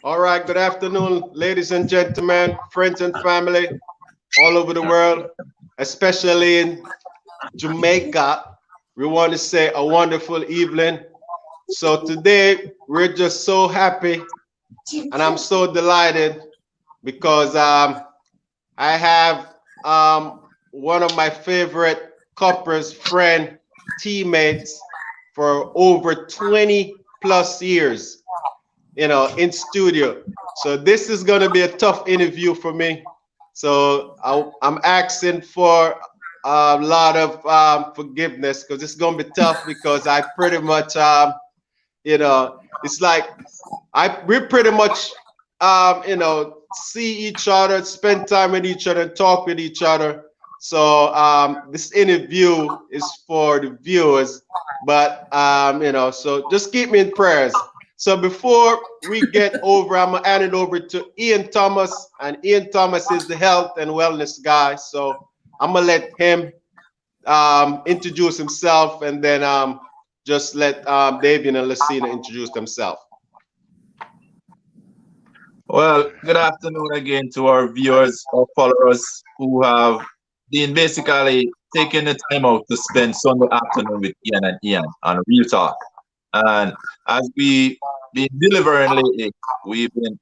All right, good afternoon, ladies and gentlemen, friends and family all over the world, especially in Jamaica. We want to say a wonderful evening. So today we're just so happy and I'm so delighted because I have one of my favorite couples, friend, teammates for over 20 plus years, in studio. So this is going to be a tough interview for me. So I'm asking for a lot of forgiveness because it's going to be tough because I pretty much, it's like we pretty much, see each other, spend time with each other, and talk with each other. So this interview is for the viewers, but so just keep me in prayers. So before we get over, I'm gonna hand it over to Ian Thomas, and Ian Thomas is the health and wellness guy. So I'm gonna let him introduce himself, and then just let Davian and Lucina introduce themselves. Well, good afternoon again to our viewers or followers who have been basically taking the time out to spend Sunday afternoon with Ian and Ian on Real Talk. And as we been delivering lately, we've been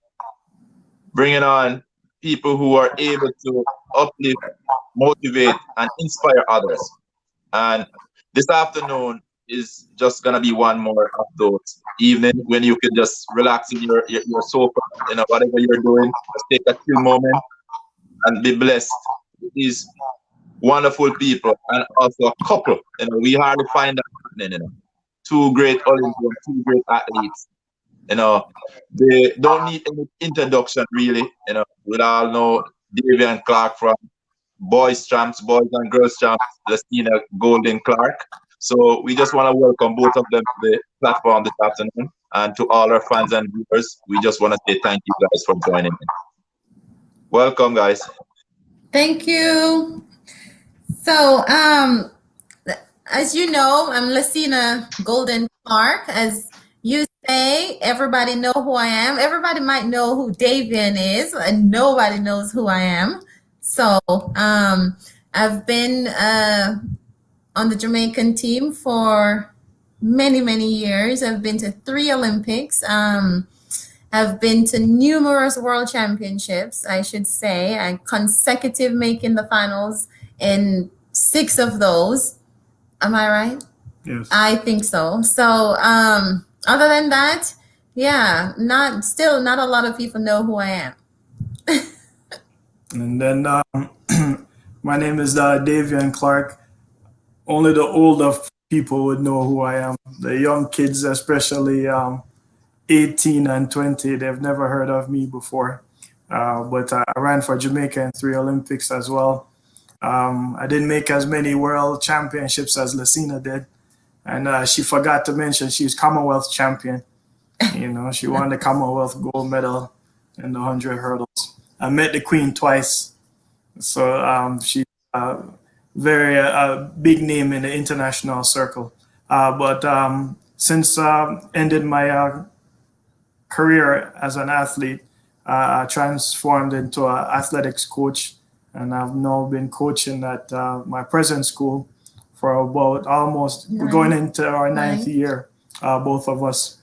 bringing on people who are able to uplift, motivate, and inspire others. And this afternoon is just gonna be one more of those evening when you can just relax in your sofa, whatever you're doing, just take a chill moment and be blessed with these wonderful people and also a couple. We hardly find that happening. Two great Olympians, two great athletes. They don't need any introduction really. We all know Davian Clarke from boys and girls champs, Justina Golden Clarke. So we just want to welcome both of them to the platform this afternoon. And to all our fans and viewers, we just want to say thank you guys for joining in. Welcome, guys. Thank you. So, as you know, I'm Lucina Golden Clarke. As you say, everybody know who I am. Everybody might know who Davian is, and nobody knows who I am. So, I've been on the Jamaican team for many, many years. I've been to 3 Olympics. I've been to numerous world championships, I should say. I consecutive making the finals in 6 of those. Am I right? Yes. I think so. So other than that, yeah, not a lot of people know who I am. And then my name is Davian Clarke. Only the older people would know who I am. The young kids, especially 18 and 20, they've never heard of me before. But I ran for Jamaica in 3 Olympics as well. I didn't make as many world championships as Lucina did. And she forgot to mention she's Commonwealth champion. She won the Commonwealth gold medal in the 100 hurdles. I met the Queen twice. So she's very big name in the international circle. But since ended my career as an athlete, I transformed into an athletics coach, and I've now been coaching at my present school for about almost going into our 9th year, both of us.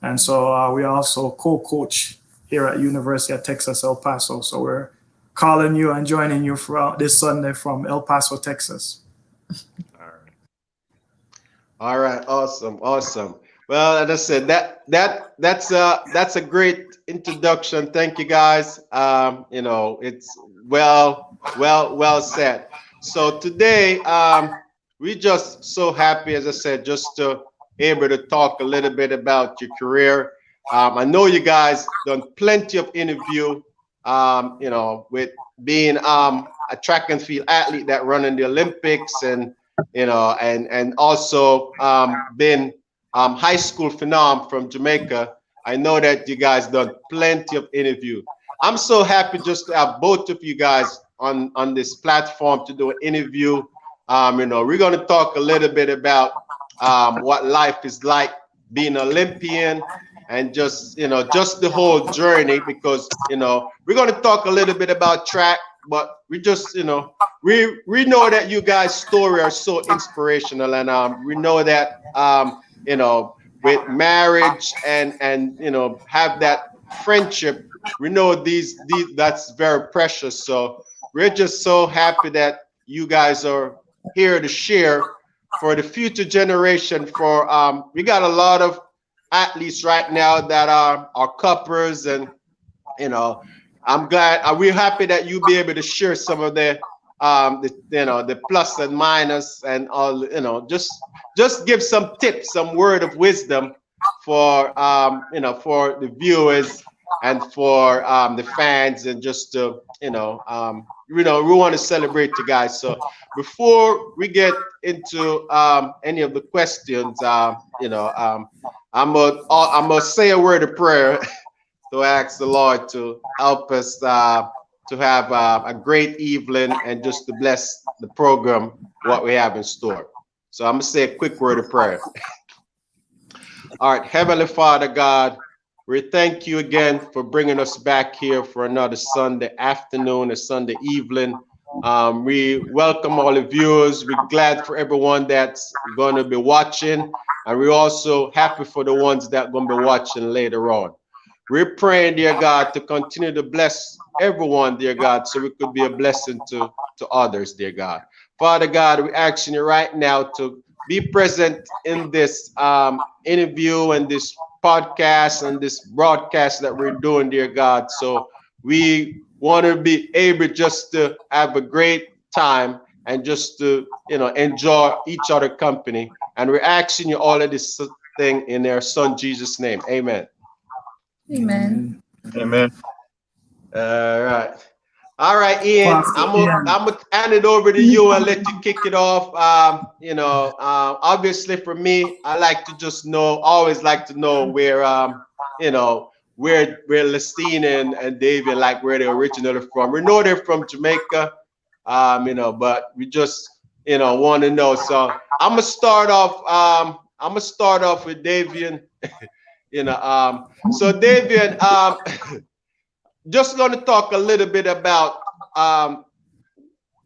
And so we also co-coach here at University of Texas, El Paso. So we're calling you and joining you for this Sunday from El Paso, Texas. All right, awesome. Well, as I said, that's a great introduction. Thank you, guys. It's well said. So today, we're just so happy, as I said, just to able to talk a little bit about your career. I know you guys done plenty of interview, with being a track and field athlete that run in the Olympics, and also been high school phenom from Jamaica. I know that you guys done plenty of interview. I'm so happy just to have both of you guys on this platform to do an interview. We're going to talk a little bit about what life is like being an Olympian, and just, just the whole journey, because, we're going to talk a little bit about track, but we just, we know that you guys' story are so inspirational, and we know that, with marriage and have that friendship, we know these that's very precious. So we're just so happy that you guys are here to share for the future generation. For we got a lot of athletes right now that are couples, and I'm glad, we're happy that you be able to share some of the plus and minus and all, just give some tips, some word of wisdom for for the viewers and for the fans, and just to we want to celebrate you guys. So before we get into any of the questions, I'm gonna say a word of prayer to ask the Lord to help us to have a great evening, and just to bless the program, what we have in store. So I'm gonna say a quick word of prayer. All right, Heavenly Father God, we thank you again for bringing us back here for another Sunday afternoon, a Sunday evening. We welcome all the viewers. We're glad for everyone that's going to be watching, and we're also happy for the ones that are going to be watching later on. We're praying, dear God, to continue to bless everyone, dear God, so we could be a blessing to others, dear God. Father God, we're asking you right now to be present in this interview and this podcast and this broadcast that we're doing, dear God. So we want to be able just to have a great time and just to, enjoy each other company. And we're asking you all of this thing in their Son Jesus' name. Amen. Amen. Amen. All right, Ian, I'm gonna hand it over to you and let you kick it off. Obviously for me, I like to just always like to know where, where Lestine and David, like where they're originally from. We know they're from Jamaica, but we just, want to know. So I'm gonna start off. With Davian. So Davian, just going to talk a little bit about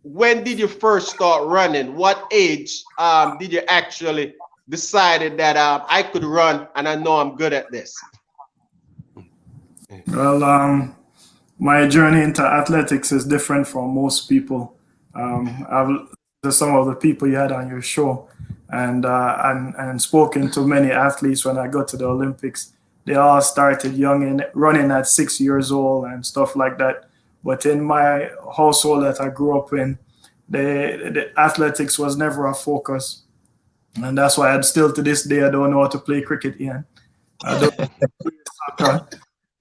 when did you first start running? What age did you actually decided that I could run and I know I'm good at this? Well, my journey into athletics is different from most people. I've to some of the people you had on your show, and spoken to many athletes when I got to the Olympics. They all started young and running at 6 years old and stuff like that. But in my household that I grew up in, the athletics was never a focus. And that's why still to this day, I don't know how to play cricket, Ian. I don't play soccer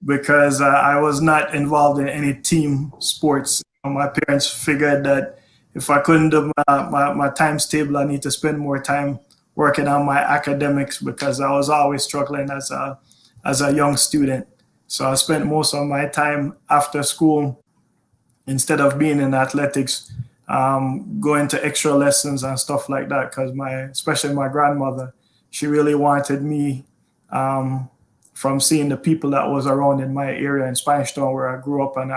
because I was not involved in any team sports. My parents figured that if I couldn't do my times table, I need to spend more time working on my academics, because I was always struggling as a young student. So I spent most of my time after school, instead of being in athletics, going to extra lessons and stuff like that, because especially my grandmother, she really wanted me, from seeing the people that was around in my area in Spanish Town, where I grew up and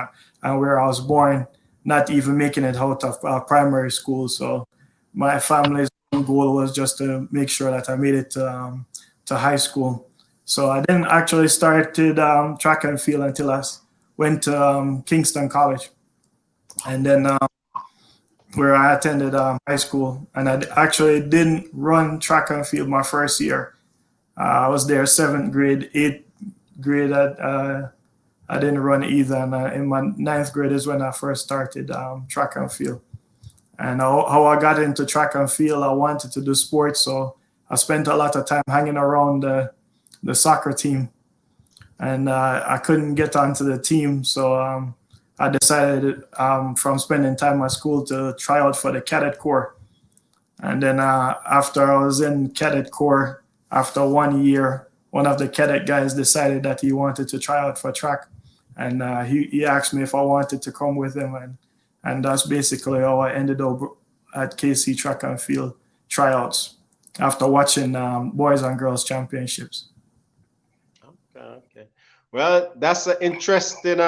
where I was born, not even making it out of primary school. So my family's goal was just to make sure that I made it to high school. So I didn't actually started track and field until I went to Kingston College, and then where I attended high school. And I actually didn't run track and field my first year. I was there 7th grade, 8th grade. I didn't run either. And in my 9th grade is when I first started track and field. And how I got into track and field, I wanted to do sports. So I spent a lot of time hanging around the soccer team. And I couldn't get onto the team. So I decided from spending time at school to try out for the cadet corps. And then after I was in cadet corps, after 1 year, one of the cadet guys decided that he wanted to try out for track. And he asked me if I wanted to come with him. And that's basically how I ended up at KC Track and Field tryouts after watching boys and girls championships. Okay. Well, that's an interesting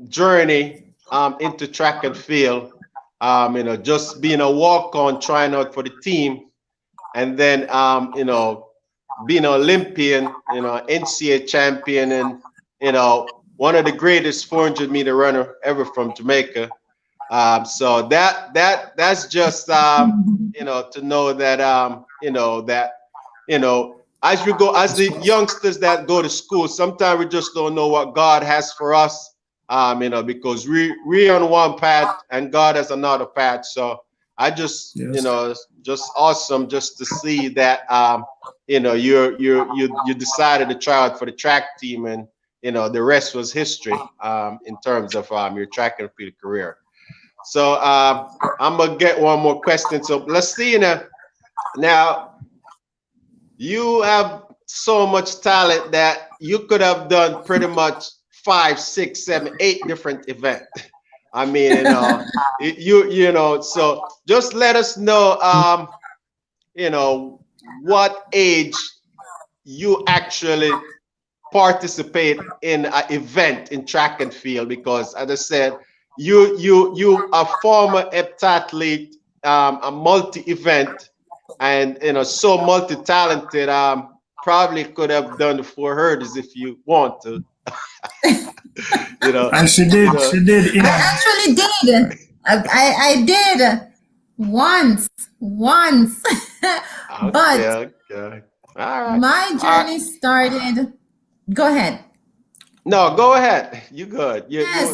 journey into track and field. Just being a walk-on, trying out for the team, and then being an Olympian, NCAA champion, and one of the greatest 400-meter runner ever from Jamaica. So that's just to know that as we go, as the youngsters that go to school, sometimes we just don't know what God has for us. Because we on one path and God has another path. So I just Yes. it's just awesome just to see that you decided to try out for the track team, and the rest was history in terms of your track and field career. So I'm gonna get one more question. So let's see now you have so much talent that you could have done pretty much 5, 6, 7, 8 different events. I mean, so just let us know, what age you actually participate in an event in track and field, because as I said, you a former heptathlete, a multi-event, and so multi-talented. Probably could have done the 4 hurdles if you want to. And she did. She did. I actually did. I did once. But Okay. All right. my journey started. Go ahead. No, go ahead. You good. Yeah,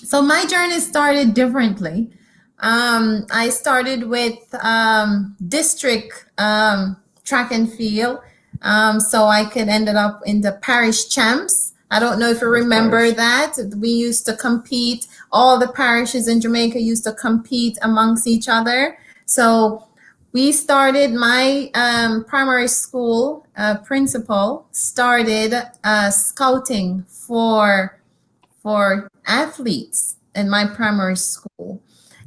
so my journey started differently. I started with district track and field, so I could ended up in the parish champs. I don't know if you remember that. We used to compete. All the parishes in Jamaica used to compete amongst each other. So we started my primary school principal started scouting for athletes in my primary school.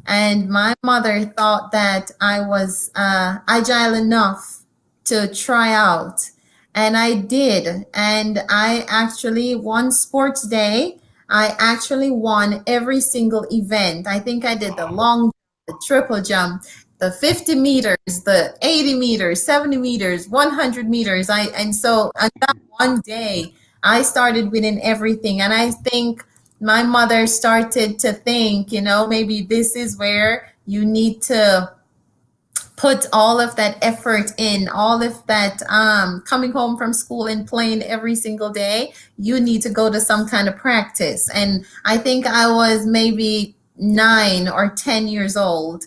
And my mother thought that I was agile enough to try out. And I did. And I actually won sports day. I actually won every single event. I think I did the long, the triple jump, the 50 meters, the 80 meters, 70 meters, 100 meters. And so on that one day, I started winning everything. And I think my mother started to think, maybe this is where you need to put all of that effort in, all of that coming home from school and playing every single day. You need to go to some kind of practice. And I think I was maybe 9 or 10 years old.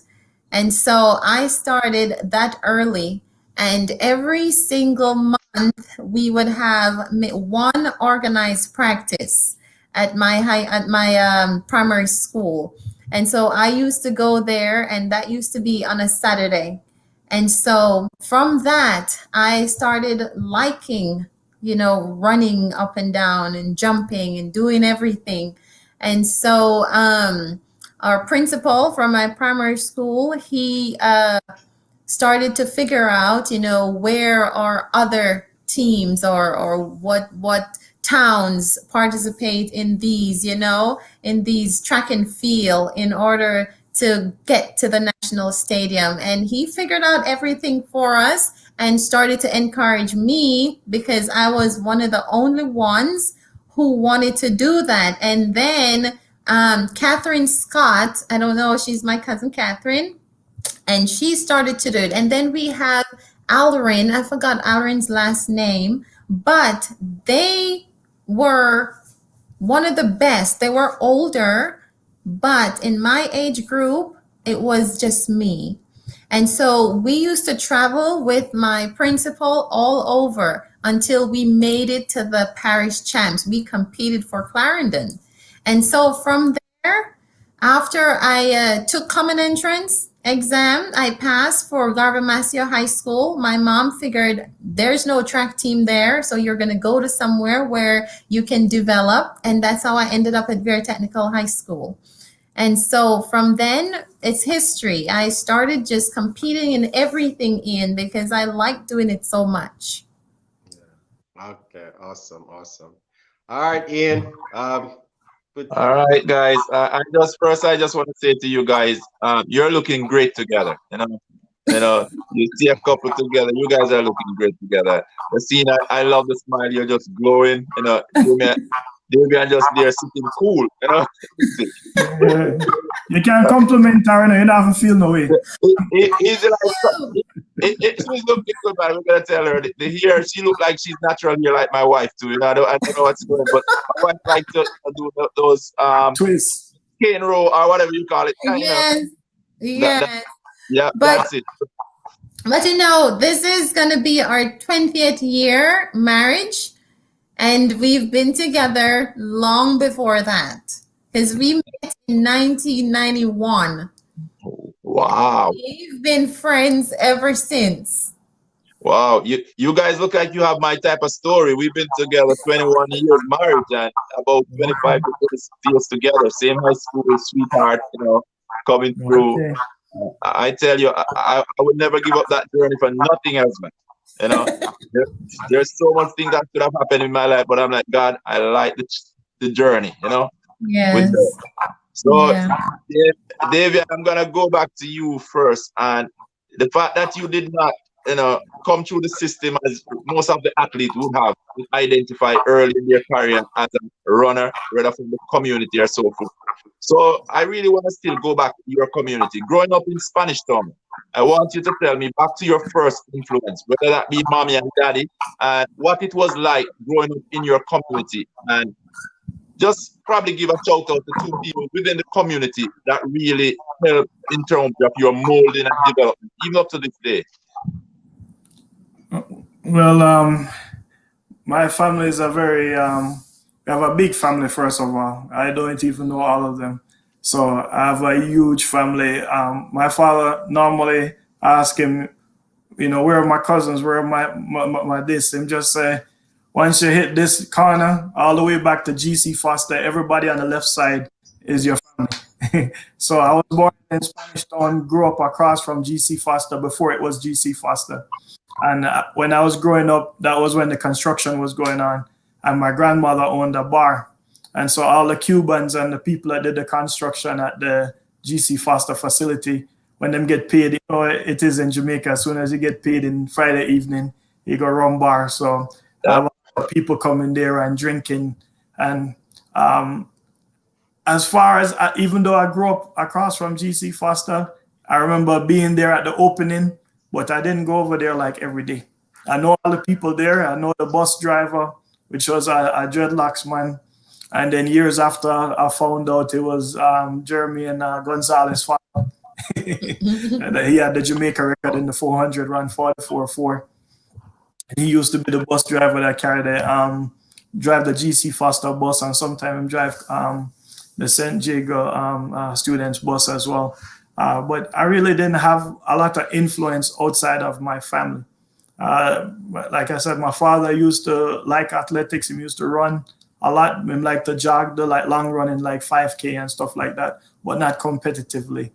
And so I started that early. And every single month we would have one organized practice at my primary school. And so I used to go there, and that used to be on a Saturday. And so from that, I started liking, running up and down and jumping and doing everything. And so our principal from my primary school, he started to figure out, where are other teams or what towns participate in these, in these track and field in order to get to the national stadium. And he figured out everything for us and started to encourage me, because I was one of the only ones who wanted to do that. And then Catherine Scott, I don't know, she's my cousin Catherine, and she started to do it. And then we have Alrin, I forgot Alrin's last name, but they were one of the best. They were older, but in my age group, it was just me. And so we used to travel with my principal all over until we made it to the parish champs. We competed for Clarendon. And so from there, after I took common entrance exam, I passed for Garvin-Massio High School. My mom figured there's no track team there, so you're going to go to somewhere where you can develop. And that's how I ended up at Vera Technical High School. And so from then, it's history. I started just competing in everything because I like doing it so much. Okay, awesome, awesome. All right, Ian. All right, guys. I just want to say to you guys, you're looking great together. You see a couple together. You guys are looking great together. The scene, I love the smile. You're just glowing. Davian just there sitting cool. You can compliment her, you don't have to feel no way. Easy like she's looking good, man. We're gonna tell her the hair. She look like she's natural hair, like my wife too. I don't know what's going on, but my wife like to do those Twists. cane roll or whatever you call it. Yes, yes. Yeah, But that's it. But this is going to be our 20th year marriage, and we've been together long before that because we met in 1991. Wow. We've been friends ever since. Wow. You guys look like you have my type of story. We've been together 21 years marriage and about 25 years together. Same high school sweetheart, coming through. Okay. I tell you, I would never give up that journey for nothing else, man. There's so much things that could have happened in my life, but I'm like, God, I like the journey, Yes. So, Yeah. David, I'm gonna go back to you first, and the fact that you did not, come through the system as most of the athletes would have identified early in their career as a runner, rather from the community or so forth. So I really want to still go back to your community. Growing up in Spanish Town, I want you to tell me back to your first influence, whether that be mommy and daddy, and what it was like growing up in your community, and just probably give a shout out to two people within the community that really helped in terms of your molding and development, even up to this day. Well, my family is we have a big family, first of all. I don't even know all of them. So I have a huge family. My father normally ask him, where are my cousins, where are my this? Him just say, once you hit this corner, all the way back to GC Foster, everybody on the left side is your family. So I was born in Spanish Town, grew up across from GC Foster before it was GC Foster. And when I was growing up, that was when the construction was going on. And my grandmother owned a bar. And so all the Cubans and the people that did the construction at the GC Foster facility, when them get paid, it is in Jamaica. As soon as you get paid in Friday evening, you go run bar. So people coming there and drinking. And as far as, even though I grew up across from GC Foster, I remember being there at the opening, but I didn't go over there like every day. I know all the people there. I know the bus driver, which was a dreadlocks man. And then years after, I found out it was Jeremy and Gonzalez father. And he had the Jamaica record in the 400, ran 44.4. And he used to be the bus driver that carried drive the GC Foster bus, and sometimes drive the St. Jago students bus as well. But I really didn't have a lot of influence outside of my family. Like I said, my father used to like athletics. He used to run a lot. He liked to jog, long running, like 5K and stuff like that, but not competitively.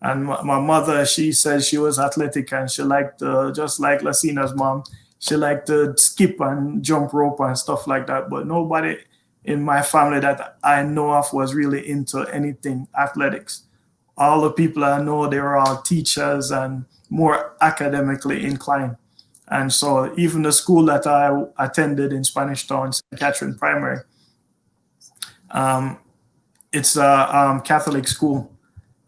And my mother, she said she was athletic and she liked to, just like Lasina's mom, she liked to skip and jump rope and stuff like that. But nobody in my family that I know of was really into anything athletics. All the people I know, they were all teachers and more academically inclined. And so even the school that I attended in Spanish Town, St. Catherine Primary, it's a Catholic school.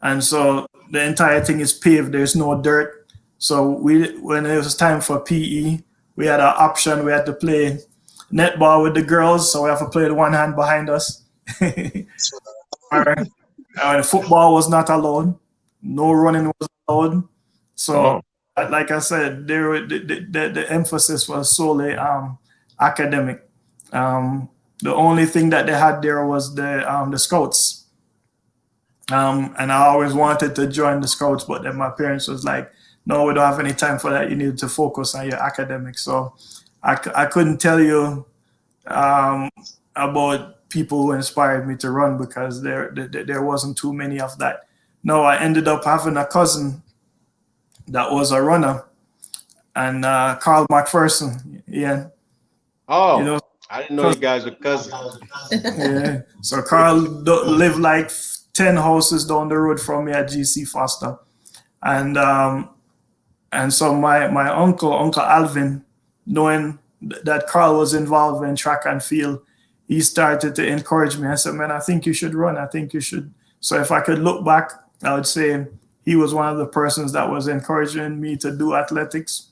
And so the entire thing is paved. There's no dirt. So when it was time for PE, we had an option. We had to play netball with the girls. So we have to play with one hand behind us. Football was not allowed. No running was allowed. So, like I said, the emphasis was solely academic. The only thing that they had there was the scouts. And I always wanted to join the scouts, but then my parents was like, no, we don't have any time for that. You need to focus on your academics. So I couldn't tell you about people who inspired me to run because there wasn't too many of that. No, I ended up having a cousin that was a runner, and Carl McPherson, yeah. You know, Oh, I didn't know you guys were cousins. yeah. So Carl lived like 10 houses down the road from me at GC Foster. And so my uncle Alvin, knowing that Carl was involved in track and field, he started to encourage me. I said, man, I think you should run. I think you should. So if I could look back, I would say he was one of the persons that was encouraging me to do athletics,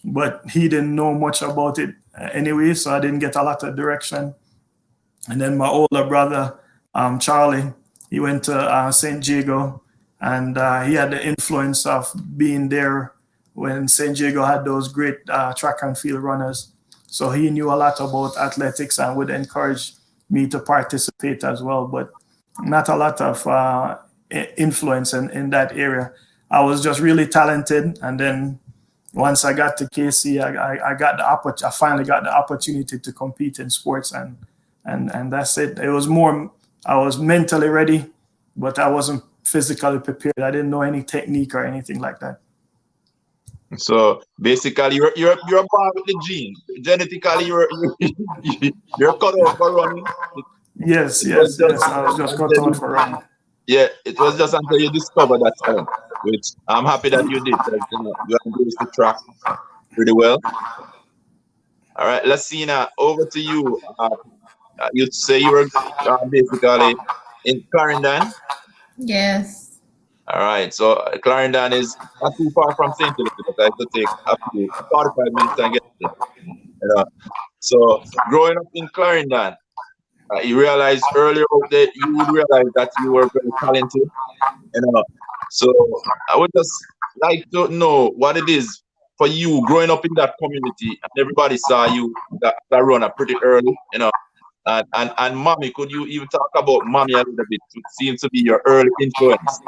but he didn't know much about it anyway, so I didn't get a lot of direction. And then my older brother, Charlie, he went to St. Jago, and he had the influence of being there when St. Jago had those great track and field runners. So he knew a lot about athletics and would encourage me to participate as well, but not a lot of influence in that area. I was just really talented, and then once I got to KC, I finally got the opportunity to compete in sports, and that's it. It was more, I was mentally ready, but I wasn't physically prepared. I didn't know any technique or anything like that. So basically, you're born with the gene. Genetically, you're cut out for running. Yes. I was just cut out for running. Yeah, it was just until you discovered that talent, which I'm happy that you did. Because, you embraced the track pretty well. All right, let's see now. Over to you. You'd say you were basically in Clarendon. Yes. All right, so Clarendon is not too far from St. Elizabeth. I have to take up to 45 minutes to get there. So growing up in Clarendon, you realized earlier that you would realize that you were very talented. So I would just like to know what it is for you growing up in that community, and everybody saw you that runner pretty early, And mommy, could you even talk about mommy a little bit? It seems to be your early influence.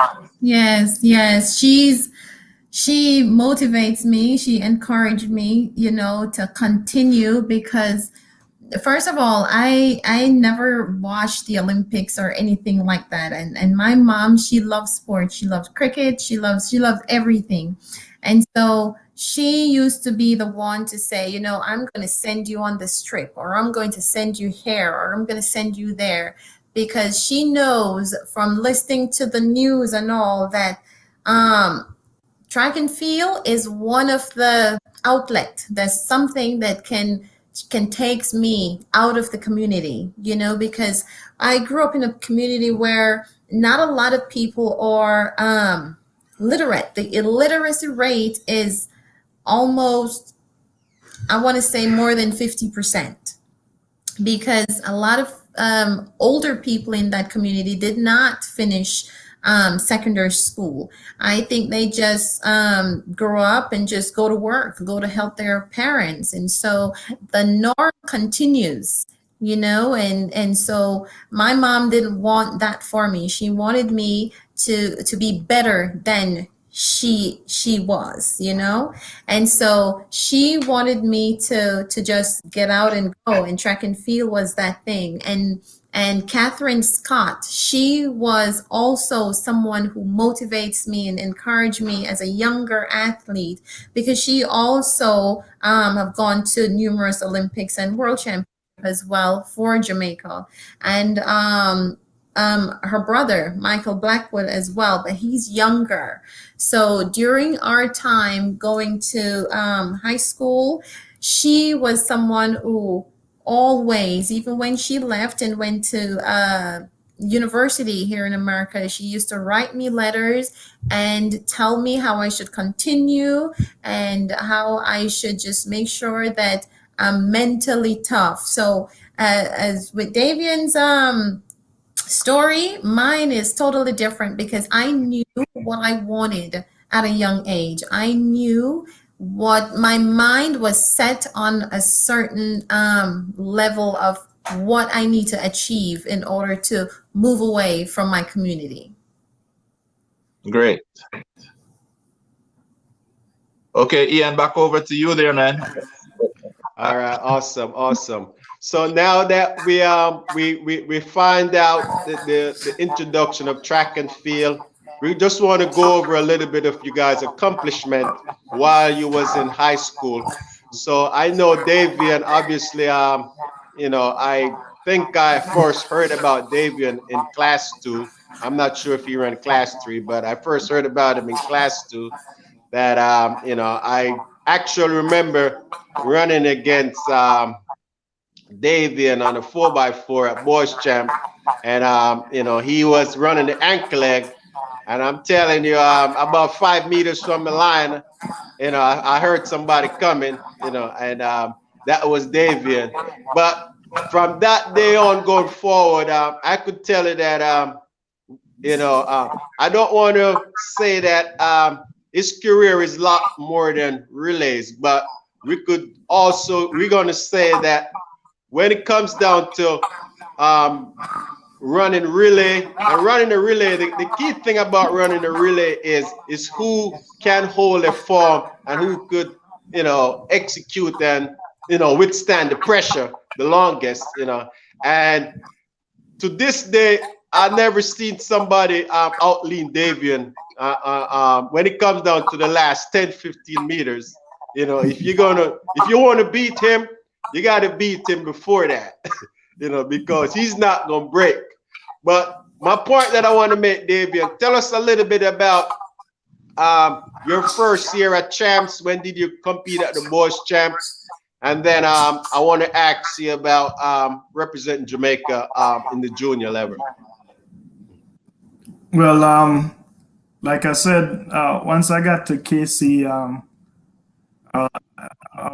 Yes. She motivates me. She encouraged me, to continue because first of all, I never watched the Olympics or anything like that. And my mom, she loves sports. She loves cricket. She loves everything. And so she used to be the one to say, I'm going to send you on this trip, or I'm going to send you here, or I'm going to send you there, because she knows from listening to the news and all that track and field is one of the outlet. There's something that can takes me out of the community, because I grew up in a community where not a lot of people are literate. The illiteracy rate is almost, I want to say, more than 50%, because a lot of older people in that community did not finish secondary school. I think they just grow up and just go to work, go to help their parents. And so the norm continues, and so my mom didn't want that for me. She wanted me to be better than she was, and so she wanted me to just get out and go, and track and field was that thing. And Catherine Scott, she was also someone who motivates me and encouraged me as a younger athlete, because she also have gone to numerous Olympics and world championships as well for Jamaica. And her brother, Michael Blackwood, as well, but he's younger. So during our time going to high school, she was someone who always, even when she left and went to university here in America, she used to write me letters and tell me how I should continue and how I should just make sure that I'm mentally tough. So as with Davian's story, mine is totally different, because I knew what I wanted at a young age. I knew what my mind was set on, a certain level of what I need to achieve in order to move away from my community. Great. Okay, Ian, back over to you there, man. All right, awesome. So now that we find out the introduction of track and field, we just want to go over a little bit of you guys' accomplishment while you was in high school. So I know Davian, obviously, I think I first heard about Davian in class 2. I'm not sure if he ran class 3, but I first heard about him in class 2. That, I actually remember running against Davian on a 4x4 at Boys Champ. And, he was running the ankle leg. And I'm telling you, about 5 meters from the line, I heard somebody coming, and that was Davian. But from that day on going forward, I could tell you that, I don't want to say that his career is a lot more than relays, but we're going to say that when it comes down to running relay and running a relay, the key thing about running a relay is who can hold a form and who could execute and withstand the pressure the longest. And to this day I've never seen somebody outlean Davian when it comes down to the last 10-15 meters. If you want to beat him, you got to beat him before that. Because he's not gonna break. But my point that I want to make, Davian, tell us a little bit about your first year at Champs. When did you compete at the Boys Champs? And then I want to ask you about representing Jamaica in the junior level. Well, like I said, once I got to KC, I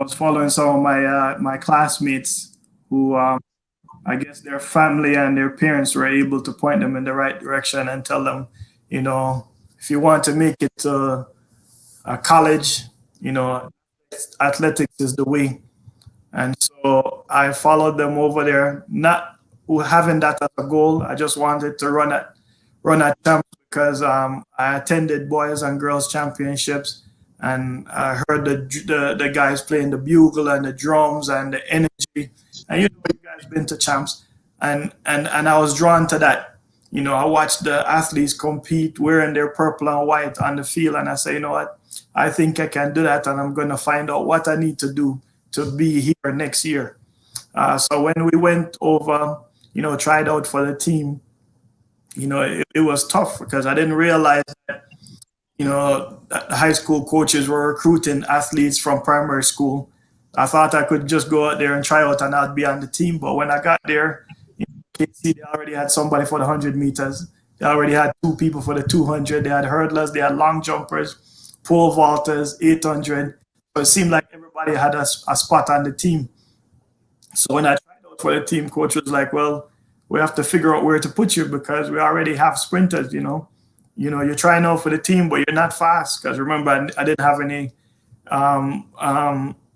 was following some of my classmates who I guess their family and their parents were able to point them in the right direction and tell them, if you want to make it to a college, athletics is the way. And so I followed them over there, not having that as a goal. I just wanted to run at champs because I attended boys and girls championships, and I heard the guys playing the bugle and the drums and the energy. And you guys been to champs, and I was drawn to that. I watched the athletes compete wearing their purple and white on the field, and I say, you know what, I think I can do that, and I'm going to find out what I need to do to be here next year. So when we went over, tried out for the team, it was tough because I didn't realize that, that high school coaches were recruiting athletes from primary school. I thought I could just go out there and try out and I'd be on the team. But when I got there, KC, they already had somebody for the 100 meters. They already had 2 people for the 200. They had hurdlers, they had long jumpers, pole vaulters, 800. So it seemed like everybody had a spot on the team. So when I tried out for the team, coach was like, well, we have to figure out where to put you because we already have sprinters, you're trying out for the team, but you're not fast. Because remember, I didn't have any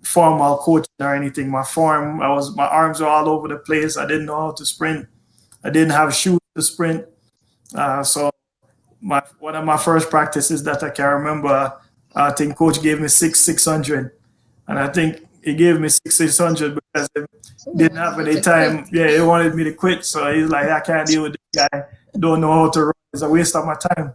formal coaching or anything. My arms were all over the place. I didn't know how to sprint. I didn't have shoes to sprint. So one of my first practices that I can remember, I think coach gave me 600, and I think he gave me 600 because he didn't have any time. Yeah, he wanted me to quit. So he's like, I can't deal with this guy. Don't know how to run. It's a waste of my time.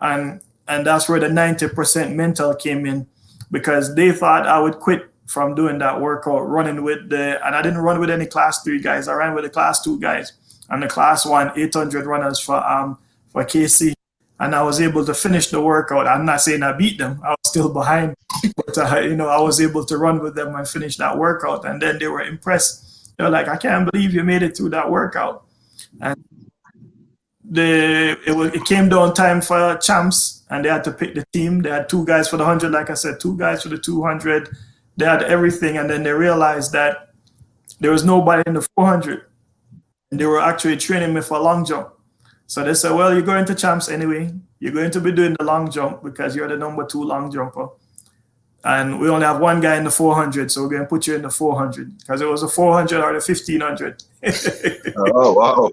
And that's where the 90% mental came in, because they thought I would quit from doing that workout, running with and I didn't run with any class 3 guys. I ran with the class 2 guys and the class 1 800 runners for KC. And I was able to finish the workout. I'm not saying I beat them. I was still behind, but I was able to run with them and finish that workout. And then they were impressed. They were like, I can't believe you made it through that workout. And it came down time for champs, and they had to pick the team. They had 2 guys for the 100, like I said, 2 guys for the 200. They had everything, and then they realized that there was nobody in the 400, and they were actually training me for long jump. So they said, well, you're going to champs anyway. You're going to be doing the long jump because you're the number 2 long jumper. And we only have 1 guy in the 400, so we're going to put you in the 400 because it was a 400 or the 1500. Oh, wow.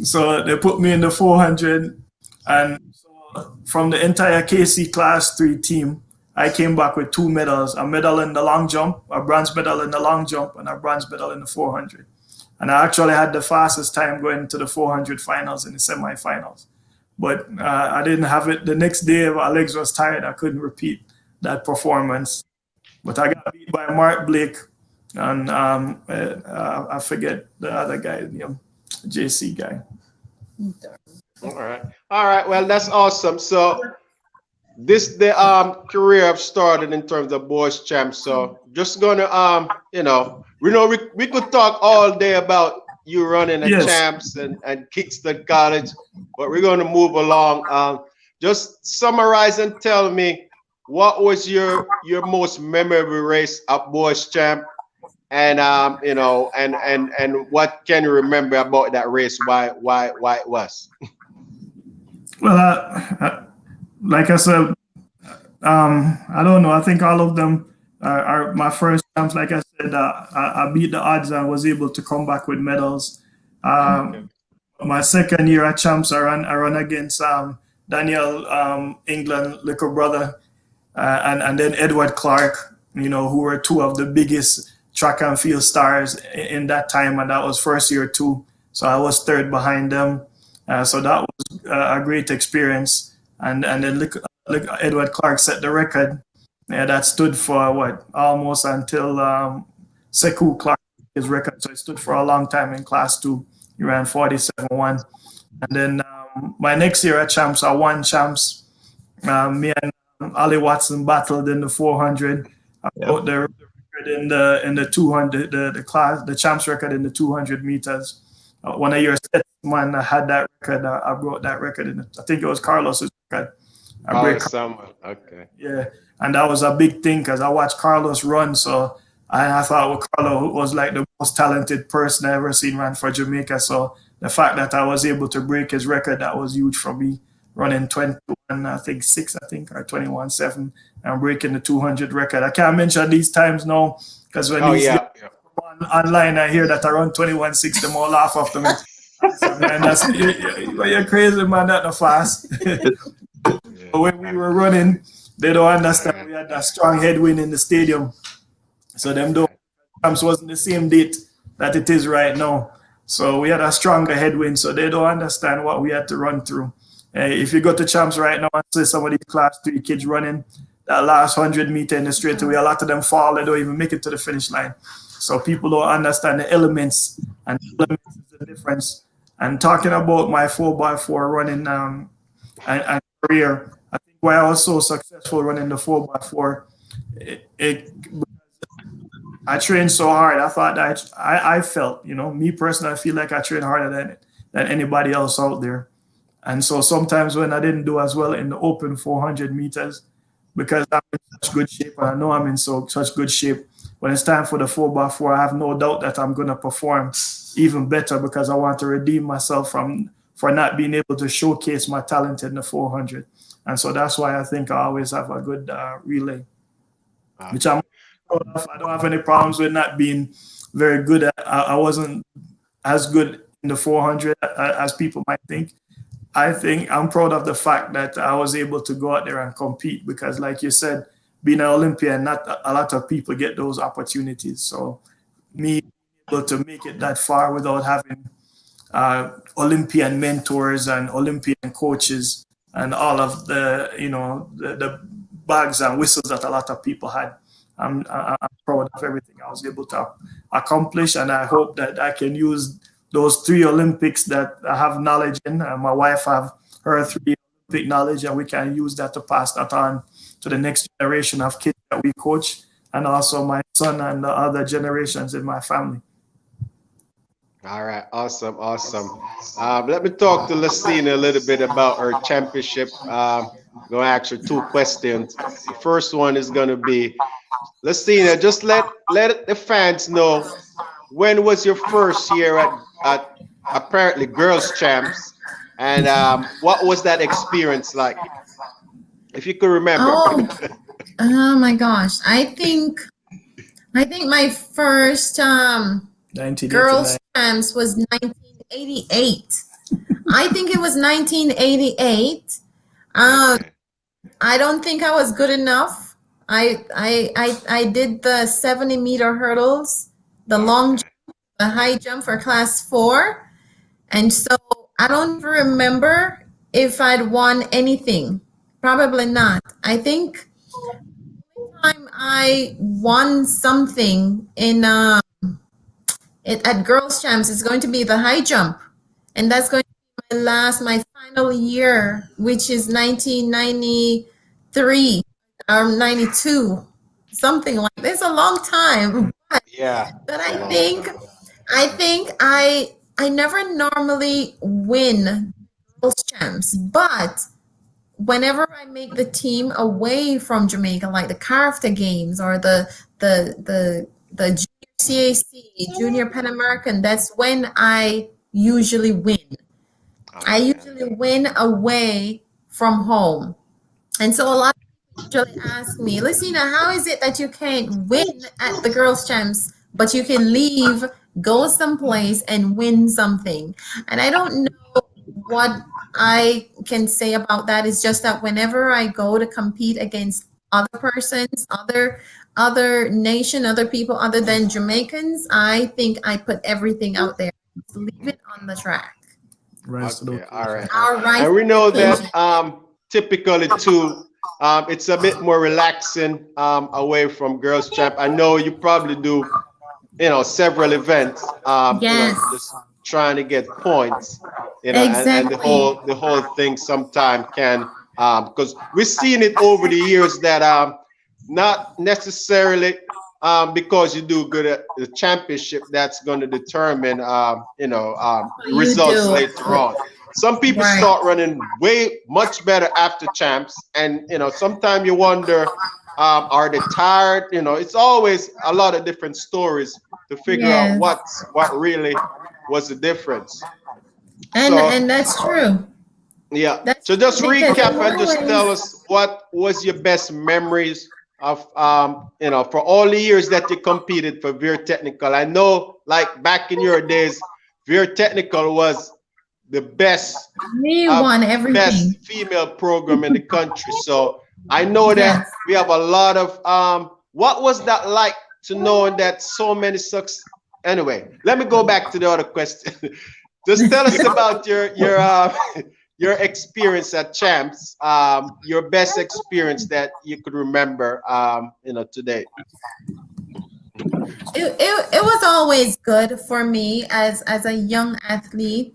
So they put me in the 400. And so from the entire KC Class 3 team, I came back with 2 medals, a medal in the long jump, a bronze medal in the long jump, and a bronze medal in the 400. And I actually had the fastest time going to the 400 finals and the semifinals. But I didn't have it. The next day, my legs was tired. I couldn't repeat that performance. But I got beat by Mark Blake and I forget the other guy, JC guy. All right. Well, that's awesome. So this the career I've started in terms of boys champs. So just gonna we could talk all day about you running a Yes. champs and Kingston College, but we're gonna move along. Just summarize and tell me what was your most memorable race at boys champ, and and what can you remember about that race? Why it was? Well, like I said, I don't know. I think all of them are my first champs. Like I said, I beat the odds and was able to come back with medals. My second year at champs, I run against Daniel England, little brother, and then Edward Clarke, who were two of the biggest track and field stars in that time, and that was first year too. So I was third behind them. So that was a great experience. And then look, Edward Clarke set the record that stood for almost until Sekou Clarke his record. So it stood for a long time in class 2. He ran 47.1. And then my next year at champs, I won champs. Me and Ali Watson battled in the 400. I got the record in the 200, the champs record in the 200 meters. One of your sets man had that record. I broke that record I think it was Carlos's record. Okay. Yeah, and that was a big thing because I watched Carlos run. So I thought Carlos was like the most talented person I ever seen run for Jamaica. So the fact that I was able to break his record, that was huge for me. Running 21.6, or 21.7, and breaking the 200 record. I can't mention these times now because when online I hear that I run 21.6, them all laugh after me. So, man, you're crazy, man. That's not fast. When we were running, they don't understand we had that strong headwind in the stadium. So them champs wasn't the same date that it is right now. So we had a stronger headwind, so they don't understand what we had to run through. If you go to champs right now and see some of these class 3 kids running that last 100 meter in the straightaway, a lot of them fall, they don't even make it to the finish line. So people don't understand the elements, and the elements is the difference. And talking about my 4x4 running and career, I think why I was so successful running the 4x4, I trained so hard. I thought that I felt, me personally, I feel like I trained harder than anybody else out there. And so sometimes when I didn't do as well in the open 400 meters, because I'm in such good shape, and I know I'm in such good shape, when it's time for the 4x4, I have no doubt that I'm going to perform even better because I want to redeem myself for not being able to showcase my talent in the 400. And so that's why I think I always have a good relay, which I'm proud of. I don't have any problems with not being very good at. I wasn't as good in the 400 as people might think. I think I'm proud of the fact that I was able to go out there and compete because, like you said, being an Olympian, not a lot of people get those opportunities. So me able to make it that far without having Olympian mentors and Olympian coaches and all of the bags and whistles that a lot of people had. I'm proud of everything I was able to accomplish, and I hope that I can use those 3 Olympics that I have knowledge in, and my wife have her 3 Olympic knowledge, and we can use that to pass that on to the next generation of kids that we coach, and also my son and the other generations in my family. All right, awesome. Let me talk to Lucina a little bit about her championship. I'm going to ask her 2 questions. The first one is going to be, Lucina, just let the fans know, when was your first year at apparently girls champs, and what was that experience like, if you could remember? Oh my gosh, I think my first girls champs was 1988. I think it was 1988. I don't think I was good enough. I did the 70-meter hurdles, the long jump, the high jump for class 4. And so I don't even remember if I'd won anything. Probably not. I think the time I won something in at Girls Champs. It's going to be the high jump, and that's going to be my final year, which is 1993 or 92, something like this. It's a long time, Yeah. but It's a I long think time. I never normally win Girls Champs, but whenever I make the team away from Jamaica, like the CARFTA games or the Junior CAC, Junior Pan American, that's when I usually win. I Okay. usually win away from home. And so a lot of people usually ask me, Lucina, how is it that you can't win at the Girls' Champs, but you can leave, go someplace and win something? And I don't know what I can say about that. It's just that whenever I go to compete against other persons, other nation, other people other than Jamaicans, I think I put everything out there. Just leave it on the track. Rise to the Okay. All occasion. right. All right. And we know that typically too, it's a bit more relaxing away from Girls Champ. I know you probably do, several events, Yes. just trying to get points, and Exactly. the whole thing sometime can, because we've seen it over the years that not necessarily because you do good at the championship that's going to determine You results do. later on. Some people Right. start running way much better after champs, and sometimes you wonder, are they tired? It's always a lot of different stories to figure out Yes. what really was the difference. And So that's true. yeah, That's so true just because recap and just always. tell us what was your best memories of for all the years that you competed for Veer Technical. I know, like back in your days, Veer Technical was the best We won best everything. female program in the country. So I know that Yes. we have a lot of what was that like to know that so many sucks. Anyway, let me go back to the other question. Just tell us about your your experience at champs, your best experience that you could remember, today. It was always good for me as a young athlete,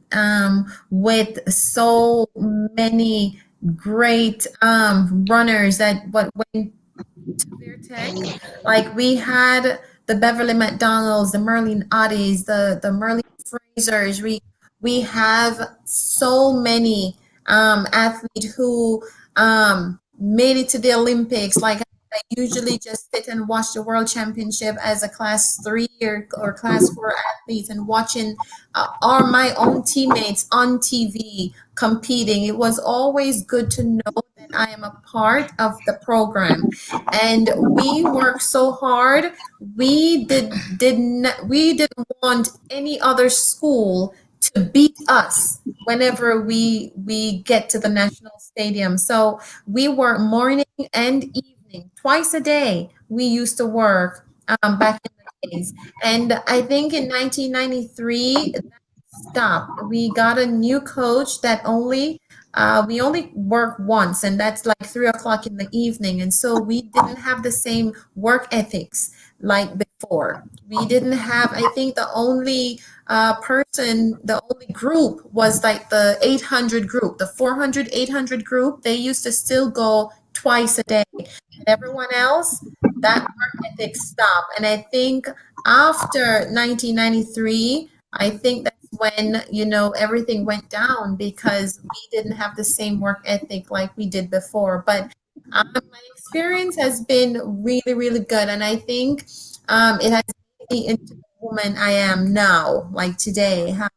with so many great runners that what went to Tech. Like we had the Beverly McDonalds, the Merlin Oddies, the Merlin Frasers. We have so many athletes who made it to the Olympics. Like I usually just sit and watch the World Championship as a class 3 or class 4 athlete and watching our my own teammates on TV competing. It was always good to know that I am a part of the program, and we worked so hard. We didn't want any other school to beat us whenever we get to the national stadium. So we work morning and evening, twice a day. We used to work back in the days. And I think in 1993, that stopped. We got a new coach that we only work once, and that's like 3 o'clock in the evening. And so we didn't have the same work ethics like before. We didn't have, I think the only group was like the 800 group, the 400, 800 group. They used to still go twice a day. And everyone else, that work ethic stopped. And I think after 1993, I think that's when, everything went down because we didn't have the same work ethic like we did before. But my experience has been really, really good. And I think it has made me into the woman I am now, like today, how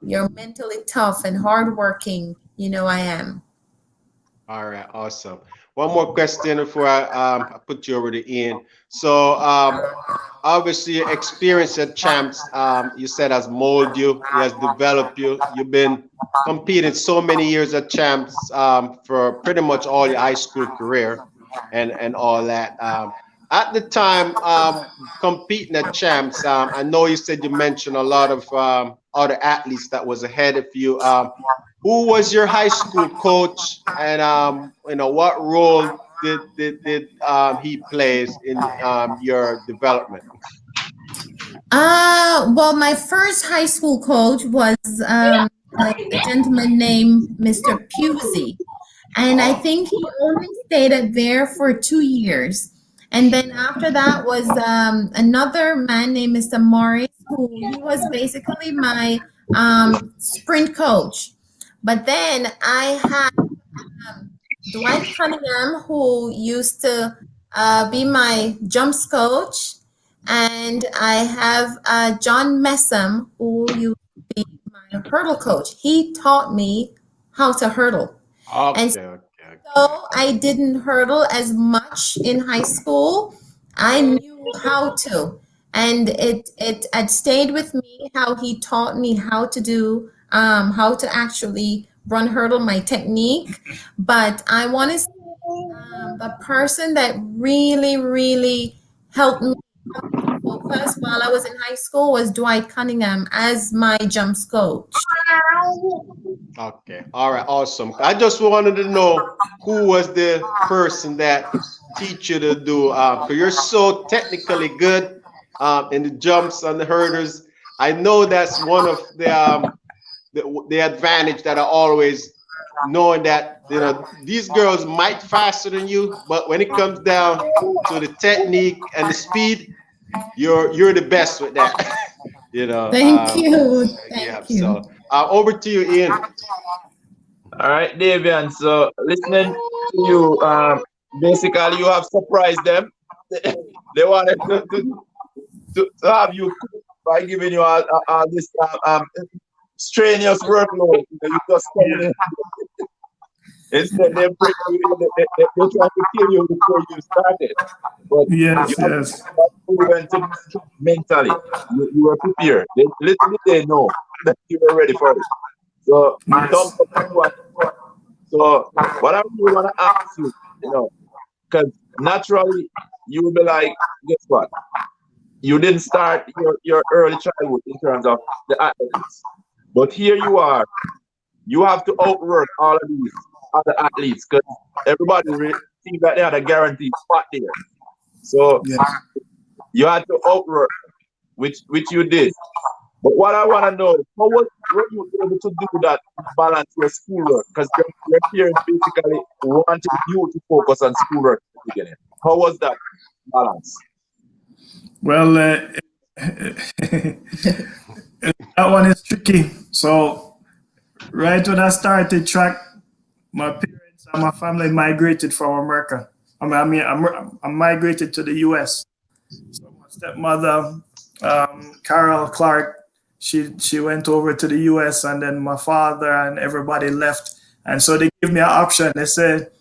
you're mentally tough and hardworking, I am. All right, awesome. One more question before I put you over the end. So obviously your experience at champs, you said has molded you, it has developed you. You've been competing so many years at champs for pretty much all your high school career and all that. At the time competing at champs, I know you said you mentioned a lot of other athletes that was ahead of you. Who was your high school coach, and what role did he plays in your development? Well, my first high school coach was a gentleman named Mr. Pusey. And I think he only stayed there for 2 years. And then after that was another man named Mr. Morris, who he was basically my sprint coach. But then I had Dwight Cunningham, who used to be my jumps coach. And I have John Messam, who used to be my hurdle coach. He taught me how to hurdle. And Okay. so I didn't hurdle as much in high school. I knew how to, and it had stayed with me how he taught me how to do how to actually run hurdle, my technique. But I want to say the person that really helped me focus while I was in high school was Dwight Cunningham as my jumps coach. Okay. All right. Awesome. I just wanted to know who was the person that teach you to do, because you're so technically good in the jumps and the hurdles. I know that's one of the advantage that I always knowing that, you know, these girls might faster than you, but when it comes down to the technique and the speed, you're the best with that. You know. Thank you. Yeah. Thank you. So over to you, Ian. All right, Davian. So listening to you, basically you have surprised them. They wanted to have you by giving you all this strenuous workload. You just come in. Instead, they bring you in, they try to kill you before you started. But Yes, you yes. went to mentally. You were prepared. Literally, they know that you were ready for it. So, Yes. so what I really want to ask you, you know, because naturally you will be like, guess what? You didn't start your early childhood in terms of the athletics. But here you are. You have to outwork all of these other athletes because everybody seems like they had a guaranteed spot there. So Yes. you had to outwork, which you did. But what I want to know is were you able to do that to balance your schoolwork? Because your parents basically wanted you to focus on schoolwork at the beginning. How was that balance? Well, that one is tricky. So, right when I started track, my parents and my family migrated from America. I migrated to the U.S. So my stepmother, Carol Clarke, she went over to the U.S. and then my father and everybody left. And so they gave me an option. They said,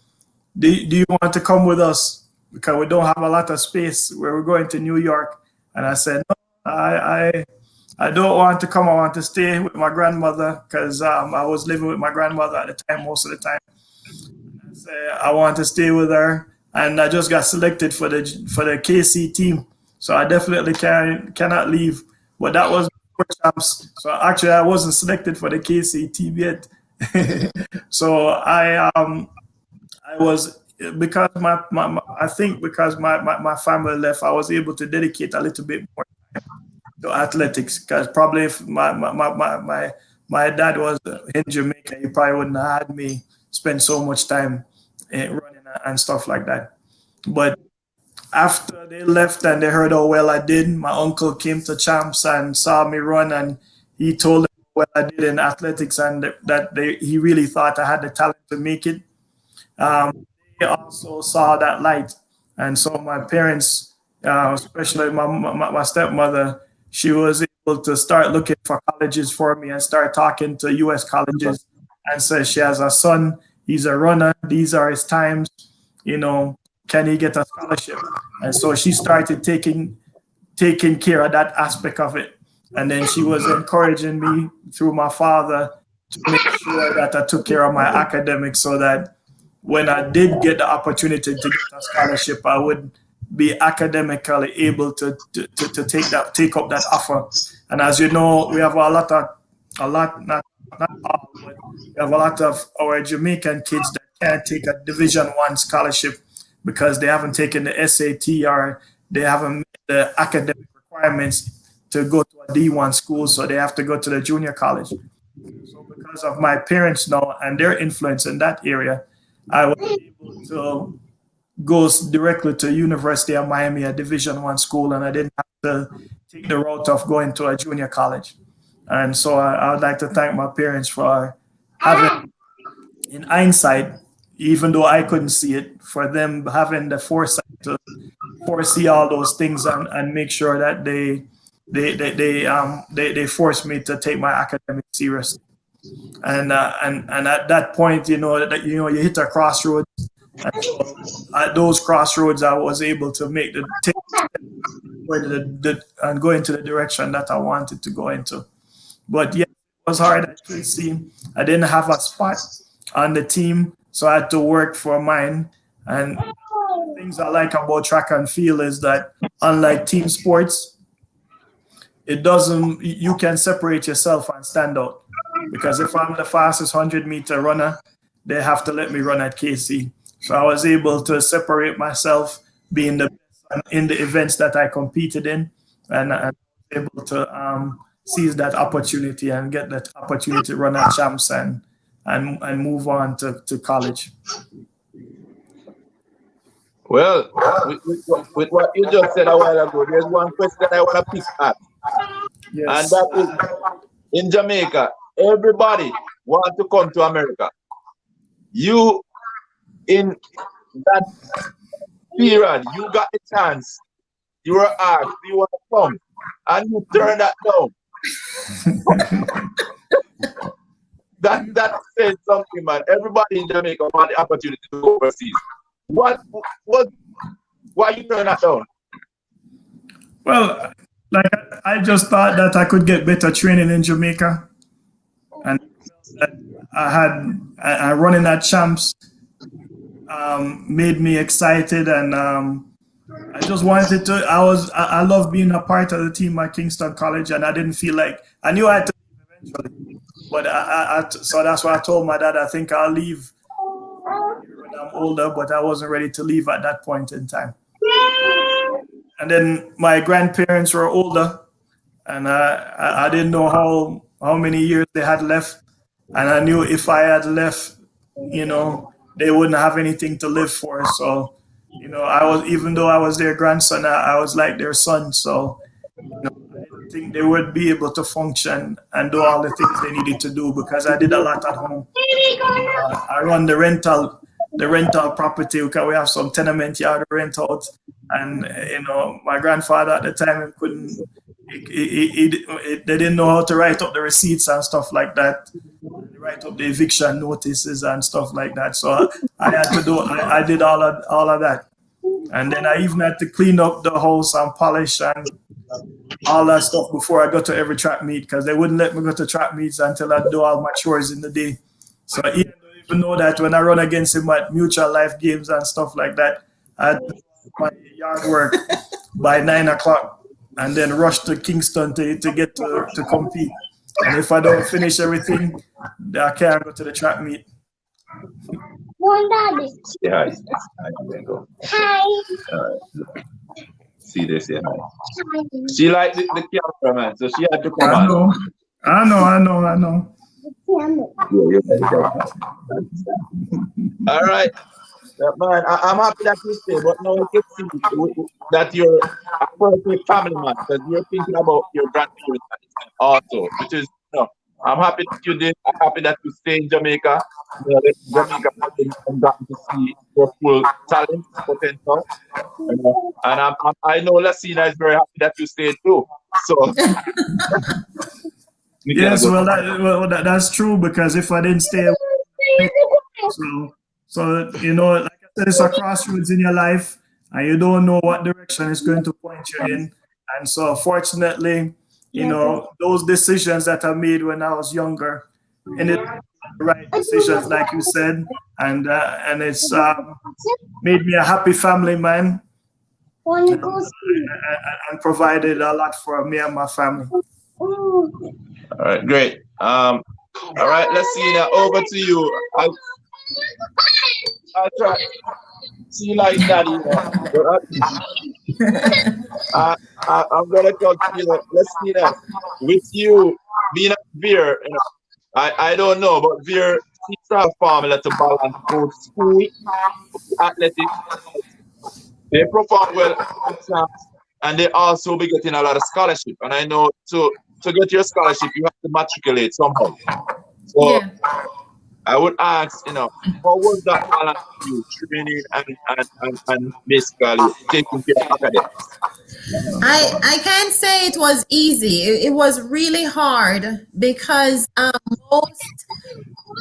do you want to come with us? Because we don't have a lot of space where we're going to New York. And I said, no, I don't want to come. I want to stay with my grandmother because I was living with my grandmother at the time, most of the time. I said, I want to stay with her. And I just got selected for the KC team. So I definitely cannot leave. But that was before champs. So actually I wasn't selected for the KC team yet. So I was, because I think because my family left, I was able to dedicate a little bit more to athletics. Because probably if my dad was in Jamaica, he probably wouldn't have had me spend so much time running and stuff like that. But after they left and they heard how well I did, my uncle came to champs and saw me run, and he told them how well I did in athletics and that he really thought I had the talent to make it. They also saw that light, and so my parents, especially my stepmother, she was able to start looking for colleges for me and start talking to U.S. colleges, and says she has a son, he's a runner, these are his times, can he get a scholarship? And so she started taking care of that aspect of it. And then she was encouraging me through my father to make sure that I took care of my academics so that when I did get the opportunity to get a scholarship, I would be academically able to take up that offer. And as you know, we have not all, but we have a lot of our Jamaican kids that can't take a Division I scholarship. because they haven't taken the SAT or they haven't met the academic requirements to go to a D1 school, so they have to go to the junior college. So because of my parents now and their influence in that area, I was able to go directly to University of Miami, a Division I school, and I didn't have to take the route of going to a junior college. And so I would like to thank my parents for having, in hindsight, even though I couldn't see it, for them having the foresight to foresee all those things and make sure that they forced me to take my academics seriously. And at that point, you hit a crossroads. And so at those crossroads, I was able to make the take and go into the direction that I wanted to go into. But yeah, it was hard at KC. I didn't have a spot on the team, so I had to work for mine. And things I like about track and field is that unlike team sports, you can separate yourself and stand out. Because if I'm the fastest 100-meter runner, they have to let me run at KC. So I was able to separate myself, being the best in the events that I competed in, and I was able to seize that opportunity and get that opportunity to run at champs and move on to college. Well, with what you just said a while ago, there's one question I want to pick up. Yes. And that is, in Jamaica, everybody wants to come to America. You, in that period, you got the chance. You were asked, do you want to come? And you turned that down. that says something, man. Everybody in Jamaica want the opportunity to go overseas. Why you turn that down? Well, like I just thought that I could get better training in Jamaica, and I running at champs made me excited, and I just wanted to. I love being a part of the team at Kingston College, and I didn't feel like I knew I had to leave eventually, but so that's why I told my dad I think I'll leave when I'm older, but I wasn't ready to leave at that point in time. And then my grandparents were older, and I didn't know how many years they had left, and I knew if I had left, they wouldn't have anything to live for. So, even though I was their grandson, I was like their son. So, I didn't think they would be able to function and do all the things they needed to do because I did a lot at home. I run the rental property because we have some tenement yard to rent out, and my grandfather at the time they didn't know how to write up the receipts and stuff like that, write up the eviction notices and stuff like that. So I had to I did all of that, and then I even had to clean up the house and polish and all that stuff before I got to every track meet because they wouldn't let me go to track meets until I do all my chores in the day. So even know that when I run against him at mutual life games and stuff like that, I had to do my yard work by 9 o'clock and then rush to Kingston to get to compete. And if I don't finish everything, I can't go to the track meet. Yeah, hi. See this here. She liked the cameraman, so she had to come on. I know. All right. Man, I'm happy that you stay, but now you can see that you're a perfect family man because you're thinking about your grandparents also, which is, I'm happy that you did. I'm happy that you stay in Jamaica. Jamaica has gotten to see your full talent, potential. And I know Lassina is very happy that you stayed too. So. Yes, that's true because if I didn't stay, so like I said, it's a crossroads in your life, and you don't know what direction it's going to point you in. And so, fortunately, those decisions that I made when I was younger, and it's the right decisions, like you said, and it's made me a happy family man, and provided a lot for me and my family. All right, great. All right, let's see now. Over to you. I'll try. see like that, you know. But I'm gonna talk, you know, let's see that. With you being a Veer, you know, I don't know, but Veer seems to have formula to balance both school, athletics. They perform well at exams, and they also be getting a lot of scholarship. And I know to get your scholarship, you have to matriculate somehow. So Yeah. I would ask, you know, how was that balance for you, training and basically taking care of academics? I can't say it was easy. It was really hard because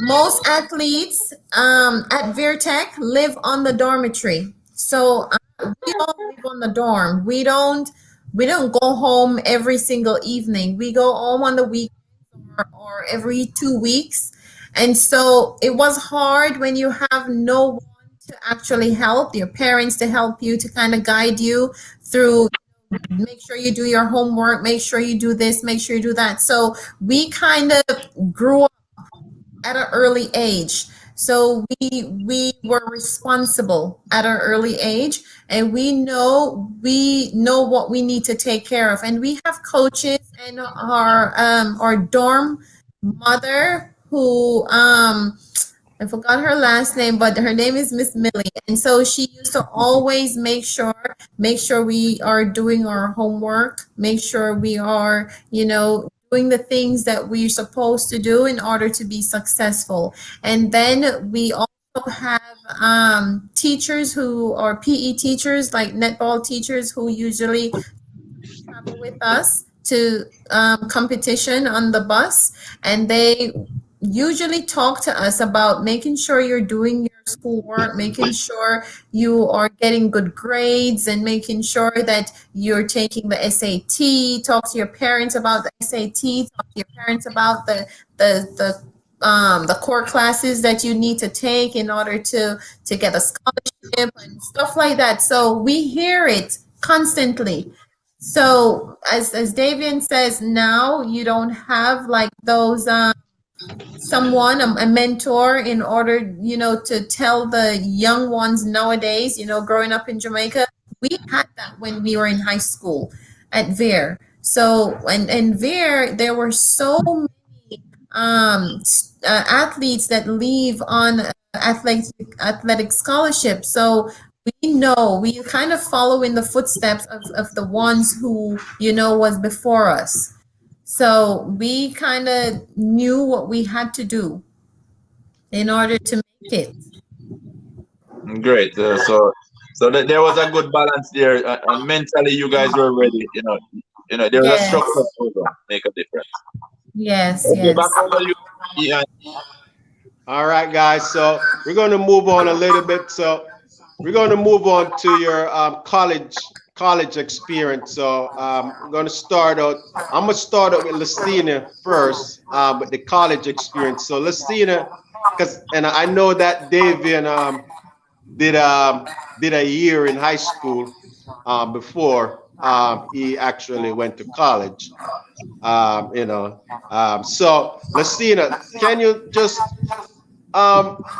most athletes at Veertech live on the dormitory. So we all live on the dorm. We don't go home every single evening. We go home on the week or every 2 weeks. And so it was hard when you have no one to actually help, your parents to help you, to kind of guide you through, make sure you do your homework, make sure you do this, make sure you do that. So we kind of grew up at an early age. So we were responsible at an early age, and we know what we need to take care of. And we have coaches, and our dorm mother, who I forgot her last name, but her name is Miss Millie. And so she used to always make sure we are doing our homework, make sure we are, doing the things that we're supposed to do in order to be successful. And then we also have teachers who are PE teachers, like netball teachers, who usually travel with us to competition on the bus, and they usually talk to us about making sure you're doing your schoolwork, making sure you are getting good grades, and making sure that you're taking the SAT. Talk to your parents about the SAT. Talk to your parents about the core classes that you need to take in order to get a scholarship and stuff like that. So we hear it constantly. So as Davian says, now you don't have like those someone, a mentor, in order, to tell the young ones nowadays, growing up in Jamaica. We had that when we were in high school at Veer. So and Veer, there were so many athletes that leave on athletic scholarships. So we kind of follow in the footsteps of the ones who, was before us. So we kind of knew what we had to do in order to make it. Great. So that there was a good balance there, and mentally you guys were ready. There was a Yes. structure to make a difference. Yes, Okay, yes. back over you, Ian. All right, guys. So we're going to move on a little bit. So we're going to move on to your college experience. So I'm going to start out. I'm going to start out with Lucina first, with the college experience. So Lucina, and I know that Davian did a year in high school before he actually went to college. So Lucina, can you just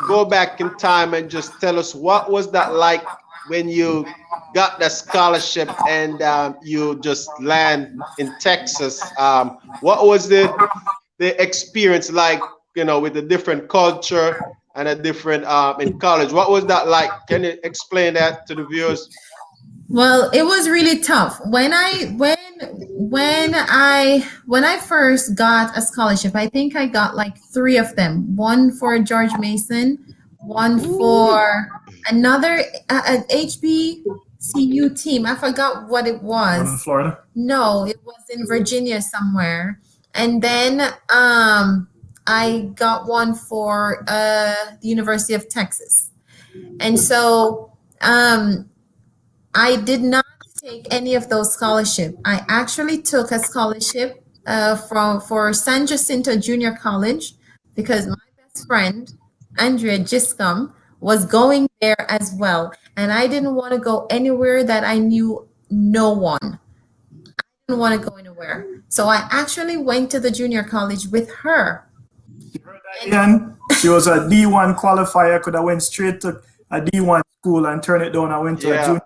go back in time and just tell us what was that like when you got that scholarship and you just land in Texas? What was the experience like, with a different culture and a different in college? What was that like? Can you explain that to the viewers? Well, it was really tough. When I first got a scholarship, I think I got like 3 of them. One for George Mason, one for another an HBCU team. I forgot what it was. In Florida? No, it was in Virginia somewhere. And then I got one for the University of Texas. And so I did not take any of those scholarships. I actually took a scholarship for San Jacinto Junior College, because my best friend, Andrea Giscom, was going there as well. And I didn't want to go anywhere that I knew no one. I didn't want to go anywhere. So I actually went to the junior college with her. You heard that, Ian? She was a D1 qualifier, could have went straight to a D1 school and turn it down. I went to a Yeah. junior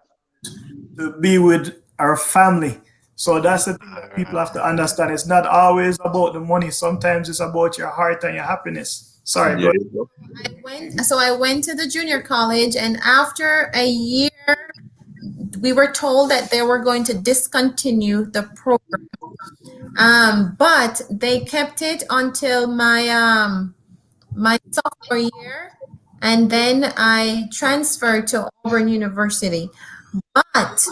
to be with our family. So that's the thing that people have to understand. It's not always about the money. Sometimes it's about your heart and your happiness. Sorry, Yeah. go I went to the junior college, and after a year, we were told that they were going to discontinue the program. But they kept it until my sophomore year, and then I transferred to Auburn University. But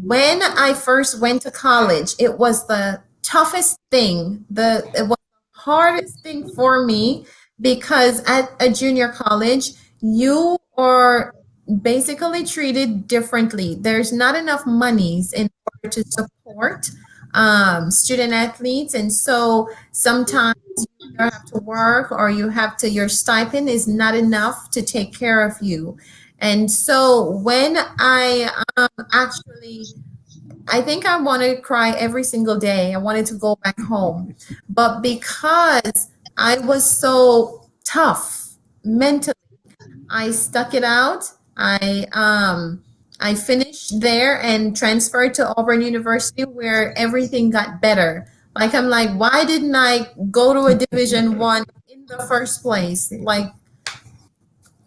when I first went to college, it was the toughest thing. It was the hardest thing for me because at a junior college, you are basically treated differently. There's not enough monies in order to support student athletes, and so sometimes you either have to work or your stipend is not enough to take care of you. And so when I think I wanted to cry every single day. I wanted to go back home. But because I was so tough mentally, I stuck it out. I finished there and transferred to Auburn University where everything got better. Like I'm like, why didn't I go to a Division I in the first place? Like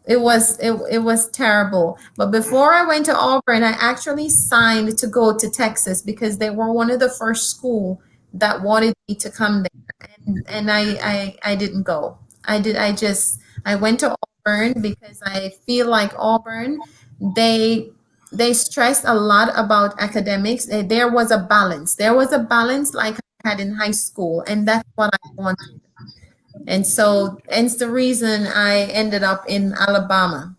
it was terrible. But before I went to Auburn, I actually signed to go to Texas because they were one of the first school that wanted me to come there, and I didn't go. I went to Auburn because I feel like Auburn, they stressed a lot about academics. There was a balance. There was a balance like I had in high school, and that's what I wanted. And so, it's the reason I ended up in Alabama.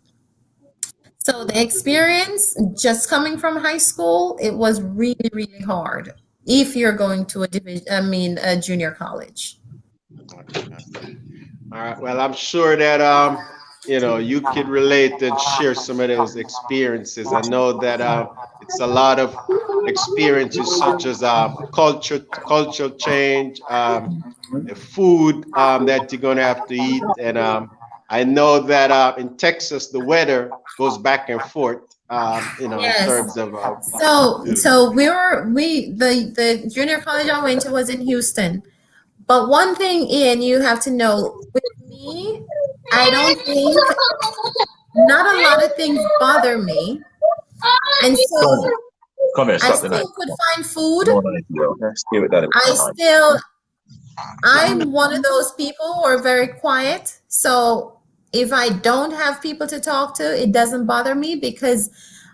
So the experience just coming from high school, it was really, really hard if you're going to a junior college. All right. Well, I'm sure that you could relate and share some of those experiences. I know that it's a lot of experiences such as cultural change, the food that you're gonna have to eat, and I know that in Texas the weather goes back and forth. In Yes. terms of So the junior college I went to was in Houston. But one thing, Ian, you have to know, with me, I don't think not a lot of things bother me. And so Come here, I stop the night. still could find food. Stay with that. I'm one of those people who are very quiet. So if I don't have people to talk to, it doesn't bother me because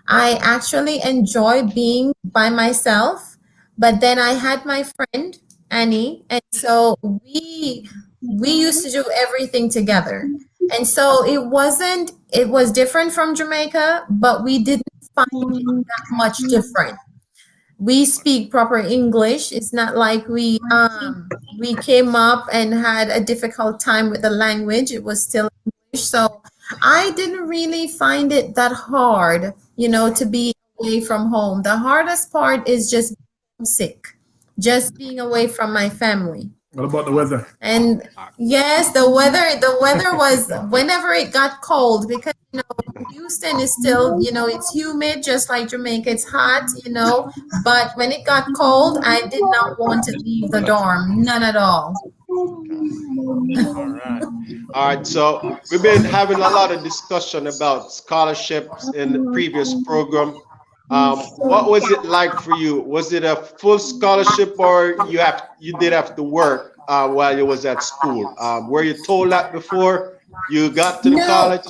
I actually enjoy being by myself. But then I had my friend Annie, and so we used to do everything together. And so it was different from Jamaica, but we didn't find it that much different. We speak proper English. It's not like we came up and had a difficult time with the language. It was still English. So I didn't really find it that hard, to be away from home. The hardest part is just being sick, just being away from my family. What about the weather? And yes, the weather was whenever it got cold, because Houston is still, it's humid just like Jamaica. It's hot, but when it got cold, I did not want to leave the dorm, none at all. All right, so we've been having a lot of discussion about scholarships in the previous program. What was it like for you? Was it a full scholarship, or you did have to work while you was at school? Were you told that before you got to the college?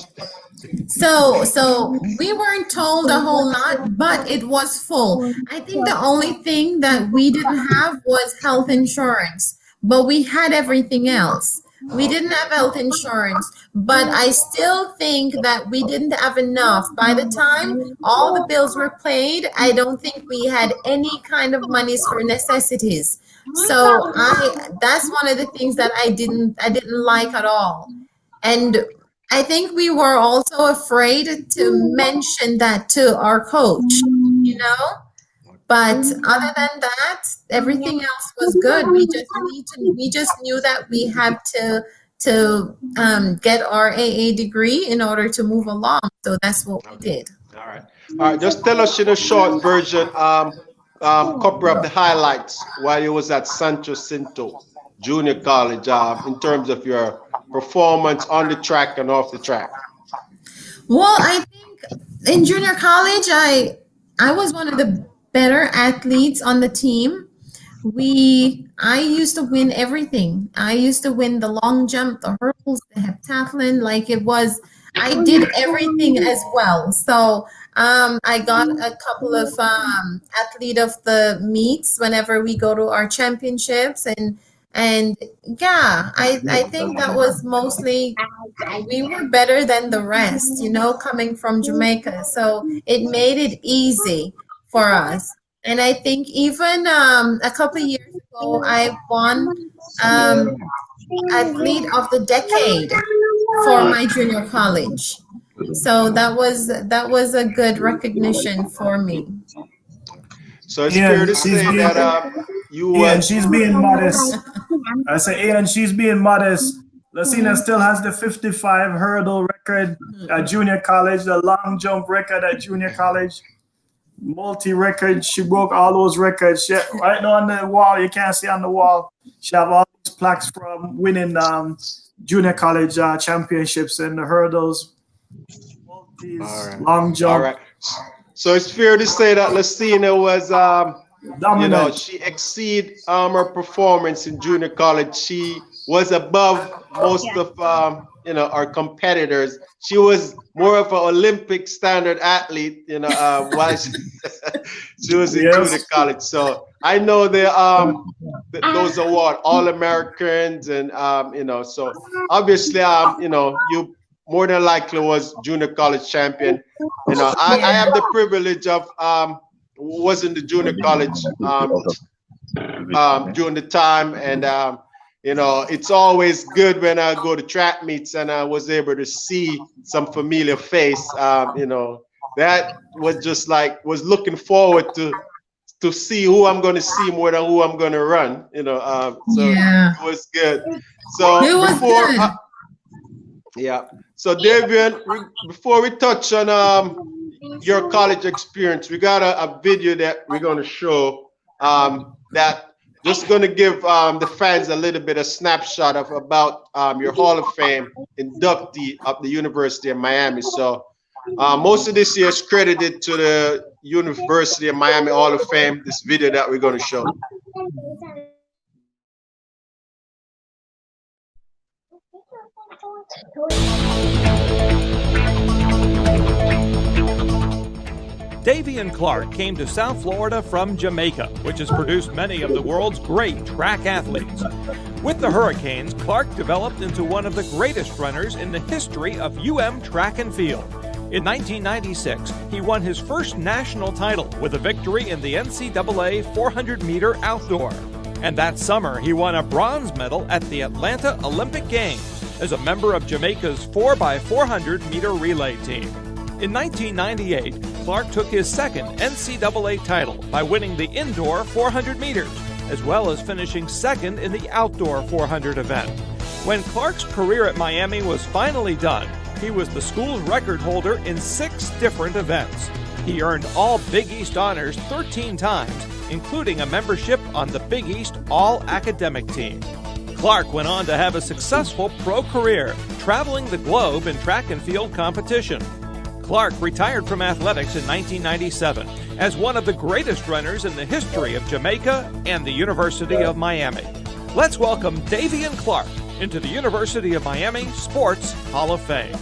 So we weren't told a whole lot, but it was full. I think the only thing that we didn't have was health insurance, but we had everything else. We didn't have health insurance, but I still think that we didn't have enough. By the time all the bills were paid, I don't think we had any kind of monies for necessities. So that's one of the things that I didn't like at all. And I think we were also afraid to mention that to our coach, But other than that, everything else was good. We just knew that we had get our AA degree in order to move along. So that's what we did. All right. All right. Just tell us in a short version, couple of the highlights while you was at San Jacinto Junior College, in terms of your performance on the track and off the track. Well, I think in junior college, I was one of the better athletes on the team. I used to win everything. I used to win the long jump, the hurdles, the heptathlon. I did everything as well. So I got a couple of athlete of the meets whenever we go to our championships, and yeah, I think that was mostly we were better than the rest, coming from Jamaica. So it made it easy for us. And I think even a couple of years ago, I won Athlete of the Decade for my junior college. So that was a good recognition for me. So it's fair to say that she's being modest. I say, Ian, she's being modest. Lucina still has the 55 hurdle record at junior college, the long jump record at junior college. Multi-record, she broke all those records. Right now on the wall, you can't see on the wall, she have all these plaques from winning junior college championships in the hurdles, long jump. All right. So it's fair to say that Lucina was, dominant. she exceeded her performance in junior college. She was above most of our competitors. She was more of an Olympic standard athlete, while she was in junior college. So I know those award All-Americans, and so obviously you more than likely was junior college champion. I have the privilege of was in the junior college during the time, and it's always good when I go to track meets and I was able to see some familiar face. That was just was looking forward to see who I'm going to see more than who I'm going to run. It was good. So So Davian, before we touch on your college experience, we got a video that we're going to show that just going to give the fans a little bit of snapshot about your Hall of Fame inductee of the University of Miami. So most of this year is credited to the University of Miami Hall of Fame, this video that we're going to show. Davian Clarke came to South Florida from Jamaica, which has produced many of the world's great track athletes. With the Hurricanes, Clarke developed into one of the greatest runners in the history of track and field. In 1996, he won his first national title with a victory in the NCAA 400-meter outdoor. And that summer, he won a bronze medal at the Atlanta Olympic Games as a member of Jamaica's 4x400-meter relay team. In 1998, Clarke took his second NCAA title by winning the indoor 400 meters, as well as finishing second in the outdoor 400 event. When Clarke's career at Miami was finally done, he was the school's record holder in 6 different events. He earned all Big East honors 13 times, including a membership on the Big East All-Academic Team. Clarke went on to have a successful pro career, traveling the globe in track and field competition. Clarke retired from athletics in 1997 as one of the greatest runners in the history of Jamaica and the University of Miami. Let's welcome Davian Clarke into the University of Miami Sports Hall of Fame.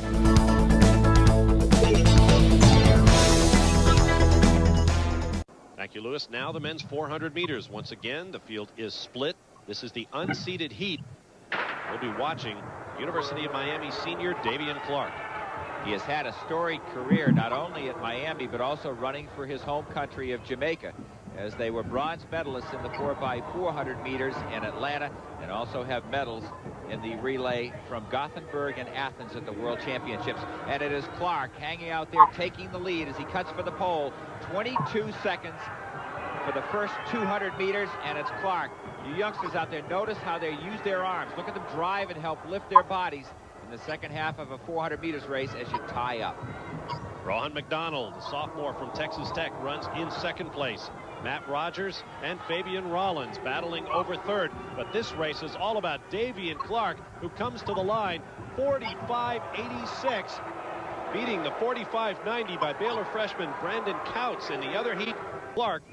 Thank you, Lewis. Now the men's 400 meters. Once again, the field is split. This is the unseeded heat. We'll be watching University of Miami senior Davian Clarke. He has had a storied career not only at Miami but also running for his home country of Jamaica, as they were bronze medalists in the 4x400 meters in Atlanta and also have medals in the relay from Gothenburg and Athens at the World Championships. And it is Clarke hanging out there taking the lead as he cuts for the pole. 22 seconds for the first 200 meters, and it's Clarke You youngsters out there, notice how they use their arms. Look at them drive and help lift their bodies in the second half of a 400 meters race as you tie up. Rohan McDonald, the sophomore from Texas Tech, runs in second place. Matt Rogers and Fabian Rollins battling over third. But this race is all about Davian Clarke, who comes to the line 45.86, beating the 45.90 by Baylor freshman Brandon Couts in the other heat. Clarke.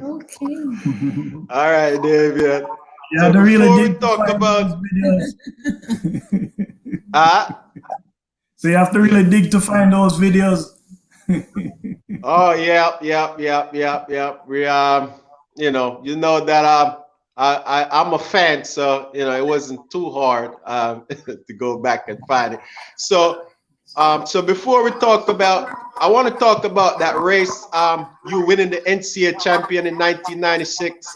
Okay. All right, Davian. Yeah, So they really before we dig to talk find about those videos. So you have to really dig to find those videos. oh yeah. We you know that I'm a fan, so it wasn't too hard to go back and find it. So so before we talk about, I want to talk about that race. You winning the NCAA champion in 1996.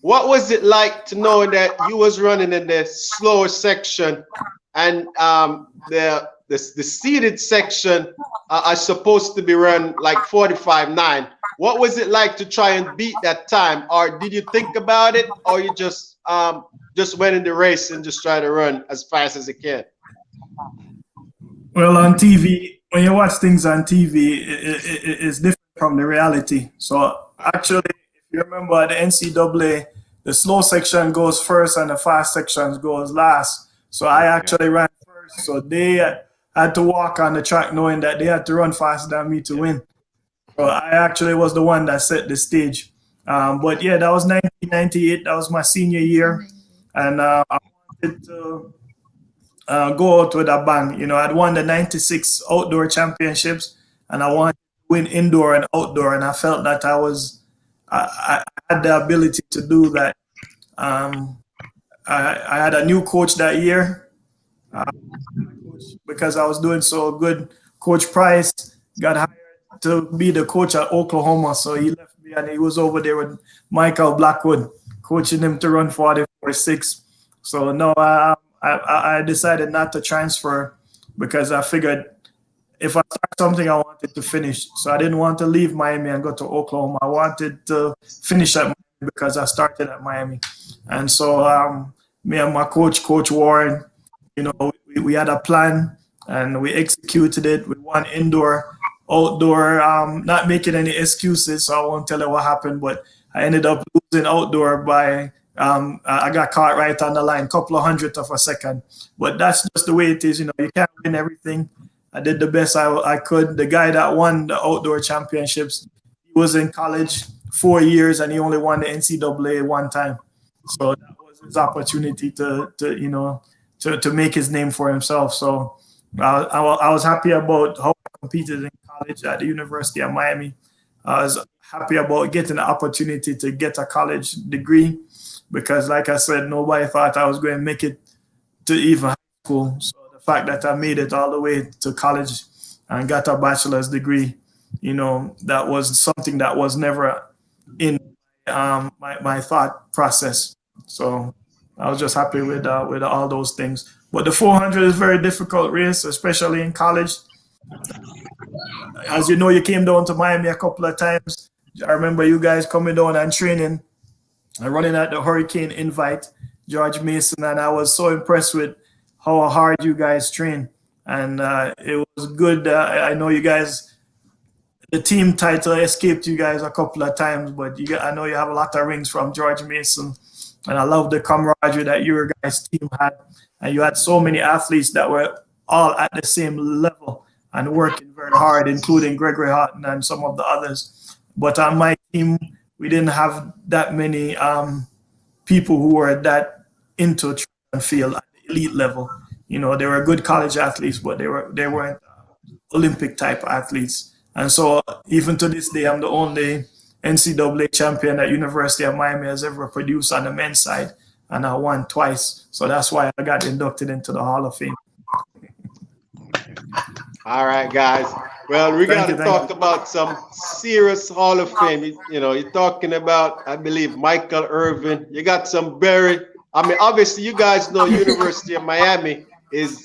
What was it like to know that you was running in the slower section, and the seated section are supposed to be run like 45.9? What was it like to try and beat that time? Or did you think about it, or you just went in the race and just try to run as fast as you can? Well, on TV, when you watch things on TV, it's different from the reality. So actually, if you remember the NCAA, the slow section goes first and the fast section goes last. So I actually ran first. So they had to walk on the track knowing that they had to run faster than me to win. So I actually was the one that set the stage. But yeah, that was 1998. That was my senior year. And I wanted to go out with a bang. I'd won the 96 outdoor championships, and I wanted to win indoor and outdoor. And I felt that I had the ability to do that. I had a new coach that year because I was doing so good. Coach Price got hired to be the coach at Oklahoma, so he left me and he was over there with Michael Blackwood, coaching him to run 44.6. So no, I decided not to transfer because I figured if I start something, I wanted to finish. So I didn't want to leave Miami and go to Oklahoma. I wanted to finish at Miami because I started at Miami. And so me and my coach, Coach Warren, we had a plan and we executed it. We won indoor, outdoor, not making any excuses. So I won't tell you what happened, but I ended up losing outdoor by, I got caught right on the line, couple of hundredths of a second. But that's just the way it is. You can't win everything. I did the best I could. The guy that won the outdoor championships, he was in college 4 years and he only won the NCAA one time. So that was his opportunity to make his name for himself. So I was happy about how I competed in college at the University of Miami. I was happy about getting the opportunity to get a college degree because, like I said, nobody thought I was going to make it to even high school. So the fact that I made it all the way to college and got a bachelor's degree, that was something that was never in my thought process. So I was just happy with all those things. But the 400 is a very difficult race, especially in college. As you know, you came down to Miami a couple of times. I remember you guys coming down and training and running at the Hurricane Invite, George Mason, and I was so impressed with how hard you guys train. And it was good. I know you guys, the team title escaped you guys a couple of times, but I know you have a lot of rings from George Mason. And I love the camaraderie that your guys' team had. And you had so many athletes that were all at the same level and working very hard, including Gregory Houghton and some of the others. But on my team, we didn't have that many people who were that into track and field at the elite level. They were good college athletes, but they weren't Olympic type athletes. And so even to this day, I'm the only NCAA champion that University of Miami has ever produced on the men's side, and I won twice. So that's why I got inducted into the Hall of Fame. All right, guys. Well, we got to talk about some serious Hall of Fame. You're talking about, I believe, Michael Irvin. You got some obviously, you guys know University of Miami was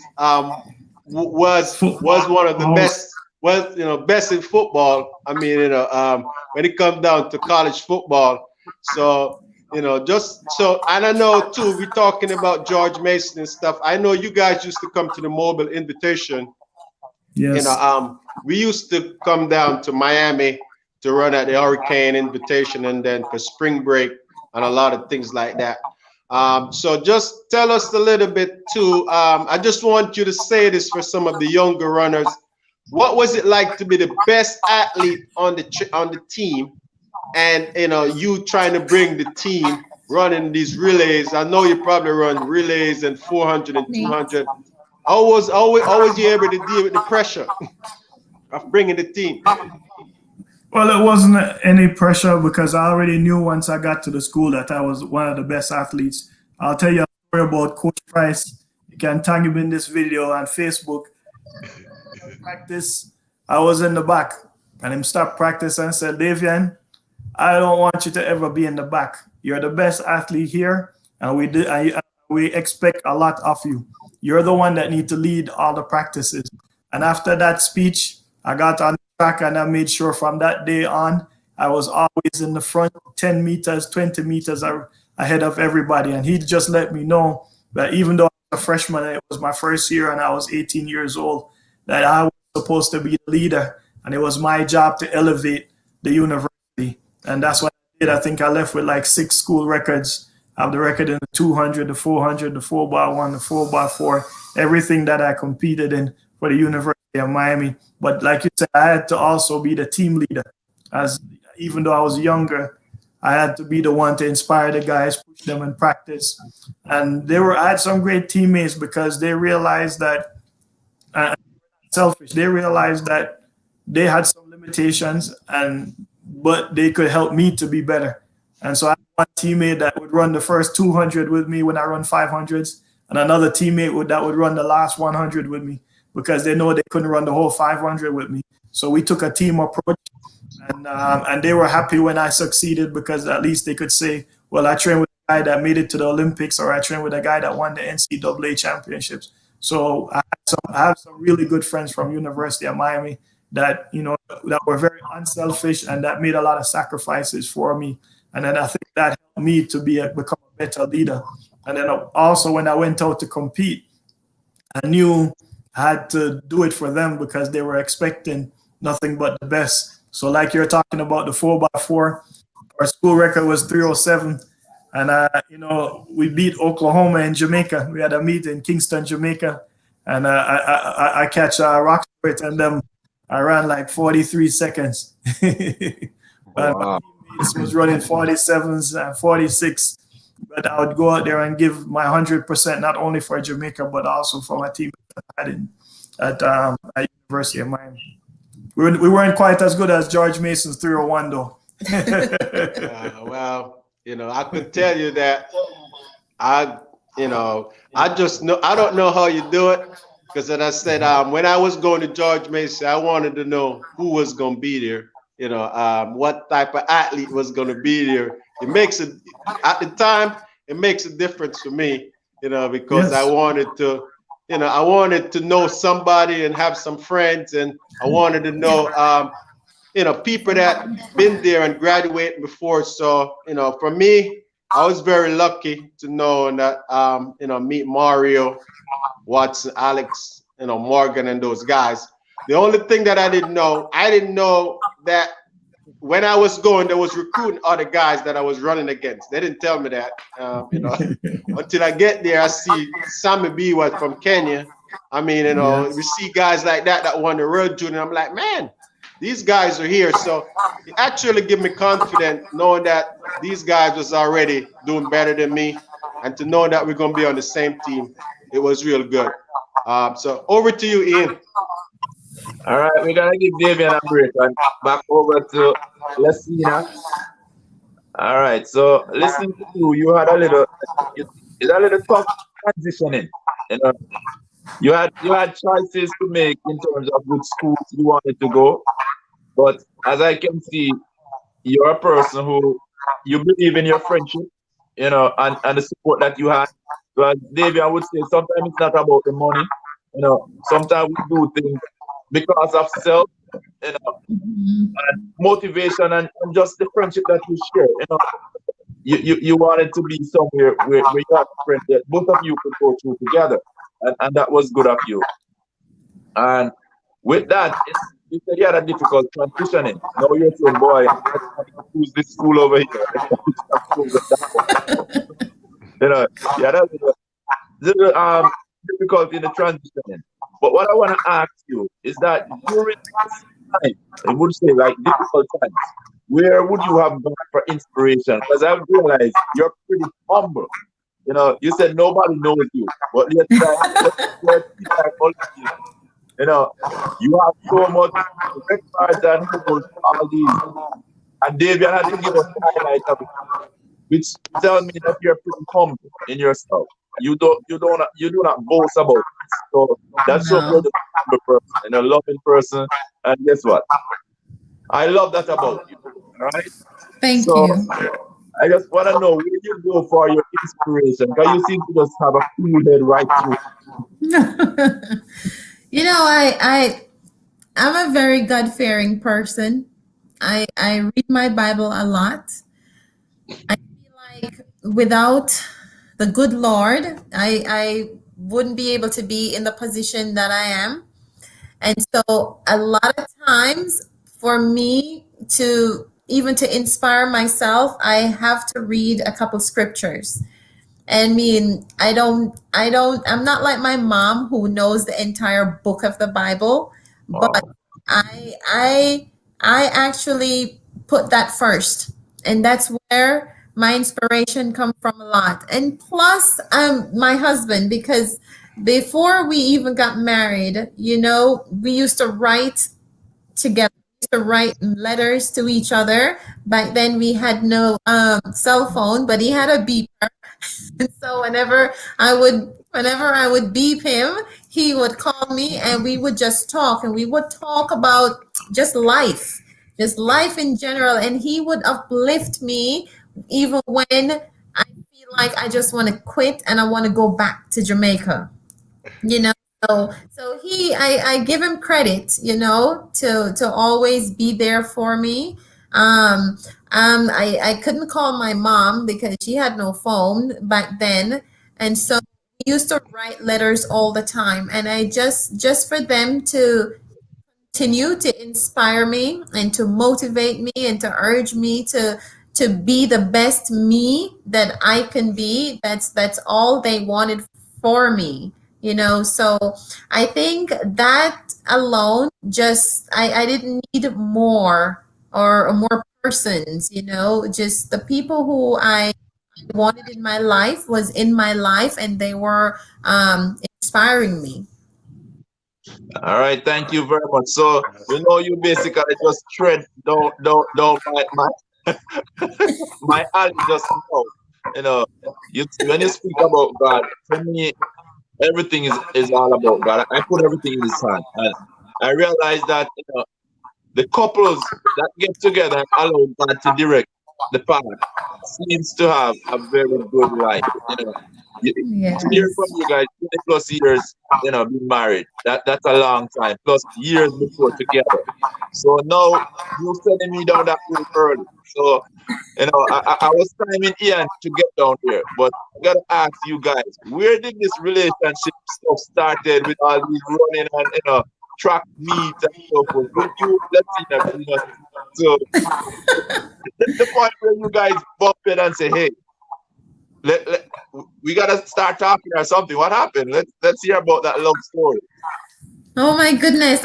one of the best well, best in football. I mean, when it comes down to college football. So, just so, and I know too, we're talking about George Mason and stuff. I know you guys used to come to the Mobile Invitation. Yes. We used to come down to Miami to run at the Hurricane Invitation, and then for spring break and a lot of things like that. So just tell us a little bit too. I just want you to say this for some of the younger runners. What was it like to be the best athlete on the team, and you trying to bring the team running these relays? I know you probably run relays and 400 and 200. How was you able to deal with the pressure of bringing the team? Well, it wasn't any pressure because I already knew once I got to the school that I was one of the best athletes. I'll tell you a story about Coach Price. You can tag him in this video on Facebook. Practice, I was in the back, and him stopped practice and said, Davian, I don't want you to ever be in the back. You're the best athlete here, and we expect a lot of you. You're the one that need to lead all the practices. And after that speech, I got on the track, and I made sure from that day on, I was always in the front 10 meters, 20 meters ahead of everybody. And he just let me know that even though I was a freshman, and it was my first year and I was 18 years old, that I was supposed to be the leader. And it was my job to elevate the university. And that's what I did. I think I left with like 6 school records. I have the record in the 200, the 400, the 4x1, the 4x4, everything that I competed in for the University of Miami. But like you said, I had to also be the team leader. As even though I was younger, I had to be the one to inspire the guys, push them in practice. And I had some great teammates because they realized that, selfish, they realized that they had some limitations, but they could help me to be better. And so I had one teammate that would run the first 200 with me when I run 500s, and another teammate that would run the last 100 with me because they know they couldn't run the whole 500 with me. So we took a team approach, and they were happy when I succeeded because at least they could say, well, I trained with a guy that made it to the Olympics, or I trained with a guy that won the NCAA championships. So I have some really good friends from University of Miami that, that were very unselfish and that made a lot of sacrifices for me. And then I think that helped me to become a better leader. And then also when I went out to compete, I knew I had to do it for them because they were expecting nothing but the best. So like you're talking about the 4x4, our school record was 307. And, we beat Oklahoma and Jamaica. We had a meet in Kingston, Jamaica. And I catch Rocksport, and them, I ran like 43 seconds. Wow. Was running 47s and 46, but I would go out there and give my 100%, not only for Jamaica, but also for my team at University of Miami. We weren't quite as good as George Mason's 301, though. Well, I could tell you that I just know, I don't know how you do it, because as I said, when I was going to George Mason, I wanted to know who was going to be there. What type of athlete was going to be there. It makes it, at the time, it makes a difference for me, because yes. I wanted to know somebody and have some friends, and I wanted to know, people that been there and graduated before. So, for me, I was very lucky to know that, meet Mario, Watson, Alex, Morgan, and those guys. The only thing that I didn't know that when I was going, there was recruiting other guys that I was running against. They didn't tell me that, until I get there. I see Sammy B was from Kenya. I mean, yes. We see guys like that won the World Junior. I'm like, man, these guys are here. So it actually gave me confidence knowing that these guys was already doing better than me, and to know that we're going to be on the same team, it was real good. So over to you, Ian. All right, we're gonna give Davian a break and back over to Lesina. All right, so listening to you had a little tough transitioning. You had choices to make in terms of which schools you wanted to go, but as I can see, you're a person who you believe in your friendship, and the support that you had. So as Davian would say, sometimes it's not about the money. Sometimes we do things because of self, and motivation, and just the friendship that you share. You wanted to be somewhere where you have friends that both of you could go through together, and that was good of you. And with that, you said you had a difficult transitioning. Now you're saying, boy, let's choose this school over here. Yeah, that's little difficult in the transitioning. But what I want to ask you is that during this time, I would say like difficult times, where would you have gone for inspiration? Because I've realized you're pretty humble. You said nobody knows you, but let's like Olympians. You have so much records and all these. And Davian had to give us a highlight of it, which tells me that you're pretty humble in yourself. You do not boast about it. So that's so good, a humble person and a loving person. And guess what? I love that about you. All right. Thank you. I just want to know where you go for your inspiration, because you seem to just have a cool head right through. I'm a very God-fearing person. I read my Bible a lot. I feel like without the good Lord, I wouldn't be able to be in the position that I am. And so a lot of times for me to inspire myself, I have to read a couple scriptures. I mean, I'm not like my mom who knows the entire book of the Bible, but I actually put that first, and that's where my inspiration comes from a lot. And plus, my husband, because before we even got married, we used to write together, to write letters to each other. Back then, we had no cell phone, but he had a beeper. And so whenever I would beep him, he would call me and we would just talk, and we would talk about just life in general. And he would uplift me even when I feel like I just want to quit and I want to go back to Jamaica. So I give him credit, to always be there for me. I couldn't call my mom because she had no phone back then. And so we used to write letters all the time. And I just for them to continue to inspire me and to motivate me and to urge me to be the best me that I can be. That's all they wanted for me. So I think that alone, just I didn't need more or more persons, just the people who I wanted in my life was in my life, and they were inspiring me. All right, thank you very much. So you basically just tread down my my alley just now. When you speak about God, for me, everything is all about God. I put everything in His hand, and I realize that the couples that get together and allow God to direct the path seems to have a very good life. Yes. To hear from you guys, 20 plus years, being married, that's a long time, plus years before together. So now you're sending me down that road early. So I was timing Ian to get down here, but I gotta ask you guys, where did this relationship stuff started with all these running and track meets and so forth? Let's see that. So the point where you guys bump it and say, hey, we gotta start talking or something. What happened? Let's hear about that love story. Oh my goodness!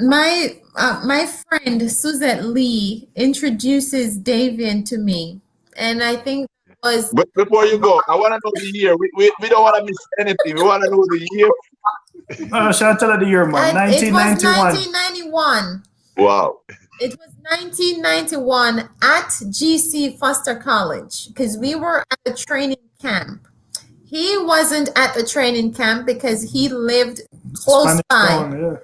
My friend Suzette Lee introduces Davian to me, and I think it was. But before you go, I want to know the year. We don't want to miss anything. We want to know the year. Shall I tell her the year, man? 1991. It was 1991. Wow. It was 1991 at GC Foster College, because we were at the training camp. He wasn't at the training camp because he lived close by. Yeah.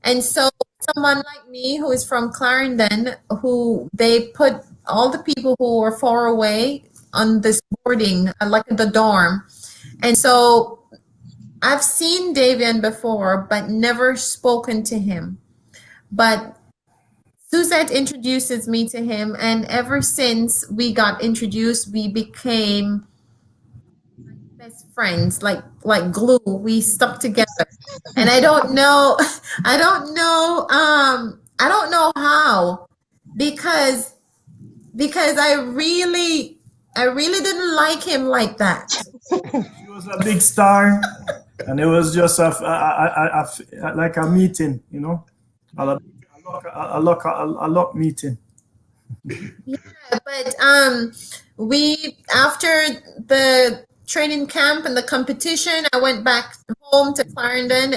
And so someone like me who is from Clarendon, who they put all the people who were far away on this boarding, like in the dorm. And so I've seen Davian before, but never spoken to him. But Suzette introduces me to him, and ever since we got introduced, we became best friends, like glue. We stuck together. And I don't know, I don't know how, because I really didn't like him like that. He was a big star, and it was just like a meeting, you know, a luck meeting. Yeah, but we, after the training camp and the competition, I went back home to Clarendon,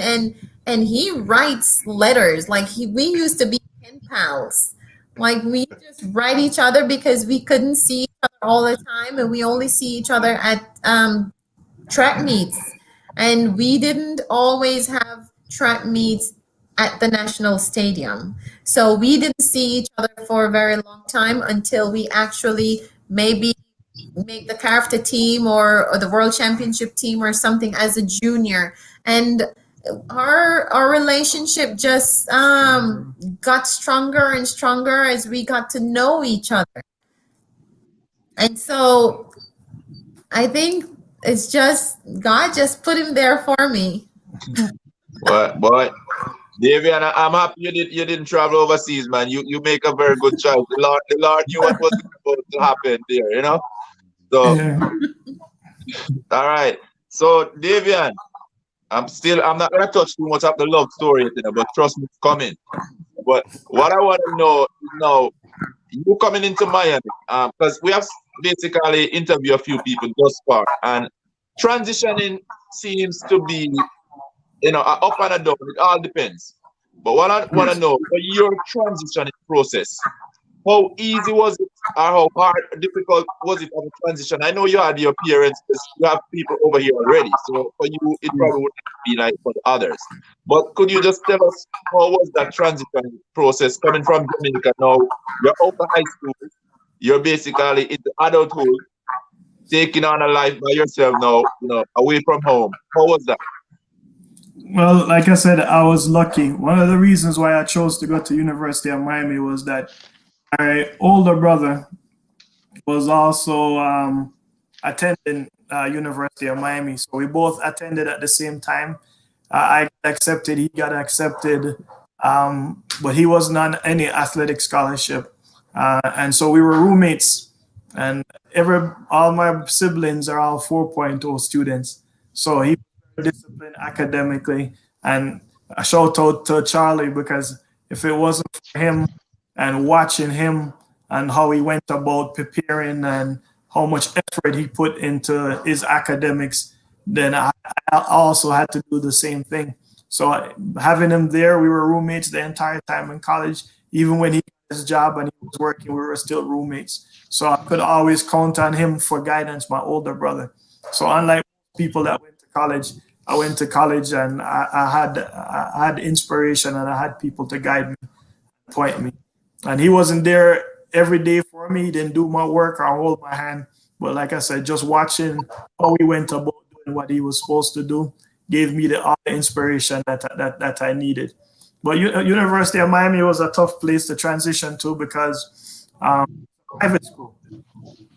and he writes letters. Like we used to be pen pals. Like we just write each other because we couldn't see each other all the time, and we only see each other at track meets, and we didn't always have track meets at the national stadium. So we didn't see each other for a very long time until we actually maybe make the CARFTA team or the World Championship team or something as a junior. And our relationship just got stronger and stronger as we got to know each other. And so I think it's just God just put him there for me. Boy, Davian, I'm happy you didn't travel overseas, man. You make a very good choice. The Lord knew what was supposed to happen there, you know. So, all right. So, Davian, I'm not gonna touch too much of the love story, you know, but trust me, it's coming. But what I want to know is now, you coming into Miami, because we have basically interviewed a few people thus far, and transitioning seems to be, you know, a up and a down. It all depends. But what I want to know, for your transitioning process, how easy was it, or how hard, difficult was it of a transition? I know you had your parents, you have people over here already, so for you, it probably wouldn't be like for the others. But could you just tell us how was that transition process coming from Jamaica? Now you're out of high school, you're basically into adulthood, taking on a life by yourself now, you know, away from home. How was that? Well, like I said, I was lucky. One of the reasons why I chose to go to University of Miami was that my older brother was also attending University of Miami, so we both attended at the same time. I got accepted, he got accepted, but he wasn't on any athletic scholarship, and so we were roommates. And all my siblings are all 4.0 students, so he was disciplined academically. And a shout out to Charlie, because if it wasn't for him and watching him and how he went about preparing and how much effort he put into his academics, then I also had to do the same thing. So having him there, we were roommates the entire time in college. Even when he got his job and he was working, we were still roommates. So I could always count on him for guidance, my older brother. So unlike people that went to college, I went to college and I had inspiration, and I had people to guide me, point me. And he wasn't there every day for me. He didn't do my work or hold my hand. But like I said, just watching how he went about doing what he was supposed to do gave me all the inspiration that I needed. But University of Miami was a tough place to transition to because private school.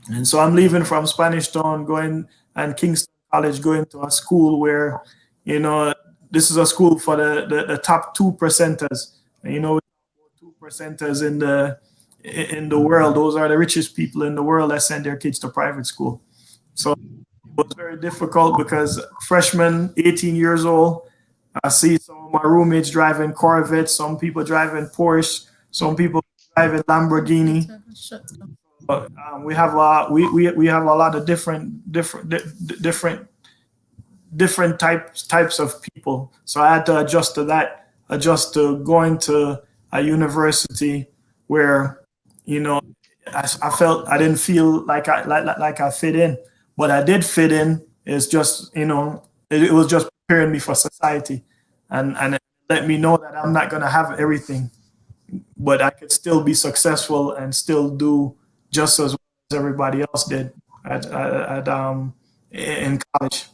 And so I'm leaving from Spanish Town, going and Kingston College, going to a school where, you know, this is a school for the top 2%ers. And, you know, 2%ers in the world, those are the richest people in the world that send their kids to private school. So it was very difficult because freshmen, 18 years old, I see some of my roommates driving Corvettes, some people driving Porsche, some people driving Lamborghini. But we have a lot of different types of people. So I had to adjust to that, adjust to going to a university where, you know, I felt I didn't feel like I fit in, but I did fit in. It's just, you know, it was just preparing me for society, and it let me know that I'm not gonna have everything, but I could still be successful and still do just as well as everybody else did in college.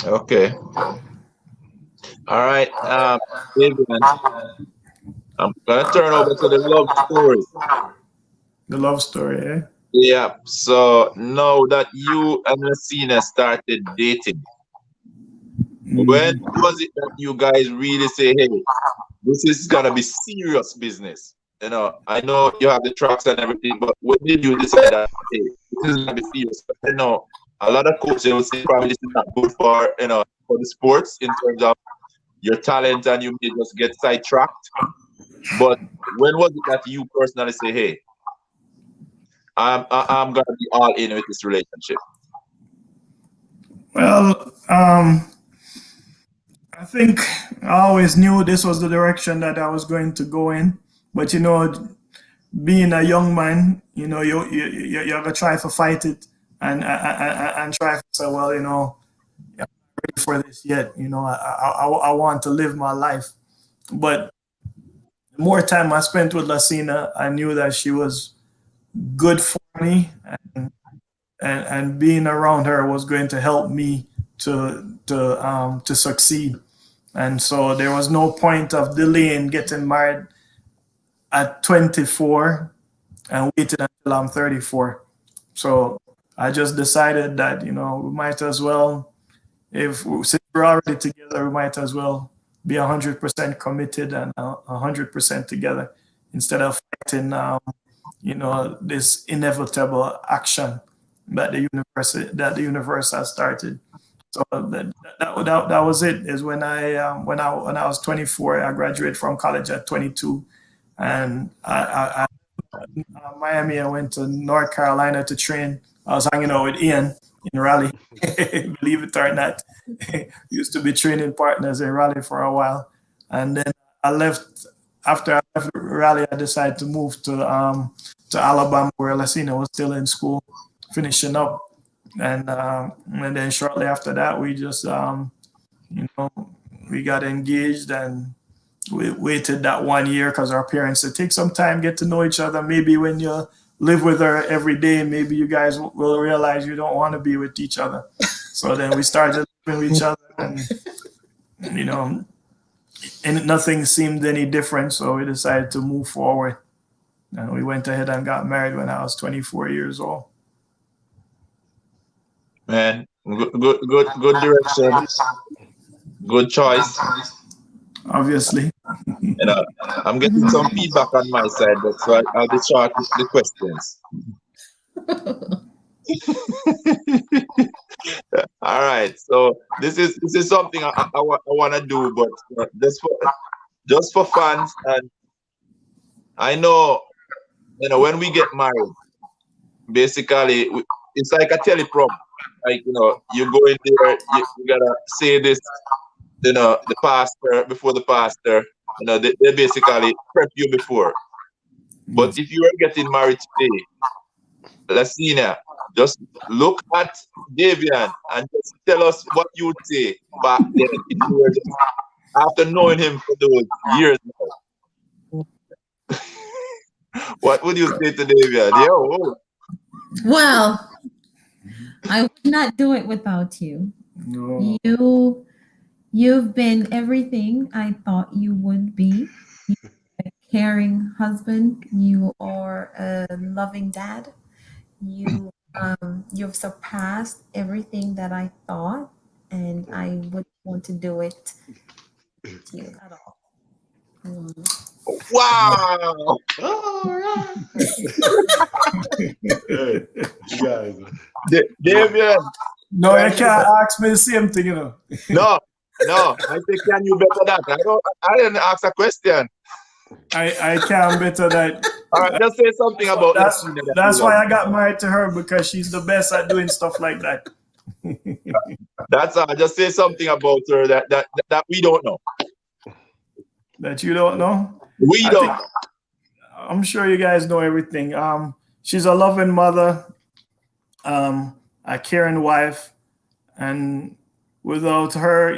Okay. All right. Davian, I'm gonna turn over to the love story. The love story, eh? Yeah. So now that you and Messina started dating, when was it that you guys really say, "Hey, this is gonna be serious business"? You know, I know you have the tracks and everything, but when did you decide that, hey, this is gonna be serious? I know a lot of coaches will say probably this is not good for, for the sports in terms of your talent, and you may just get sidetracked. But when was it that you personally say, "Hey, I'm gonna be all in with this relationship"? Well, I think I always knew this was the direction that I was going to go in. But being a young man, you have to try to fight it and try to say, well, I'm not ready for this yet. I want to live my life. But the more time I spent with Lacina, I knew that she was good for me, and being around her was going to help me to succeed. And so there was no point of delaying getting married at 24 and waiting until I'm 34. So I just decided that, we might as well, since we're already together, we might as well be 100% committed and 100% together instead of fighting, this inevitable action that the universe has started. So that was it. Is when I was 24, I graduated from college at 22, and I Miami. I went to North Carolina to train. I was hanging out with Ian in Raleigh. Believe it or not, used to be training partners in Raleigh for a while, and then I left. After I left Raleigh, I decided to move to Alabama, where Lacina was still in school, finishing up. And then shortly after that, we just we got engaged, and we waited that 1 year because our parents said take some time, get to know each other. Maybe when you live with her every day, maybe you guys will realize you don't want to be with each other. So then we started living with each other, and and nothing seemed any different. So we decided to move forward, and we went ahead and got married when I was 24 years old. Man, good direction. Good choice. Obviously. I'm getting some feedback on my side, but so I'll be short with the questions. All right. So this is something I want to do, but just for fans, and I know, when we get married, basically it's like a teleprompter. Like, you go in there, you gotta say this, the pastor, before the pastor, they basically prep you before. But if you are getting married today, Lacina, just look at Davian and just tell us what you would say back then if you were just, after knowing him for those years now. What would you say to Davian? Yo. Well, I would not do it without you. No. You've been everything I thought you would be. You're a caring husband. You are a loving dad. You've surpassed everything that I thought, and I wouldn't want to do it with you at all. Wow. All right. Hey, you guys. Davian. No, you can't ask me the same thing, No. I say, can you better that? I didn't ask a question. I can better that. All right, just say something about that's why I got married to her, because she's the best at doing stuff like that. That's all. Just say something about her that we don't know. That you don't know? We don't. I'm sure you guys know everything. She's a loving mother, a caring wife, and without her,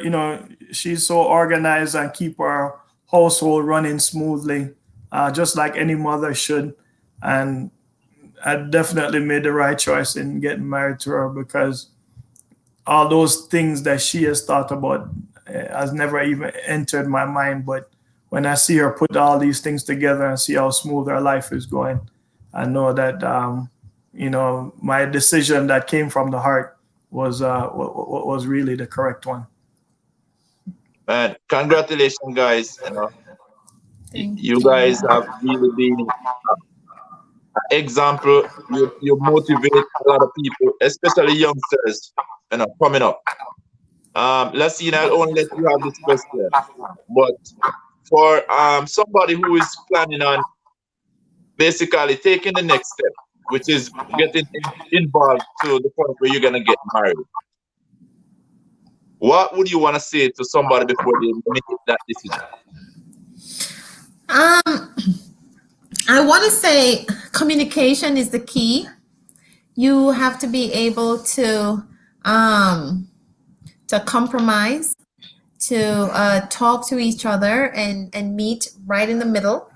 she's so organized and keep our household running smoothly, just like any mother should. And I definitely made the right choice in getting married to her, because all those things that she has thought about has never even entered my mind. But when I see her put all these things together and see how smooth her life is going, I know that my decision that came from the heart was really the correct one. Man, congratulations, guys. Thank You guys have really been an example. You motivate a lot of people, especially youngsters, coming up. Lassina, I'll only let you have this question. But for somebody who is planning on basically taking the next step, which is getting involved to the point where you're gonna get married, what would you want to say to somebody before they make that decision? I want to say communication is the key. You have to be able to compromise, to talk to each other and meet right in the middle.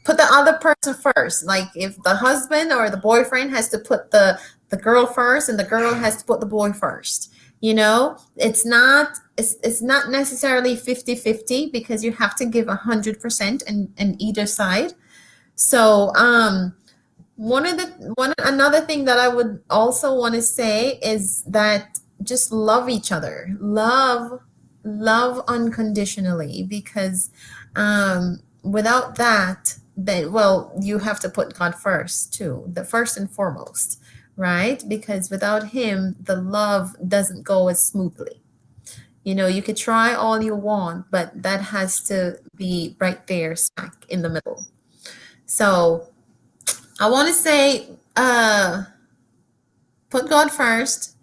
Put the other person first. Like if the husband or the boyfriend has to put the girl first and the girl has to put the boy first. It's not necessarily 50-50 because you have to give 100% in either side. So another thing that I would also want to say is that just love each other, love unconditionally, because without that, then you have to put God first too, the first and foremost, right? Because without him, the love doesn't go as smoothly. You could try all you want, but that has to be right there, smack in the middle. So I want to say, put God first,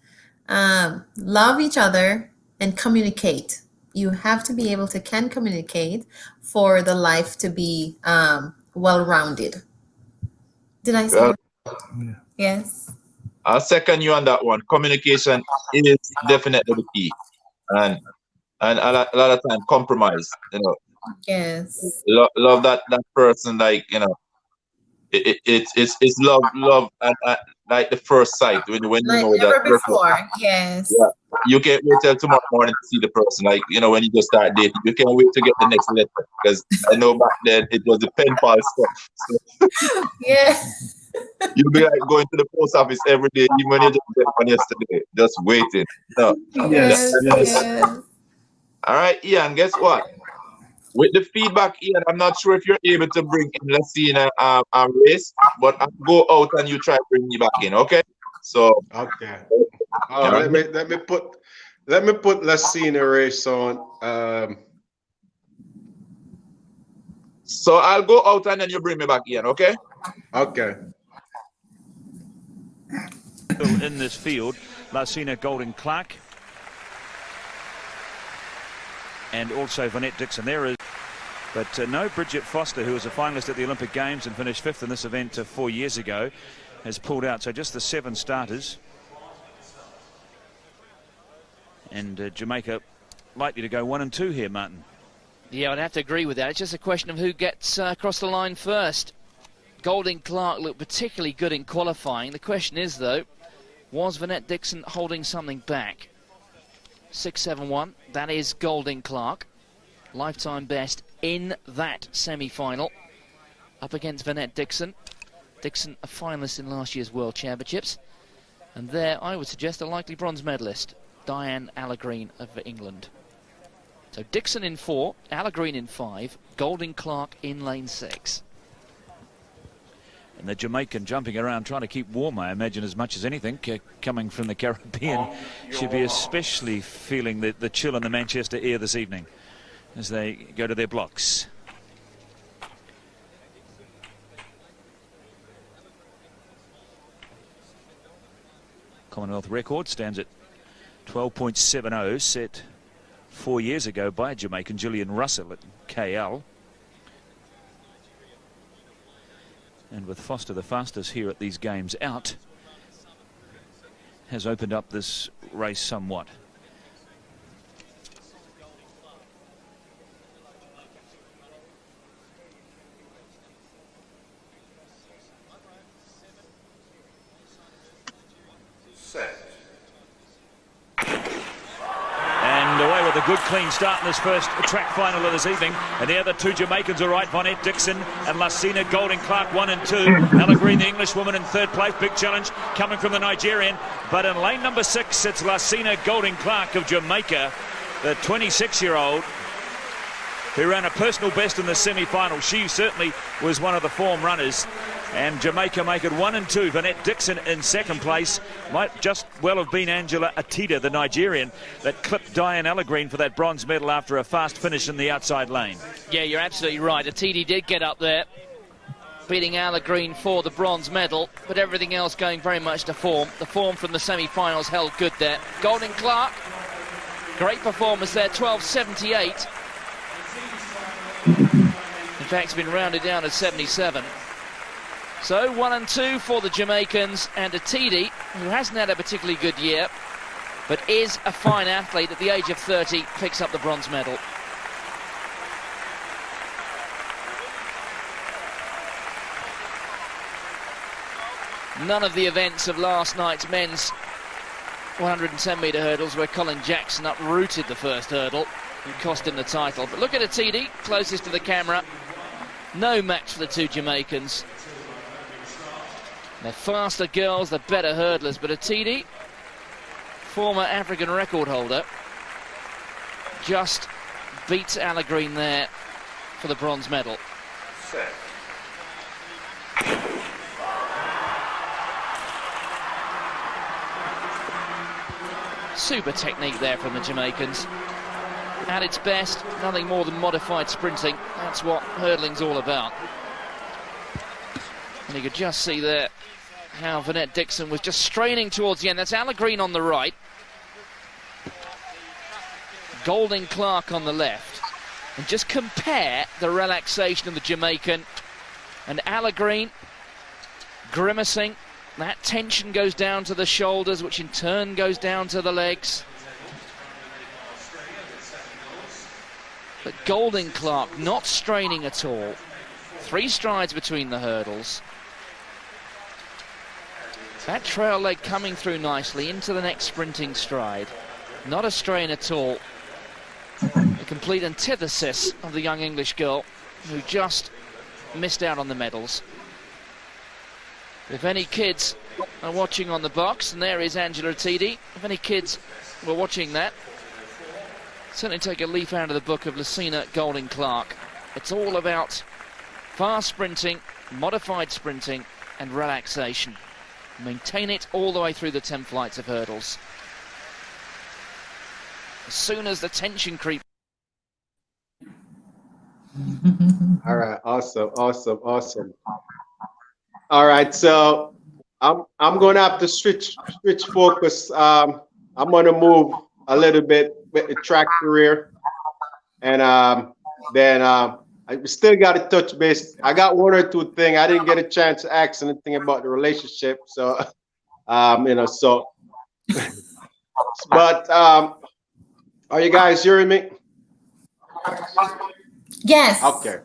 love each other, and communicate. You have to be able to communicate for the life to be well-rounded. Did I say that? Yes. I'll second you on that one. Communication is definitely the key, and a lot of time compromise. Yes. Love that person, it's love and like the first sight when you Like know that never person. before. Yes. Yeah, you can't wait till tomorrow morning to see the person. When you just start dating, you can't wait to get the next letter, because I know back then it was the pen pal stuff. So Yeah. you'll be like going to the post office every day, even when you just get one yesterday, just waiting. Yes. All right, Ian, guess what? With the feedback, Ian, I'm not sure if you're able to bring in Lassina and Race, but I'll go out and you try to bring me back in, okay? So okay. Oh, let me put Lassina Race on. So I'll go out and then you bring me back, Ian, okay? Okay. In this field, Lassina Clarke, and also Vanette Dixon. There is, but no Bridget Foster, who was a finalist at the Olympic Games and finished 5th in this event 4 years ago, has pulled out. So just the 7 starters. And Jamaica likely to go 1 and 2 here, Martin. Yeah, I'd have to agree with that. It's just a question of who gets across the line first. Clarke looked particularly good in qualifying. The question is, though, was Vanette Dixon holding something back? 6.71, that is Clarke. Lifetime best in that semi-final. Up against Vanette Dixon. Dixon, a finalist in last year's World Championships. And there, I would suggest, a likely bronze medalist, Diane Allagreen of England. So Dixon in 4, Allagreen in 5, Clarke in lane 6. And the Jamaican jumping around trying to keep warm, I imagine, as much as anything. Coming from the Caribbean, should be especially feeling the chill in the Manchester air this evening as they go to their blocks. Commonwealth record stands at 12.70, set 4 years ago by Jamaican Gillian Russell at KL. And with Foster the fastest here at these games out, has opened up this race somewhat. Set. good clean start in this first track final of this evening. And the other two Jamaicans are right, Vonette Dixon and Lucina Golding Clarke 1 and 2. Ella Green, the Englishwoman, in third place. Big challenge coming from the Nigerian. But in lane number 6, it's Lucina Golding Clarke of Jamaica, the 26-year-old, who ran a personal best in the semi-final. She certainly was one of the form runners. And Jamaica make it 1 and 2. Vonette Dixon in second place. Might just well have been Angela Atida, the Nigerian, that clipped Diane Ellegreen for that bronze medal after a fast finish in the outside lane. Yeah, you're absolutely right. Atidi did get up there, beating Ellegreen for the bronze medal, but everything else going very much to form. The form from the semi-finals held good there. Golding Clarke, great performance there, 12.78. In fact, it's been rounded down to 77. So 1 and 2 for the Jamaicans, and Atidi, who hasn't had a particularly good year, but is a fine athlete at the age of 30, picks up the bronze medal. None of the events of last night's men's 110-metre hurdles where Colin Jackson uprooted the first hurdle and cost him the title. But look at Atidi, closest to the camera. No match for the two Jamaicans. They're faster girls, they're better hurdlers, but Atidi, former African record holder, just beats Ellegreen there for the bronze medal. Super technique there from the Jamaicans. At its best, nothing more than modified sprinting. That's what hurdling's all about. And you could just see there how Vonette Dixon was just straining towards the end. That's Ellegreen on the right. Golding Clarke on the left. And just compare the relaxation of the Jamaican and Ellegreen grimacing. That tension goes down to the shoulders, which in turn goes down to the legs. But Golding Clarke not straining at all. 3 strides between the hurdles. That trail leg coming through nicely into the next sprinting stride. Not a strain at all. The complete antithesis of the young English girl who just missed out on the medals. If any kids are watching on the box, and there is Angela Atidi, if any kids were watching that, certainly take a leaf out of the book of Lucina Golding Clarke. It's all about fast sprinting, modified sprinting, and relaxation. Maintain it all the way through the 10 flights of hurdles. As soon as the tension creeps. All right, awesome. All right, so I'm going to have to switch focus. I'm going to move a little bit with the track career, and then I still got to touch base. I got 1 or 2 things. I didn't get a chance to ask anything about the relationship, so but are you guys hearing me? Yes. Okay.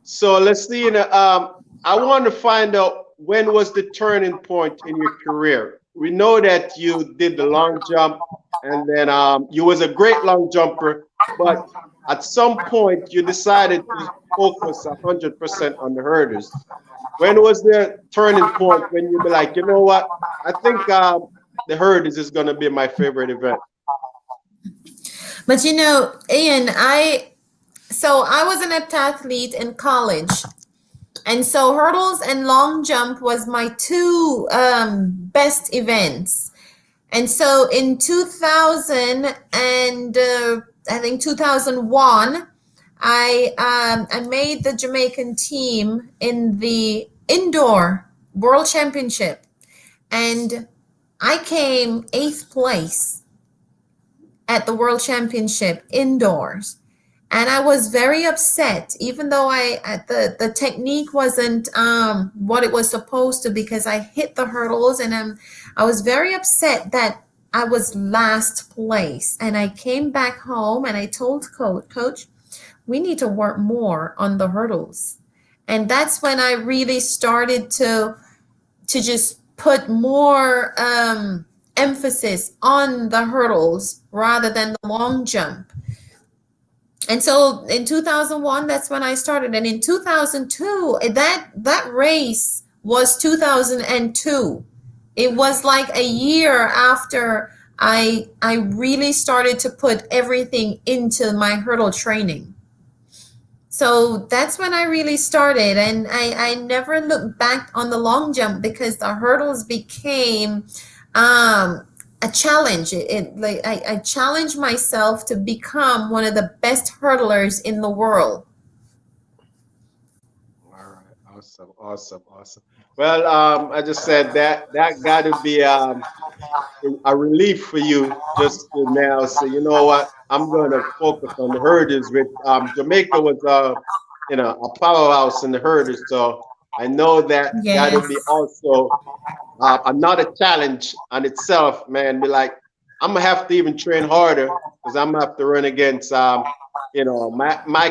So let's see. I want to find out, when was the turning point in your career? We know that you did the long jump, and then you was a great long jumper, but at some point you decided to focus 100% on the hurdles. When was the turning point when you be like, you know what? I think the hurdles is going to be my favorite event. But you know, Ian, I was an heptathlete in college. And so hurdles and long jump was my 2 best events. And so in 2000 and I think 2001, I made the Jamaican team in the indoor world championship. And I came 8th place at the world championship indoors. And I was very upset, even though the technique wasn't what it was supposed to, because I hit the hurdles, and I was very upset that I was last place. And I came back home and I told coach, we need to work more on the hurdles. And that's when I really started to just put more emphasis on the hurdles rather than the long jump. And so in 2001, that's when I started. And in 2002, that race was 2002. It was like a year after I really started to put everything into my hurdle training. So that's when I really started, and I never looked back on the long jump because the hurdles became a challenge. I challenged myself to become one of the best hurdlers in the world. All right, awesome. Well, I just said that got to be a relief for you just to now say, you know what, I'm going to focus on the hurdles. With Jamaica was a powerhouse in the hurdles, so I know that got to be also another challenge on itself, man. Be like, I'm gonna have to even train harder because I'm gonna have to run against my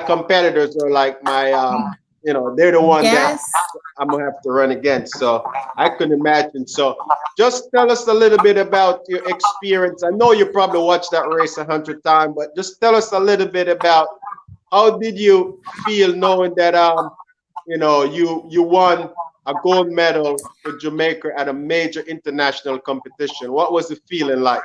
competitors are like my they're the one that I'm gonna have to run against. So I couldn't imagine. So just tell us a little bit about your experience. I know you probably watched that race 100 times, but just tell us a little bit about how did you feel knowing that you won a gold medal for Jamaica at a major international competition. What was the feeling like?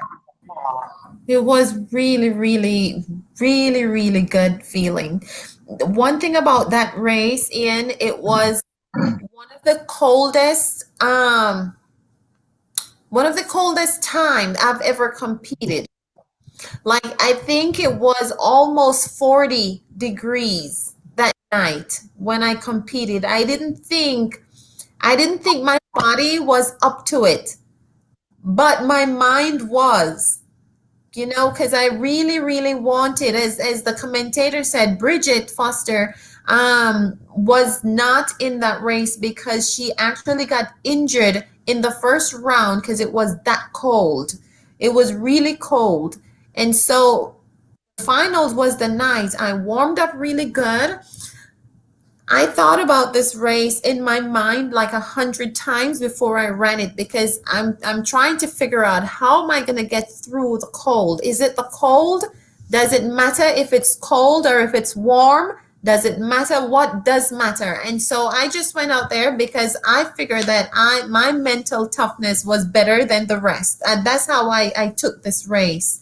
It was really, really, really, really good feeling. One thing about that race, Ian, it was one of the coldest times I've ever competed. Like, I think it was almost 40 degrees that night when I competed. I didn't think my body was up to it, but my mind was, because I really, really wanted, as the commentator said, Bridget Foster was not in that race because she actually got injured in the first round because it was that cold. It was really cold. And so the finals was the night. I warmed up really good. I thought about this race in my mind like 100 times before I ran it because I'm trying to figure out how am I going to get through the cold. Is it the cold? Does it matter if it's cold or if it's warm? Does it matter? What does matter? And so I just went out there because I figured that my mental toughness was better than the rest. And that's how I took this race.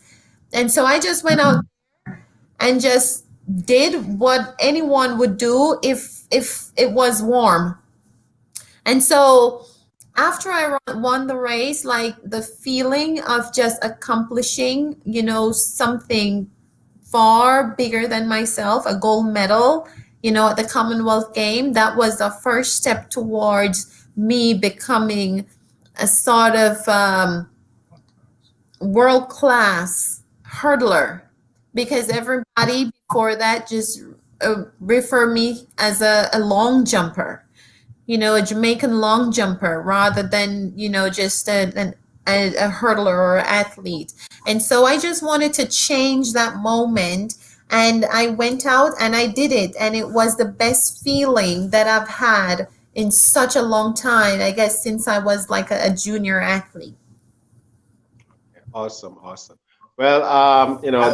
And so I just went out and just did what anyone would do if it was warm. And so after I won the race, like the feeling of just accomplishing, something far bigger than myself, a gold medal, at the Commonwealth game, that was the first step towards me becoming a sort of world-class hurdler, because everybody before that just refer me as a long jumper, a Jamaican long jumper rather than, just a hurdler or athlete. And so I just wanted to change that moment. And I went out and I did it. And it was the best feeling that I've had in such a long time, I guess, since I was like a junior athlete. Awesome. Well,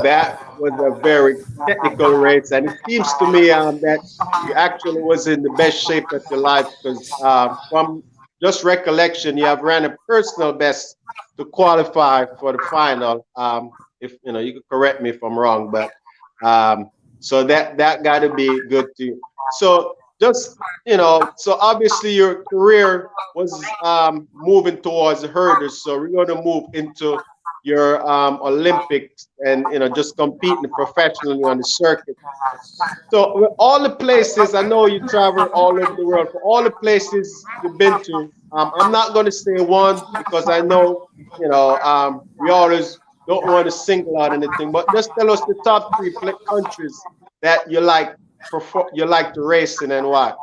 that was a very technical race, and it seems to me that you actually was in the best shape of your life because from just recollection, you have ran a personal best to qualify for the final. If you could correct me if I'm wrong, but so that got to be good to you. So just so obviously your career was moving towards the hurdles. So we're going to move into your Olympics and just competing professionally on the circuit. So with all the places, I know you travel all over the world. For all the places you've been to, I'm not going to say one because I know we always don't want to single out anything. But just tell us the top 3 countries that you like to race in and why.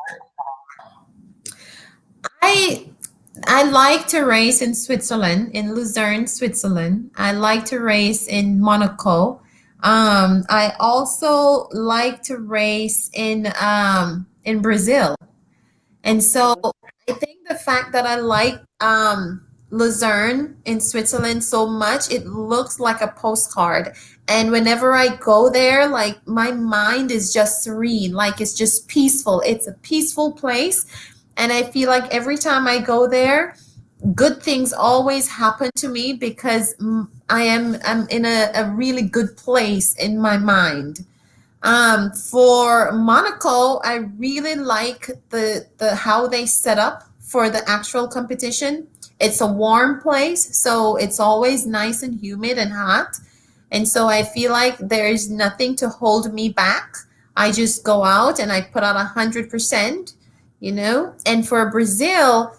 I like to race in Switzerland, in Lucerne, Switzerland. I like to race in Monaco. I also like to race in Brazil. And so I think the fact that I like Luzerne in Switzerland so much. It looks like a postcard. And whenever I go there, like my mind is just serene, like it's just peaceful. It's a peaceful place. And I feel like every time I go there, good things always happen to me because I'm in a really good place in my mind. For Monaco, I really like the how they set up for the actual competition. It's a warm place, so it's always nice and humid and hot. And so I feel like there is nothing to hold me back. I just go out and I put out 100%, you know. And for Brazil,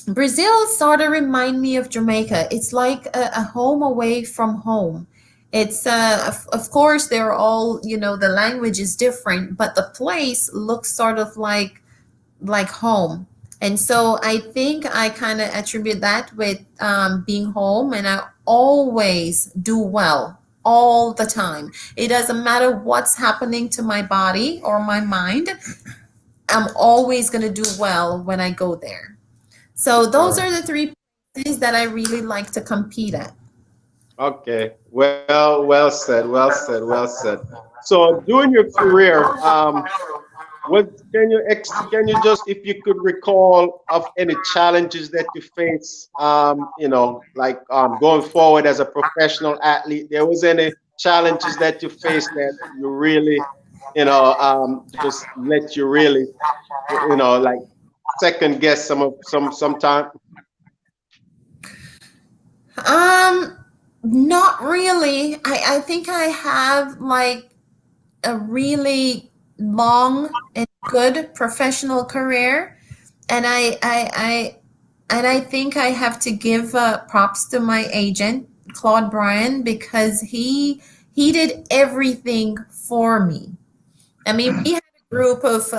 Brazil sort of remind me of Jamaica. It's like a home away from home. It's of course they're all, you know, the language is different, but the place looks sort of like home. And so I think I kind of attribute that with being home, and I always do well all the time. It doesn't matter what's happening to my body or my mind. I'm always going to do well when I go there. So those are the three places that I really like to compete at. Okay. Well said. Well said. Well said. So during your career, what can you just, if you could recall of any challenges that you face, you know, like going forward as a professional athlete, there was any challenges that you faced that you really, you know, just let you really, you know, like second guess sometime? Not really. I think I have like a really long and good professional career, and I think I have to give props to my agent Claude Bryan, because he did everything for me. I mean, we had a group of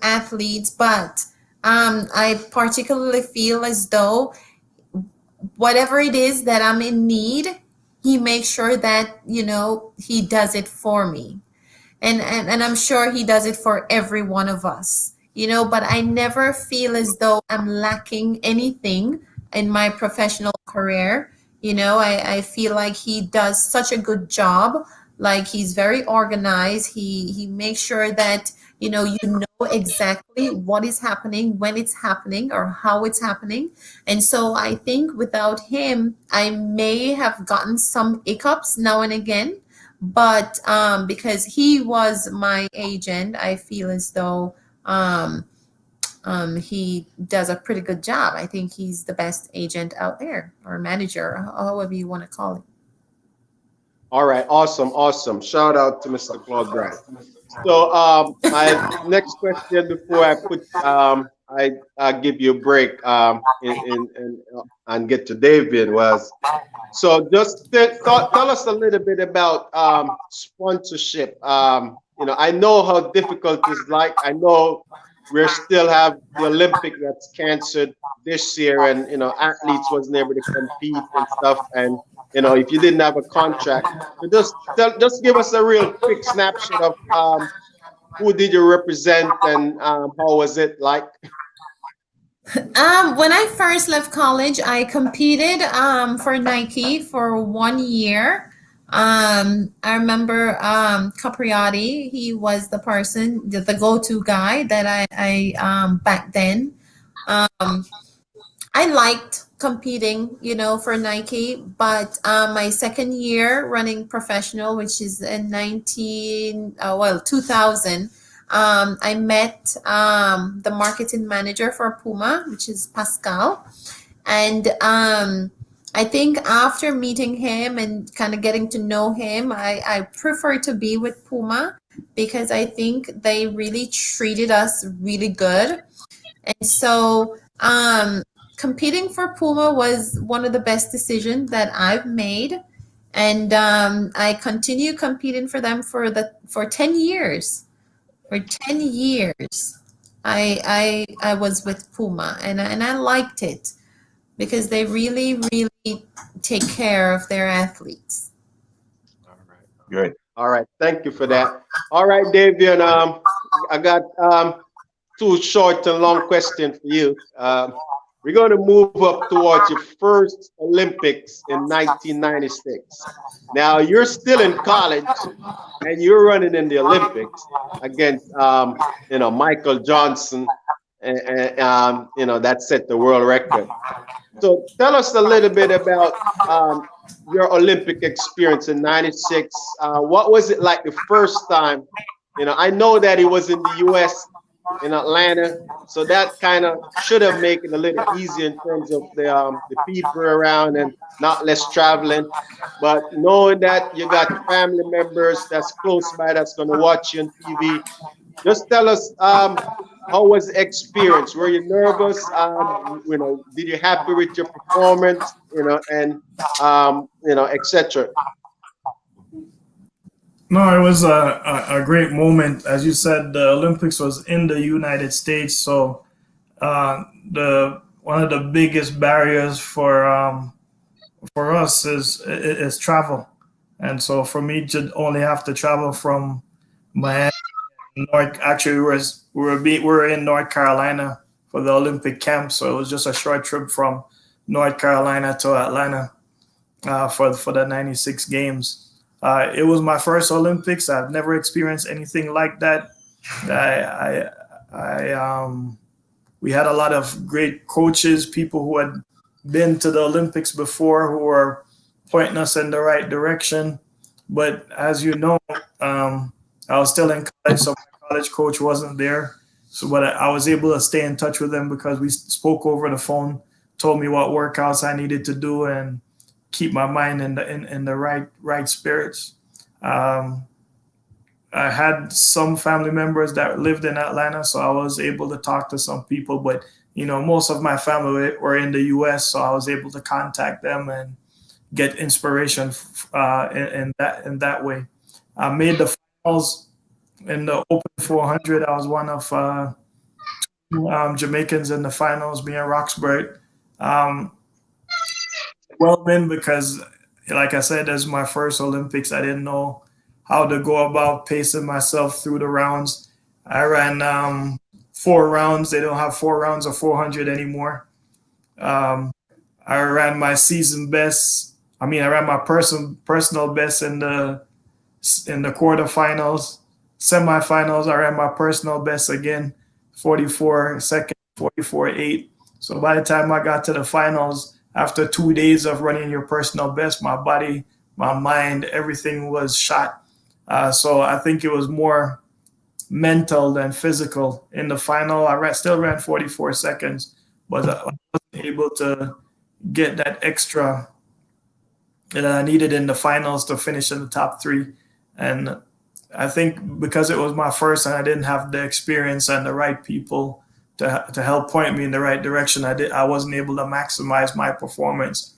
athletes, but I particularly feel as though whatever it is that I'm in need, he makes sure that, you know, he does it for me. And I'm sure he does it for every one of us, you know, but I never feel as though I'm lacking anything in my professional career. You know, I feel like he does such a good job. Like he's very organized. He makes sure that, you know exactly what is happening, when it's happening, or how it's happening. And so I think without him, I may have gotten some hiccups now and again. But because he was my agent, I feel as though he does a pretty good job. I think he's the best agent out there, or manager, however you want to call it. All right, awesome. Shout out to Mr. Claude Bryan. So my next question before I put I give you a break and get to David was, so just tell us a little bit about sponsorship. You know, I know how difficult it's like. I know we still have the Olympic that's canceled this year, and you know, athletes wasn't able to compete and stuff. And you know, if you didn't have a contract, so just give us a real quick snapshot of who did you represent, and how was it like? When I first left college, I competed for Nike for 1 year. I remember Capriati. He was the person, the go-to guy that I back then. I liked competing, you know, for Nike, but my second year running professional, which is in 2000, I met the marketing manager for Puma, which is Pascal. And I think after meeting him and kind of getting to know him, I prefer to be with Puma, because I think they really treated us really good. And so competing for Puma was one of the best decisions that I've made. And I continue competing for them for 10 years. For 10 years, I was with Puma, and I liked it because they really take care of their athletes. All right. Great. All right. Thank you for that. All right, Davian. I got two short and long questions for you. we're going to move up towards your first Olympics in 1996. Now, you're still in college and you're running in the Olympics against, Michael Johnson, and that set the world record. So tell us a little bit about your Olympic experience in '96. What was it like the first time? I know that it was in the U.S. in Atlanta, so that kind of should have made it a little easier in terms of the people around and not less traveling. But knowing that you got family members that's close by that's going to watch you on TV, just tell us how was the experience? Were you nervous? Did you happy with your performance? And etc. No, it was a great moment. As you said, the Olympics was in the United States, so the one of the biggest barriers for us is travel, and so for me to only have to travel from Miami, actually we were in North Carolina for the Olympic camp, so it was just a short trip from North Carolina to Atlanta for the '96 games. It was my first Olympics. I've never experienced anything like that. We had a lot of great coaches, people who had been to the Olympics before, who were pointing us in the right direction. But as you know, I was still in college, so my college coach wasn't there. But I was able to stay in touch with him because we spoke over the phone, told me what workouts I needed to do, and keep my mind in the right spirits. I had some family members that lived in Atlanta, so I was able to talk to some people. But most of my family were in the U.S., so I was able to contact them and get inspiration in that way. I made the finals in the Open 400. I was one of two Jamaicans in the finals, me and Roxburgh. Well, then, because, like I said, this is my first Olympics. I didn't know how to go about pacing myself through the rounds. I ran 4 rounds. They don't have 4 rounds of 400 anymore. I ran my season best. I ran my personal best in the quarterfinals. Semifinals, I ran my personal best again, 44 seconds, 44.8. So by the time I got to the finals, after 2 days of running your personal best, my body, my mind, everything was shot. So I think it was more mental than physical. In the final, I still ran 44 seconds, but I wasn't able to get that extra that I needed in the finals to finish in the top 3. And I think because it was my first and I didn't have the experience and the right people to help point me in the right direction, I wasn't able to maximize my performance.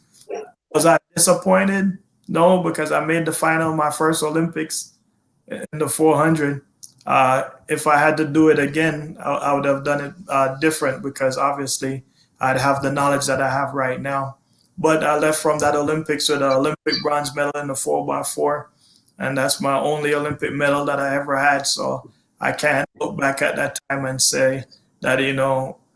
Was I disappointed? No, because I made the final my first Olympics in the 400. If I had to do it again, I would have done it different, because obviously I'd have the knowledge that I have right now. But I left from that Olympics with an Olympic bronze medal in the 4x4, and that's my only Olympic medal that I ever had. So I can't look back at that time and say that,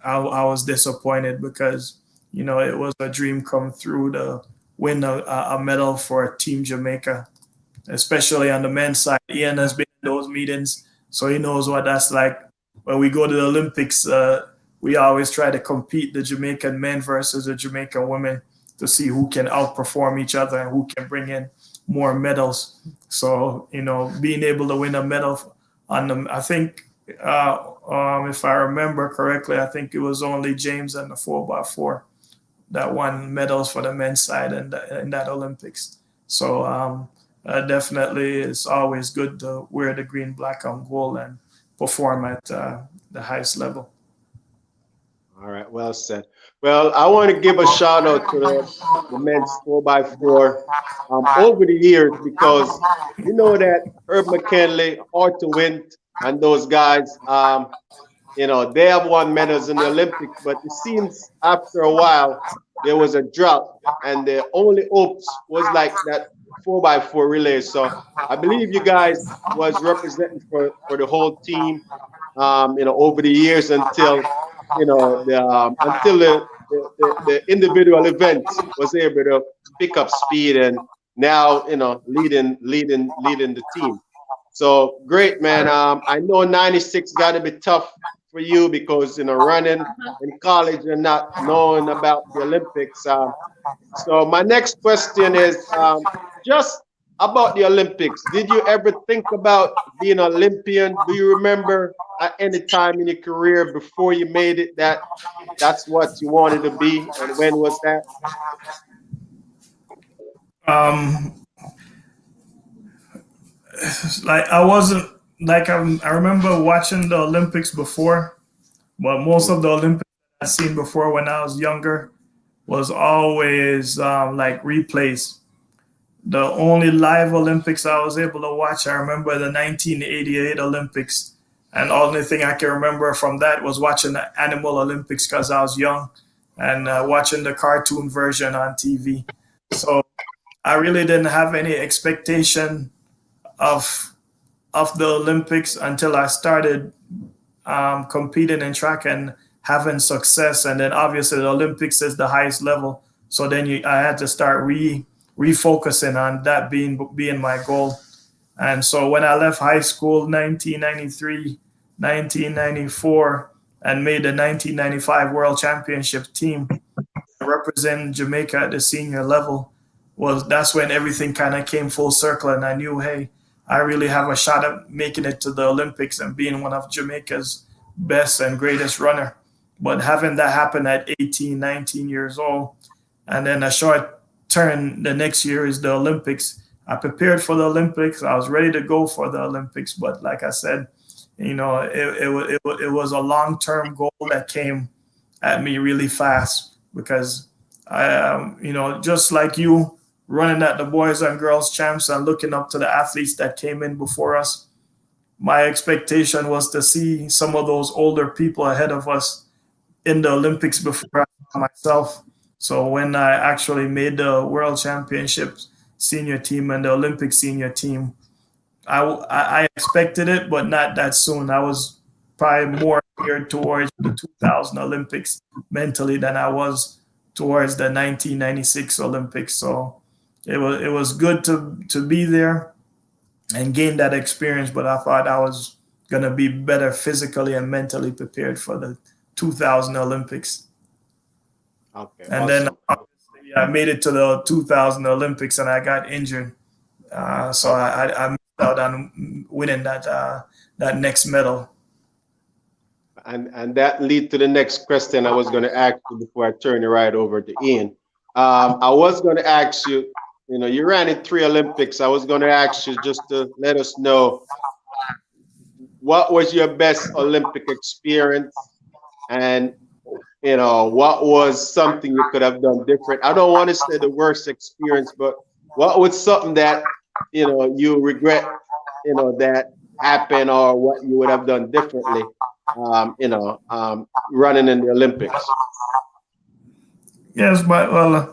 I was disappointed, because, it was a dream come through to win a medal for Team Jamaica, especially on the men's side. Ian has been in those meetings, so he knows what that's like. When we go to the Olympics, we always try to compete the Jamaican men versus the Jamaican women to see who can outperform each other and who can bring in more medals. So, being able to win a medal on them, I think, if I remember correctly, I think it was only James and the 4x4 that won medals for the men's side in that Olympics. So definitely it's always good to wear the green, black, and gold and perform at the highest level. All right, well said. Well, I want to give a shout out to the men's 4x4 over the years, because that Herb McKinley, Arthur Wint, and those guys, they have won medals in the Olympics, but it seems after a while there was a drought, and the only hopes was like that 4x4 relay. So I believe you guys was representing for the whole team, over the years until the the individual events was able to pick up speed and now, leading the team. So great, man. I know 96 got to be tough for you because, running in college and not knowing about the Olympics. So my next question is just about the Olympics. Did you ever think about being an Olympian? Do you remember at any time in your career before you made it that's what you wanted to be, and when was that? Like I wasn't like I remember watching the Olympics before, but most of the Olympics I've seen before when I was younger was always like replays. The only live Olympics I was able to watch, I remember the 1988 Olympics. And the only thing I can remember from that was watching the Animal Olympics because I was young and watching the cartoon version on TV. So I really didn't have any expectation of the Olympics until I started competing in track and having success. And then obviously the Olympics is the highest level. So then I had to start refocusing on that being my goal. And so when I left high school, 1993, 1994, and made the 1995 World Championship team, representing Jamaica at the senior level, that's when everything kind of came full circle. And I knew, hey, I really have a shot at making it to the Olympics and being one of Jamaica's best and greatest runner. But having that happen at 18, 19 years old, and then a short turn the next year is the Olympics. I prepared for the Olympics. I was ready to go for the Olympics, but like I said, it was a long-term goal that came at me really fast because just like you running at the boys and girls champs and looking up to the athletes that came in before us, my expectation was to see some of those older people ahead of us in the Olympics before I saw myself. So when I actually made the World Championships senior team and the Olympic senior team, I expected it, but not that soon. I was probably more geared towards the 2000 Olympics mentally than I was towards the 1996 Olympics. So it was good to be there and gain that experience, but I thought I was going to be better physically and mentally prepared for the 2000 Olympics. Okay. And awesome. then obviously I made it to the 2000 Olympics and I got injured. So I missed out on winning that next medal. And that lead to the next question I was going to ask you before I turn it right over to Ian. I was going to ask you, you ran in 3 Olympics. I was going to ask you just to let us know what was your best Olympic experience, and what was something you could have done different. I don't want to say the worst experience, but what was something that you regret that happened, or what you would have done differently running in the Olympics? Yes, but like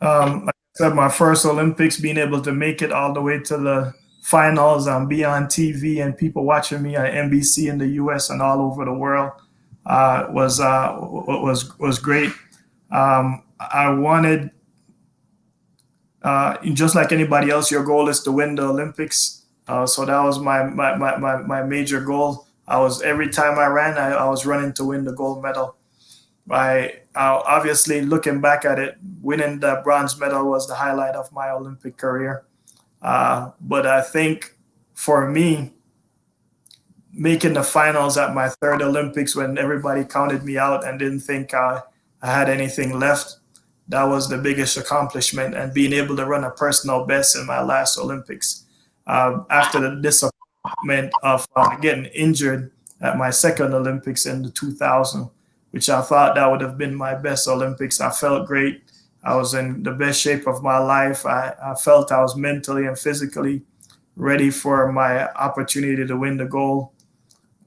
I said, my first Olympics, being able to make it all the way to the finals and be on TV and people watching me on NBC in the US and all over the world was great. I wanted, just like anybody else, your goal is to win the Olympics. So that was my major goal. Every time I ran, I was running to win the gold medal. Obviously, looking back at it, winning the bronze medal was the highlight of my Olympic career. But I think for me, making the finals at my 3rd Olympics when everybody counted me out and didn't think I had anything left, that was the biggest accomplishment, and being able to run a personal best in my last Olympics. After the disappointment of getting injured at my 2nd Olympics in the 2000, which I thought that would have been my best Olympics. I felt great. I was in the best shape of my life. I felt I was mentally and physically ready for my opportunity to win the gold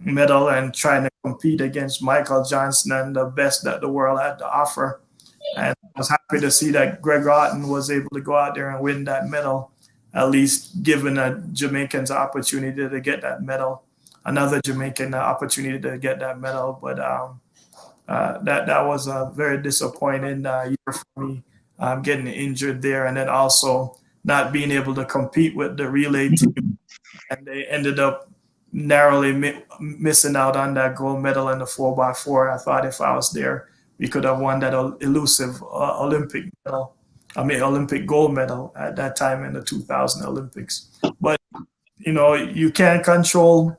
medal and trying to compete against Michael Johnson and the best that the world had to offer. And I was happy to see that Greg Otten was able to go out there and win that medal, at least giving a Jamaicans opportunity to get that medal, another Jamaican opportunity to get that medal. But that was a very disappointing year for me, getting injured there, and then also not being able to compete with the relay team, and they ended up narrowly missing out on that gold medal in the 4x4. I thought if I was there, we could have won that elusive Olympic medal. Olympic gold medal at that time in the 2000 Olympics. But you can't control.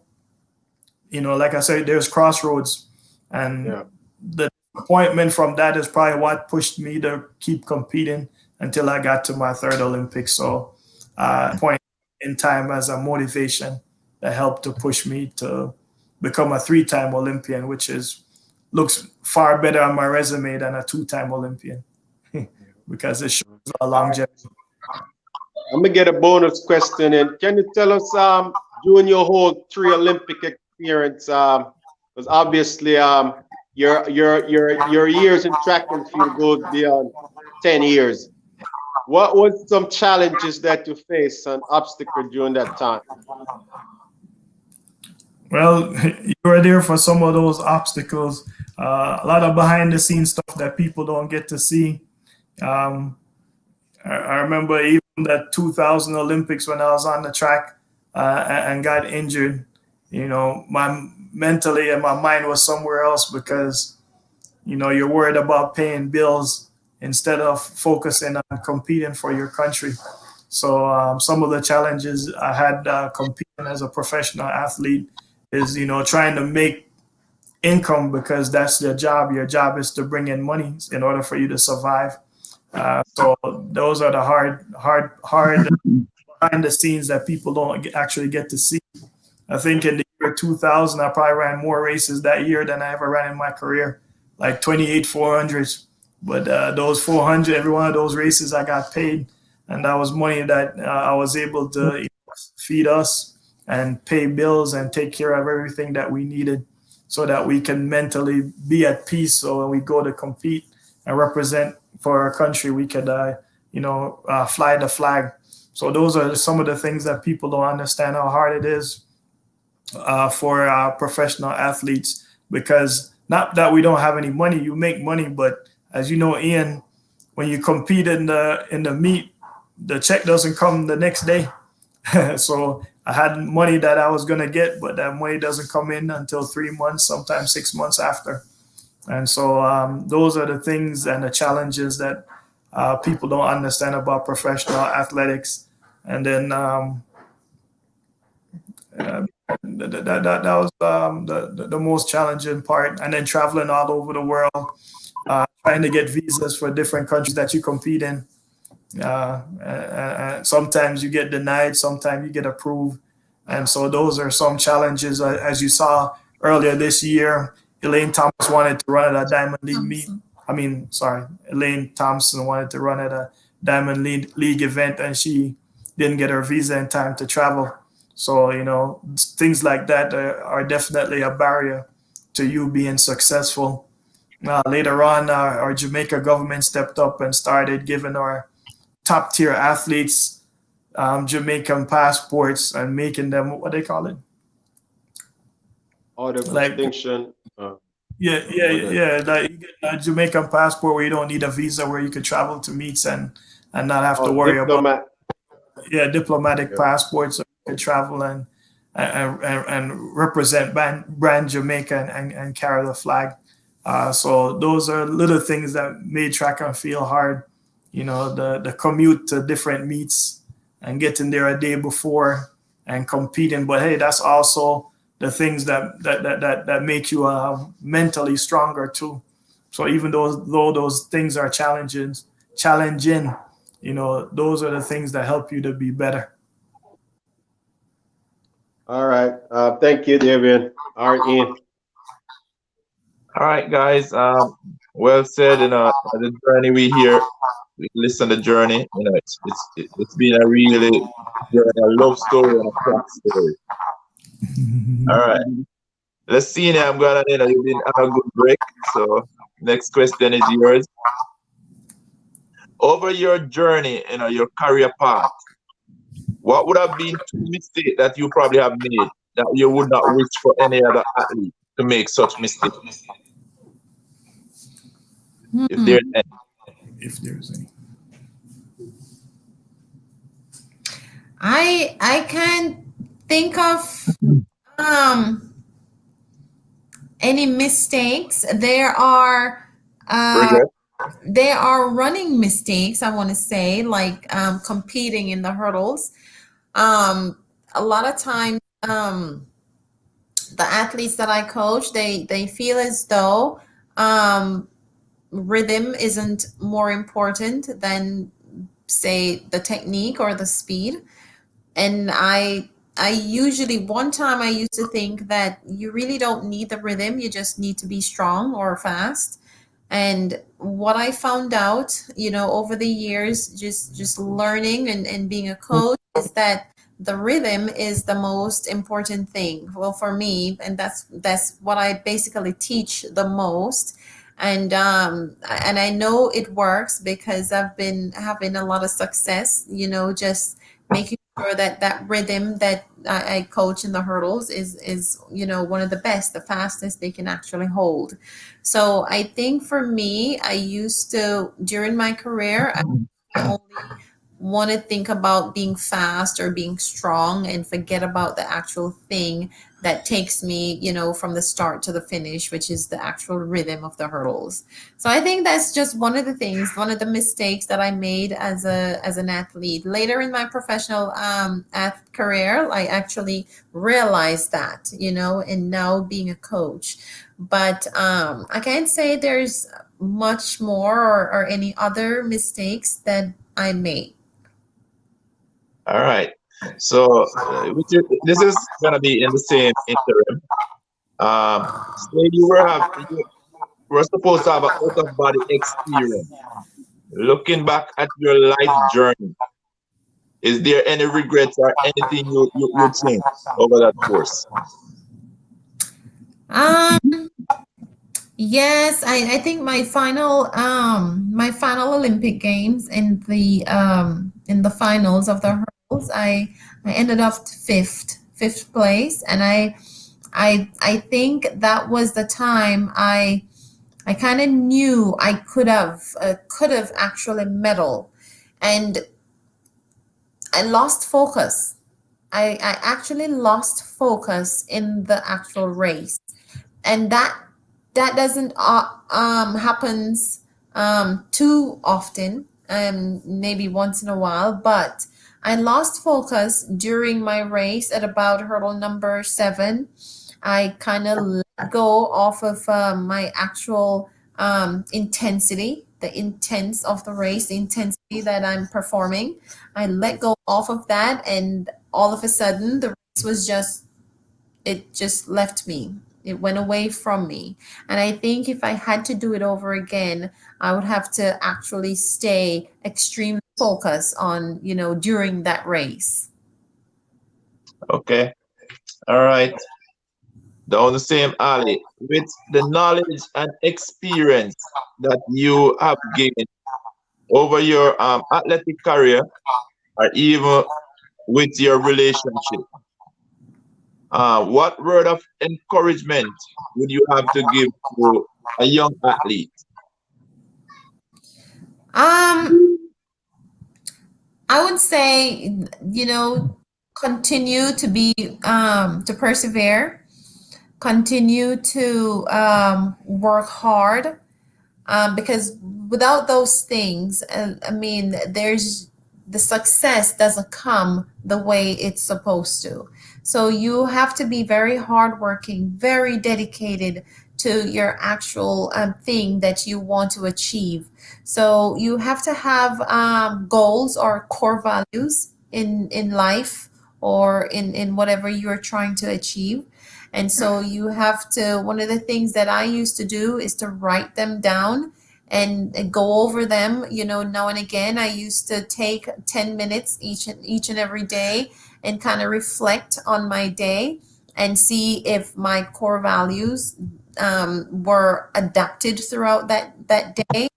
Like I said, there's crossroads, and the disappointment from that is probably what pushed me to keep competing until I got to my third Olympics. So, point in time as a motivation that helped to push me to become a 3-time Olympian, which looks far better on my resume than a 2-time Olympian because it shows a longevity. I'm gonna get a bonus question in. Can you tell us, during your whole 3 Olympic experience, because obviously your years in track and field goes beyond 10 years. What was some challenges that you faced and obstacles during that time? Well, you were there for some of those obstacles. A lot of behind the scenes stuff that people don't get to see. I remember even that 2000 Olympics when I was on the track and got injured. My mentally and my mind was somewhere else because, you're worried about paying bills instead of focusing on competing for your country. So some of the challenges I had competing as a professional athlete is, trying to make income because that's their job. Your job is to bring in money in order for you to survive. So those are the hard behind the scenes that people don't actually get to see. I think in the year 2000, I probably ran more races that year than I ever ran in my career, like 28 400s. But those 400, every one of those races, I got paid, and that was money that I was able to feed us and pay bills and take care of everything that we needed, so that we can mentally be at peace. So when we go to compete and represent for our country, we could, fly the flag. So those are some of the things that people don't understand how hard it is for professional athletes, because not that we don't have any money, you make money, but as you know, Ian, when you compete in the meet, the check doesn't come the next day. So I had money that I was going to get, but that money doesn't come in until 3 months, sometimes 6 months after. And so those are the things and the challenges that people don't understand about professional athletics. And then that was the most challenging part. And then traveling all over the world, trying to get visas for different countries that you compete in. Sometimes you get denied, sometimes you get approved. And so those are some challenges. As you saw earlier this year, Elaine Thomas wanted to run at a Diamond League meet. Elaine Thompson wanted to run at a Diamond League event, and she didn't get her visa in time to travel. So, things like that are definitely a barrier to you being successful. Later on, our Jamaica government stepped up and started giving our top tier athletes Jamaican passports and making them, what they call it? Order of distinction. Yeah. Like you get a Jamaican passport where you don't need a visa, where you could travel to meets and not have to worry about. Yeah, diplomatic passports, so you can travel and represent brand Jamaica and carry the flag. So those are little things that made track and field hard. The commute to different meets and getting there a day before and competing. But hey, that's also the things that make you mentally stronger too. So even though those things are challenging, those are the things that help you to be better. All right. Thank you, Davian. All right, Ian. All right, guys. Well said. The journey we listen to the journey. It's been a really love story and a track story. All right. Let's see now. I'm gonna you didn't have a good break. So next question is yours. Over your journey, your career path, what would have been 2 mistakes that you probably have made that you would not wish for any other athlete to make such mistakes? If there's any. If there's any. I can't think of any mistakes. There are Regret? running mistakes, I want to say, like competing in the hurdles. A lot of times, the athletes that I coach, they feel as though rhythm isn't more important than, say, the technique or the speed. And I usually, one time I used to think that you really don't need the rhythm, you just need to be strong or fast. And what I found out, over the years, just learning and being a coach, is that the rhythm is the most important thing. Well, for me, and that's what I basically teach the most. And I know it works because I've been having a lot of success, just making sure that that rhythm that I coach in the hurdles is one of the best, the fastest they can actually hold. So I think for me, I used to, during my career, I only want to think about being fast or being strong and forget about the actual thing that takes me, from the start to the finish, which is the actual rhythm of the hurdles. So I think that's just one of the things, one of the mistakes that I made as an athlete. Later in my professional career, I actually realized that, and now being a coach. But I can't say there's much more or any other mistakes that I made. All right. So this is gonna be in the same interim. Say you were supposed to have an out of body experience. Looking back at your life journey, is there any regrets or anything you change over that course? Yes, I think my final Olympic Games in the finals of the hurdles, I ended up fifth place, and I think that was the time I kind of knew I could have actually medal, and I lost focus. I actually lost focus in the actual race, and that doesn't happens too often, maybe once in a while, but I lost focus during my race at about hurdle number 7. I kind of let go off of my actual intensity, the intense of the race, the intensity that I'm performing. I let go off of that, and all of a sudden the race was it just left me. It went away from me. And I think if I had to do it over again, I would have to actually stay extremely focused on, during that race. Okay. All right. Down the same alley, with the knowledge and experience that you have gained over your athletic career, or even with your relationship, what word of encouragement would you have to give to a young athlete? I would say, continue to be to persevere, continue to work hard, because without those things, I mean, the success doesn't come the way it's supposed to. So you have to be very hardworking, very dedicated to your actual thing that you want to achieve. So you have to have goals or core values in life, or in whatever you're trying to achieve. And so you have to, one of the things that I used to do is to write them down and go over them, now and again. I used to take 10 minutes each and every day and kind of reflect on my day and see if my core values were adapted throughout that day.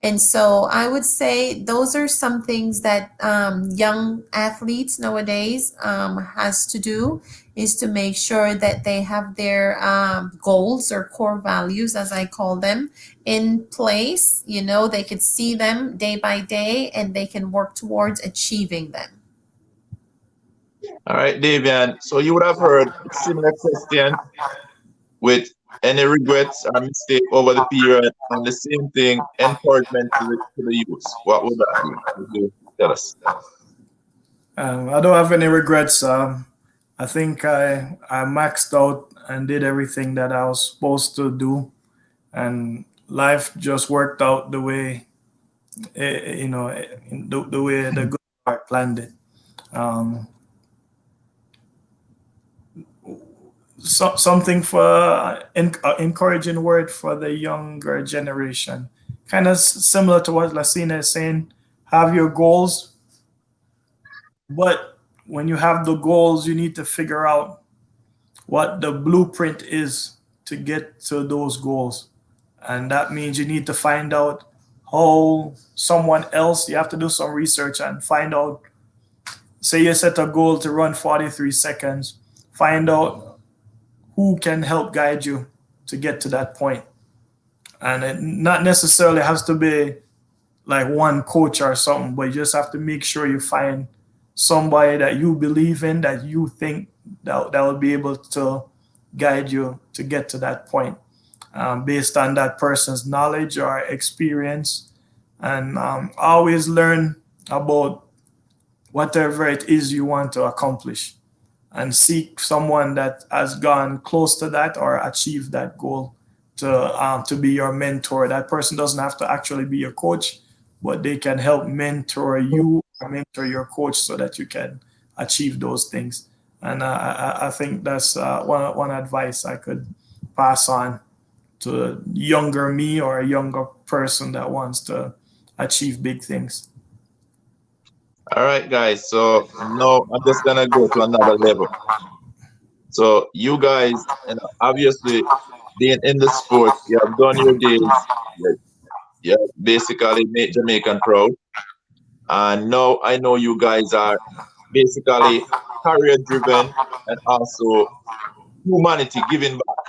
And so I would say those are some things that young athletes nowadays has to do, is to make sure that they have their goals or core values, as I call them, in place. You know, they could see them day by day and they can work towards achieving them. All right, Davian. So you would have heard a similar question with any regrets or mistake over the period, and the same thing, encouragement to the youth. What would that be? Would you tell us? I don't have any regrets. I think I maxed out and did everything that I was supposed to do, and life just worked out the way, the way the good part planned it. Something for encouraging word for the younger generation, kind of similar to what Lacina is saying. Have your goals, but when you have the goals, you need to figure out what the blueprint is to get to those goals. And that means you need to find out how someone else, you have to do some research and find out, say you set a goal to run 43 seconds, find out who can help guide you to get to that point. And it not necessarily has to be like one coach or something, but you just have to make sure you find somebody that you believe in, that you think that will be able to guide you to get to that point, based on that person's knowledge or experience. And always learn about whatever it is you want to accomplish, and seek someone that has gone close to that or achieved that goal to be your mentor. That person doesn't have to actually be your coach, but they can help mentor you or mentor your coach so that you can achieve those things. And I think that's one advice I could pass on to younger me or a younger person that wants to achieve big things. All right, guys. So now I'm just gonna go to another level. So you guys, obviously being in the sport, you have done your days. You basically made Jamaican proud. And now I know you guys are basically career driven and also humanity, giving back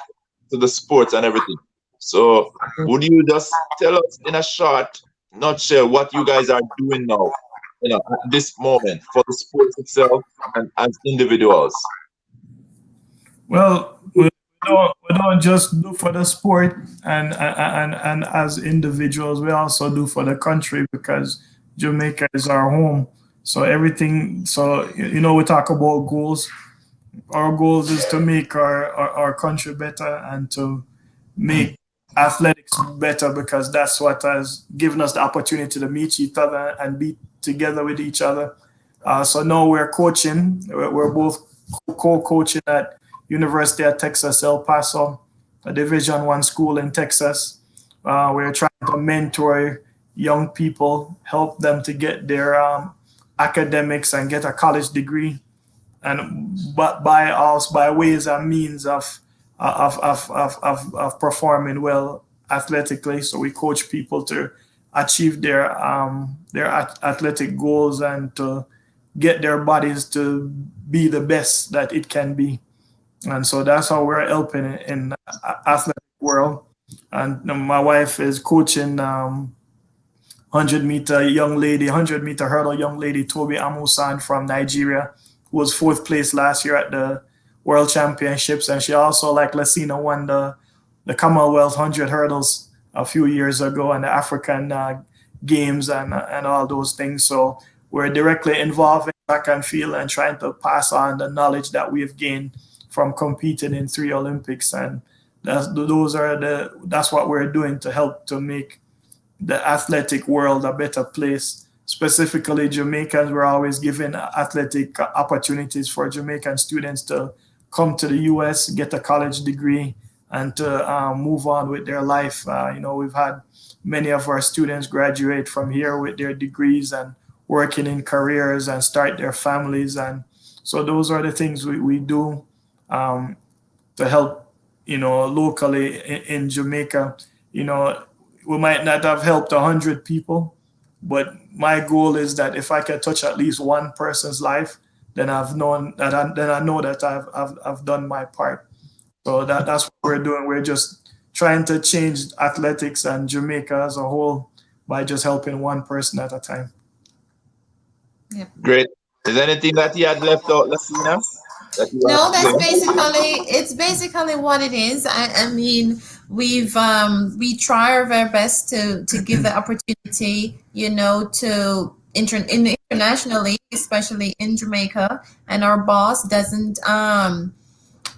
to the sports and everything. So would you just tell us in a short nutshell what you guys are doing now, at this moment, for the sports itself and as individuals? Well, we don't just do for the sport and as individuals, we also do for the country, because Jamaica is our home. So everything, we talk about goals. Our goals is to make our country better and to make athletics better, because that's what has given us the opportunity to meet each other and be together with each other. So now we're coaching. We're both co-coaching at University of Texas, El Paso, a Division I school in Texas. We're trying to mentor young people, help them to get their academics and get a college degree, and but by ways and means of performing well athletically. So we coach people to achieve their athletic goals and to get their bodies to be the best that it can be. And so that's how we're helping in the athletic world. And my wife is coaching 100-meter hurdle young lady, Toby Amusan from Nigeria, who was 4th place last year at the World Championships. And she also, like Lacina, won the Commonwealth 100 hurdles a few years ago, and the African Games and all those things. So we're directly involved in track and field and trying to pass on the knowledge that we've gained from competing in 3 Olympics. And that's what we're doing to help to make the athletic world a better place. Specifically, Jamaicans, we're always giving athletic opportunities for Jamaican students to come to the US, get a college degree, and to move on with their life. We've had many of our students graduate from here with their degrees and working in careers and start their families. And so those are the things we do to help, locally in Jamaica. we might not have helped 100 people, but my goal is that if I can touch at least one person's life, then I've known that I know that I've done my part. So that's what we're doing. We're just trying to change athletics and Jamaica as a whole by just helping one person at a time. Yeah. Great. Is there anything that you had left out, Lassina? No, it's basically what it is. I mean, we try our very best to give the opportunity, you know, to internationally, especially in Jamaica, and our boss doesn't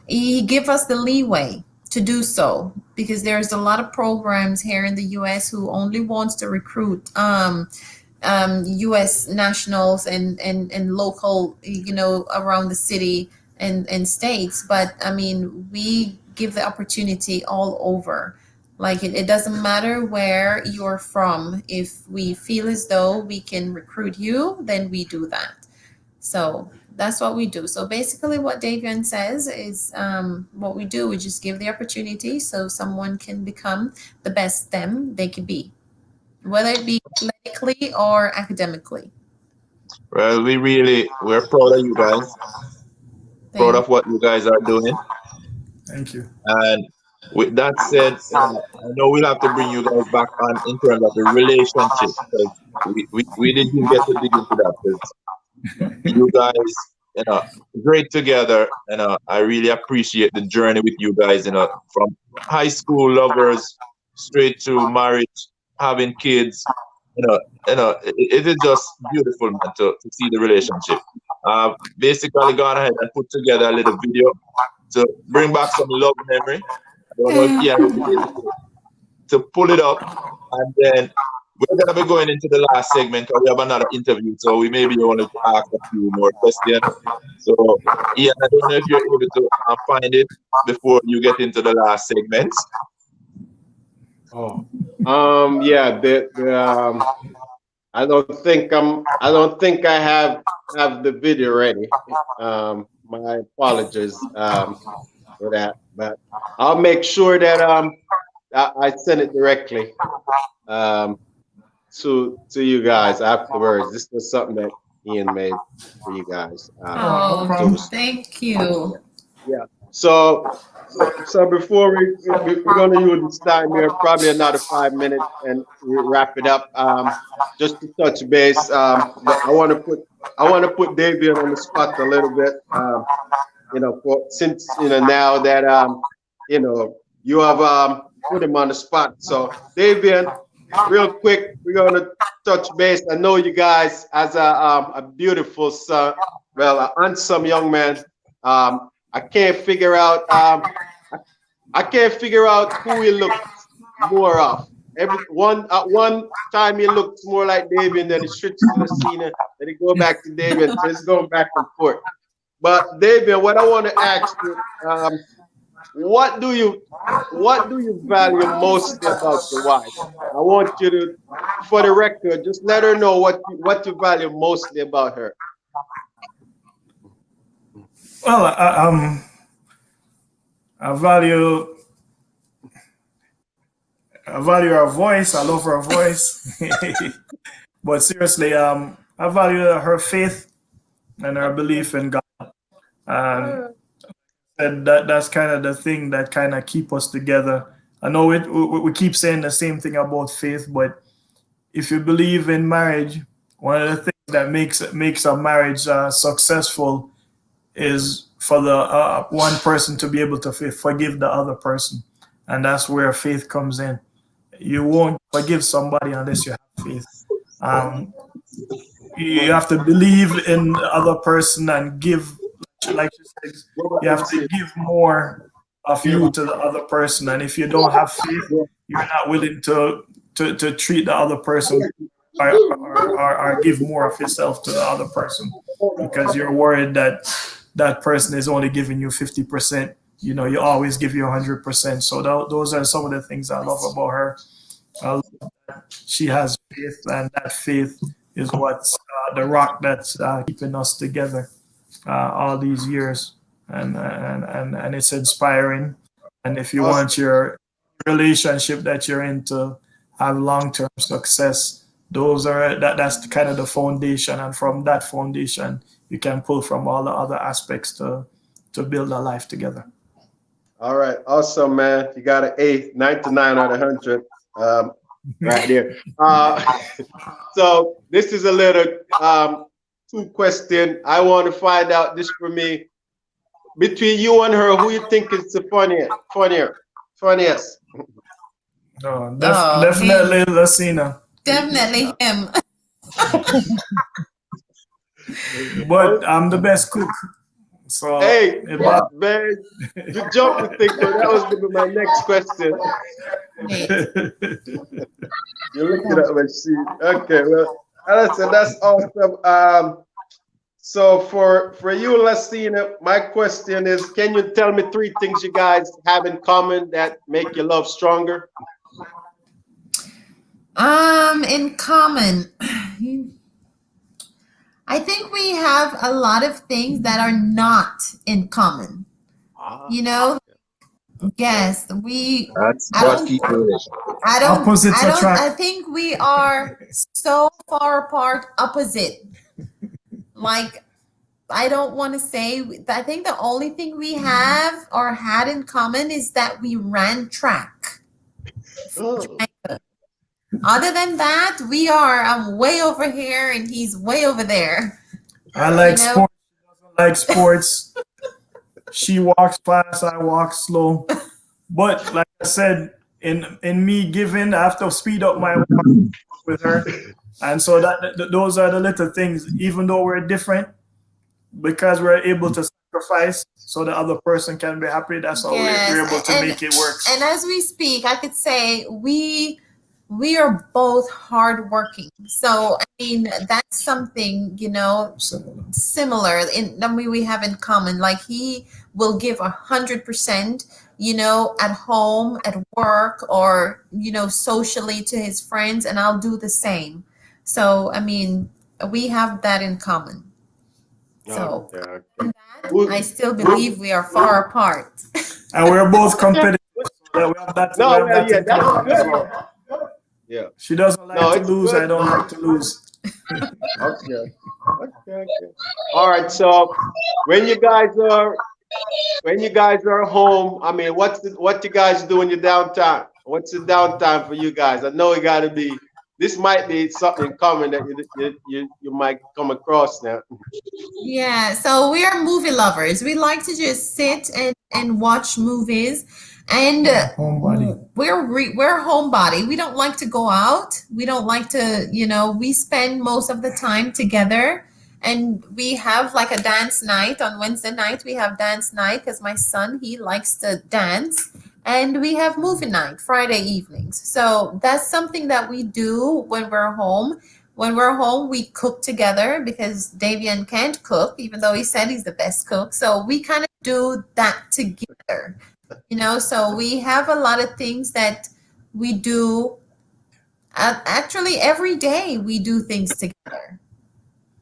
he give us the leeway to do so, because there's a lot of programs here in the US who only wants to recruit US nationals and local, you know, around the city and states. But I mean, we give the opportunity all over. Like it doesn't matter where you're from. If we feel as though we can recruit you, then we do that. So that's what we do. So basically what Davian says is what we do. We just give the opportunity so someone can become the best them they can be, whether it be athletically or academically. Well, we're proud of you guys. Proud of what you guys are doing. Thank you. And with that said, I know we'll have to bring you guys back on in terms of the relationship, because we didn't get to dig into that, because you guys, you know, great together. You know, I really appreciate the journey with you guys, you know, from high school lovers straight to marriage, having kids. You know, it is just beautiful, man, to see the relationship. Basically gone ahead and put together a little video to bring back some love memory. I don't know if Ian will be able to pull it up, and then we're gonna be going into the last segment because we have another interview, so we may be able to ask a few more questions. So Ian, I don't know if you're able to find it before you get into the last segment. Oh, yeah. I don't think I have the video ready. My apologies for that, but I'll make sure that I send it directly to you guys afterwards. This was something that Ian made for you guys. Thank you. Yeah. So before we're going to use this time here, probably another 5 minutes, and we wrap it up. Just to touch base, I want to put Davian on the spot a little bit. You know, since you know now that you know you have put him on the spot. So Davian, real quick, we're going to touch base. I know you guys as a beautiful son, well, a handsome young man. I can't figure out who he looks more of. At one time he looks more like Davian, then he switches to Lassina, then he go back to Davian. So it's going back and forth. But Davian, what I want to ask you, what do you value mostly about your wife? I want you to, for the record, just let her know what you value mostly about her. Well, I value her voice. I love her voice. But seriously, I value her faith and her belief in God. And that's kind of the thing that kind of keep us together. I know we keep saying the same thing about faith, but if you believe in marriage, one of the things that makes a marriage successful is for the one person to be able to forgive the other person. And that's where faith comes in. You won't forgive somebody unless you have faith. You have to believe in the other person and give, like you said, you have to give more of you to the other person. And if you don't have faith, you're not willing to treat the other person or give more of yourself to the other person, because you're worried that that person is only giving you 50%. You know, you always give you 100%. So those are some of the things I love about her. I love that she has faith, and that faith is what's the rock that's keeping us together all these years. And it's inspiring. And if you want your relationship that you're in to have long-term success. That's kind of the foundation, and from that foundation, you can pull from all the other aspects to build a life together. All right, awesome, man. You got an A, 99 out of 100, right there. So this is a little two question. I want to find out this for me. Between you and her, who you think is the funniest? Definitely Lucina. Definitely him. But I'm the best cook. So hey, man, you jumped the thing, but that was gonna be my next question. You're looking at my sheet. Okay, well, listen, that's awesome. So for you, Lucina, my question is, can you tell me 3 things you guys have in common that make your love stronger? In common, I think we have a lot of things that are not in common. You know, yes, I think we are so far apart, opposite. Like, I don't want to say, I think the only thing we have or had in common is that we ran track. Other than that, we are, I'm way over here and he's way over there. I like sports. She doesn't like sports. She walks fast, I walk slow. But like I said, in me giving, I have to speed up my walk with her. And so those are the little things, even though we're different, because we're able to sacrifice so the other person can be happy. That's how we're able to make it work. And as we speak, I could say we are both hardworking. So, I mean, that's something, you know, similar in that we have in common. Like, he will give 100%, you know, at home, at work, or, you know, socially to his friends, and I'll do the same. So, I mean, we have that in common. So, I still believe we are far apart. And we're both competitive. So we have that, that's good. Yeah. She doesn't like to lose. I don't like to lose. Okay. All right. So when you guys are home, I mean, what you guys do in your downtime? What's the downtime for you guys? I know it got to be. This might be something common that you might come across now. Yeah. So we are movie lovers. We like to just sit and watch movies. And we're homebody. We don't like to go out. We don't like to, you know, we spend most of the time together, and we have like a dance night on Wednesday night. We have dance night because my son, he likes to dance, and we have movie night Friday evenings. So that's something that we do when we're home. When we're home, we cook together because Davian can't cook, even though he said he's the best cook. So we kind of do that together. You know, so we have a lot of things that we do. Actually, every day we do things together.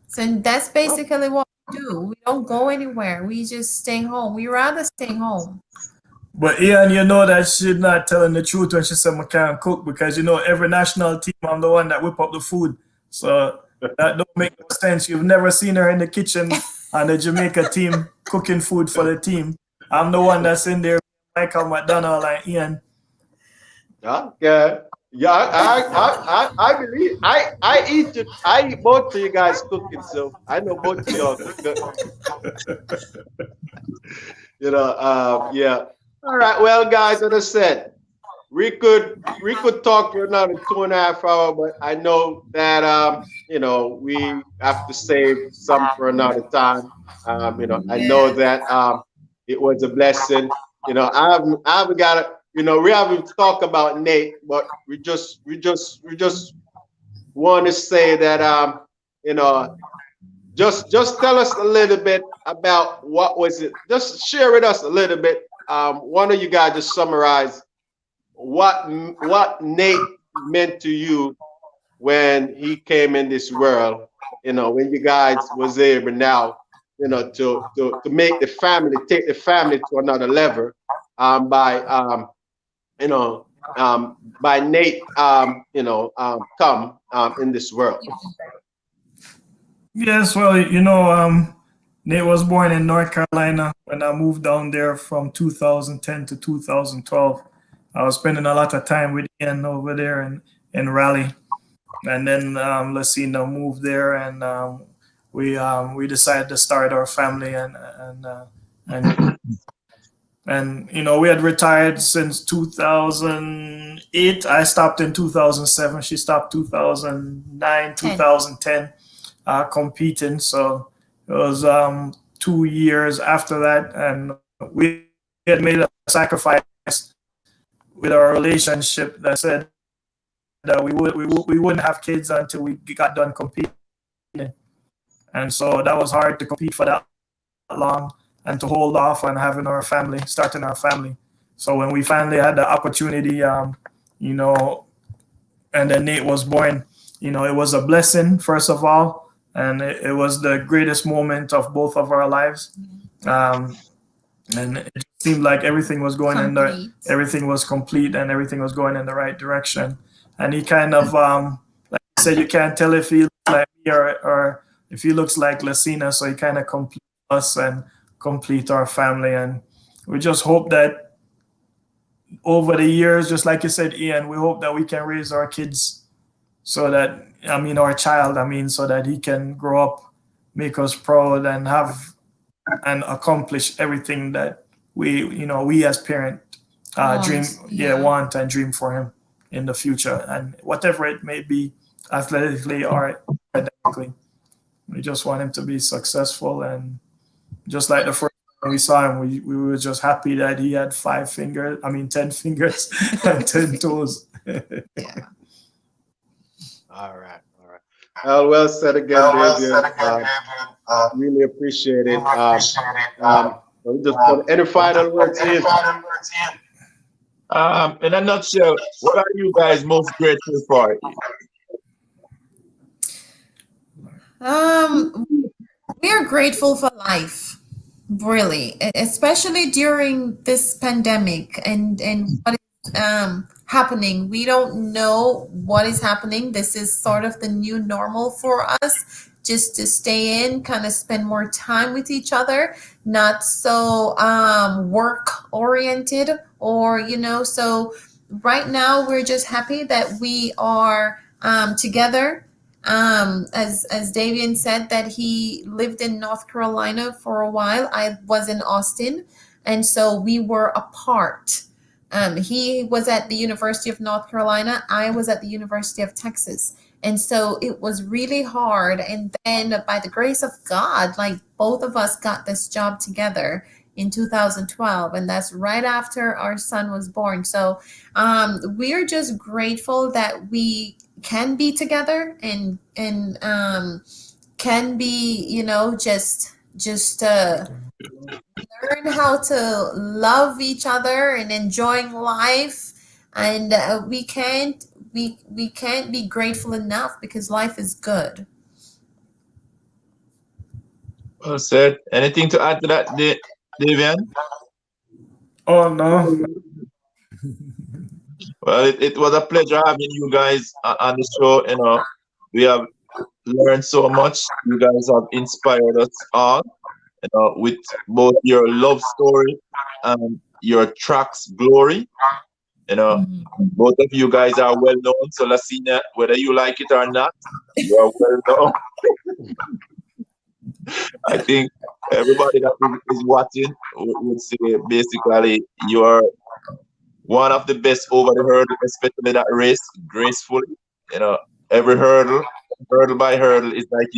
So that's basically what we do. We don't go anywhere. We just stay home. We rather stay home. But Ian, you know that she's not telling the truth when she said I can't cook, because, you know, every national team, I'm the one that whip up the food. So that don't make no sense. You've never seen her in the kitchen on the Jamaica team cooking food for the team. I'm the one that's in there. Michael McDonald and Ian. Okay. Yeah, I believe I eat both of you guys cooking, so I know both of y'all cook. You know, yeah. All right, well, guys, as I said, we could talk for another 2.5 hours, but I know that you know, we have to save some for another time. You know, I know that it was a blessing. You know, I haven't got it. You know, we haven't talked about Nate, but we just want to say that you know, just tell us a little bit about what was it. Just share with us a little bit. One of you guys just summarize what Nate meant to you when he came in this world. You know, when you guys was able now, you know, to make the family, take the family to another level by, you know, by Nate, come in this world? Yes, well, Nate was born in North Carolina. When I moved down there from 2010 to 2012, I was spending a lot of time with Ian over there in Raleigh. And then Lucina moved there, and we decided to start our family, and we had retired since 2008. I stopped in 2007. She stopped 2009, 2010, competing. So it was 2 years after that, and we had made a sacrifice with our relationship that said that we wouldn't have kids until we got done competing, and so that was hard to compete for that long and to hold off on starting our family. So when we finally had the opportunity, and then Nate was born, it was a blessing, first of all, and it was the greatest moment of both of our lives. And it seemed like everything was going everything was complete, and everything was going in the right direction. And he kind of, like I said, you can't tell if he looks like me or if he looks like Lucina. So he kind of complete us and complete our family. And we just hope that over the years, just like you said, Ian, we hope that we can raise our kids so that, our child, so that he can grow up, make us proud, and have and accomplish everything that we as parents want and dream for him in the future, and whatever it may be, athletically or academically. We just want him to be successful, and just like the first time we saw him, we were just happy that he had 10 fingers and 10 toes. Yeah. All right. Well said again, Davian. Really appreciate it. Any final words, Ian? In a nutshell, what are you guys most grateful for? We are grateful for life, really, especially during this pandemic and what is happening. We don't know what is happening. This is sort of the new normal for us, just to stay in, kind of spend more time with each other, not so work oriented, or so right now we're just happy that we are together. As Davian said, that he lived in North Carolina for a while. I was in Austin, and so we were apart. He was at the University of North Carolina. I was at the University of Texas. And so it was really hard. And then by the grace of God, like both of us got this job together in 2012. And that's right after our son was born. So we're just grateful that we can be together and can be, just learn how to love each other and enjoying life. And we can't be grateful enough, because life is good. Well said. Anything to add to that, Davian? Oh, no. Well, it was a pleasure having you guys on the show. We have learned so much. You guys have inspired us all, with both your love story and your track's glory. Both of you guys are well known. So Lucina, whether you like it or not, you are well known. I think everybody that is watching would say basically you're one of the best over the hurdle, especially that race, gracefully. Every hurdle by hurdle is like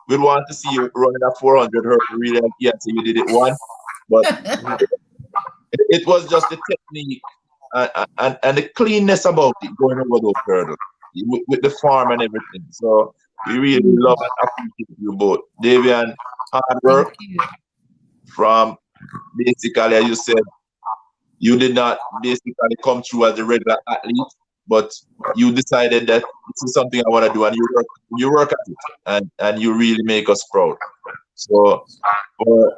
we'd want to see you running a 400 hurdle really. Yeah, so you did it one, but it was just the technique and the cleanness about it going over those hurdles with the form and everything. So we really love and appreciate you both. Davian, hard work from basically, as you said, you did not basically come through as a regular athlete, but you decided that this is something I want to do, and you work at it, and you really make us proud. So for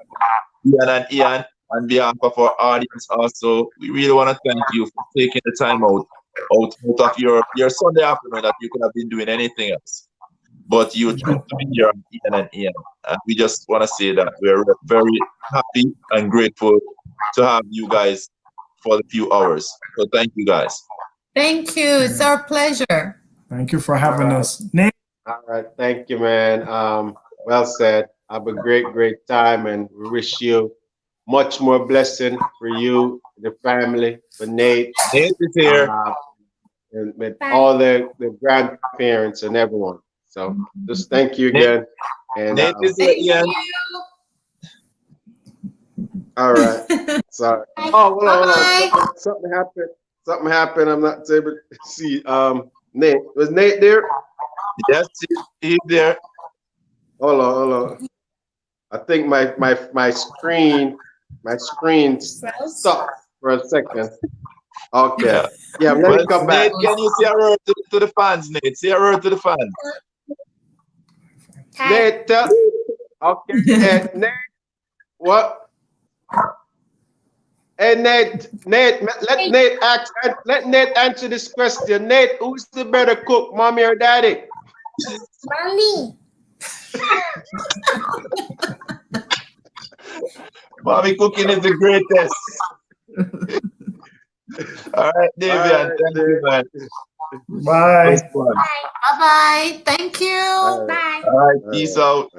Ian and Ian, on behalf of our audience also, we really want to thank you for taking the time out out of your Sunday afternoon that you could have been doing anything else. But you chose to be here on Ian and Ian. And we just want to say that we're very happy and grateful to have you guys for the few hours. So thank you guys. Thank you. It's our pleasure. Thank you for having us. Nate? All right, thank you, man. Well said. Have a great time, and we wish you much more blessing for you, the family, for Nate. Nate is here. And with all the grandparents and everyone. So just thank you again. And Nate is here, Ian. all right. Sorry. Oh, hold on. Something happened. I'm not able to see. Nate. Was Nate there? Yes, he's there. Hold on. I think my screen stopped for a second. Okay. Yeah, let me come back. Nate, can you say a word to the fans, Nate? Say a word to the fans. Nate, okay. Nate, what? Hey, Nate, let Nate answer this question. Nate, who's the better cook, mommy or daddy? Mommy. Mommy cooking is the greatest. All right, Davian. Thank you, man. Bye. Bye-bye. Thank you. Bye. All right, peace out.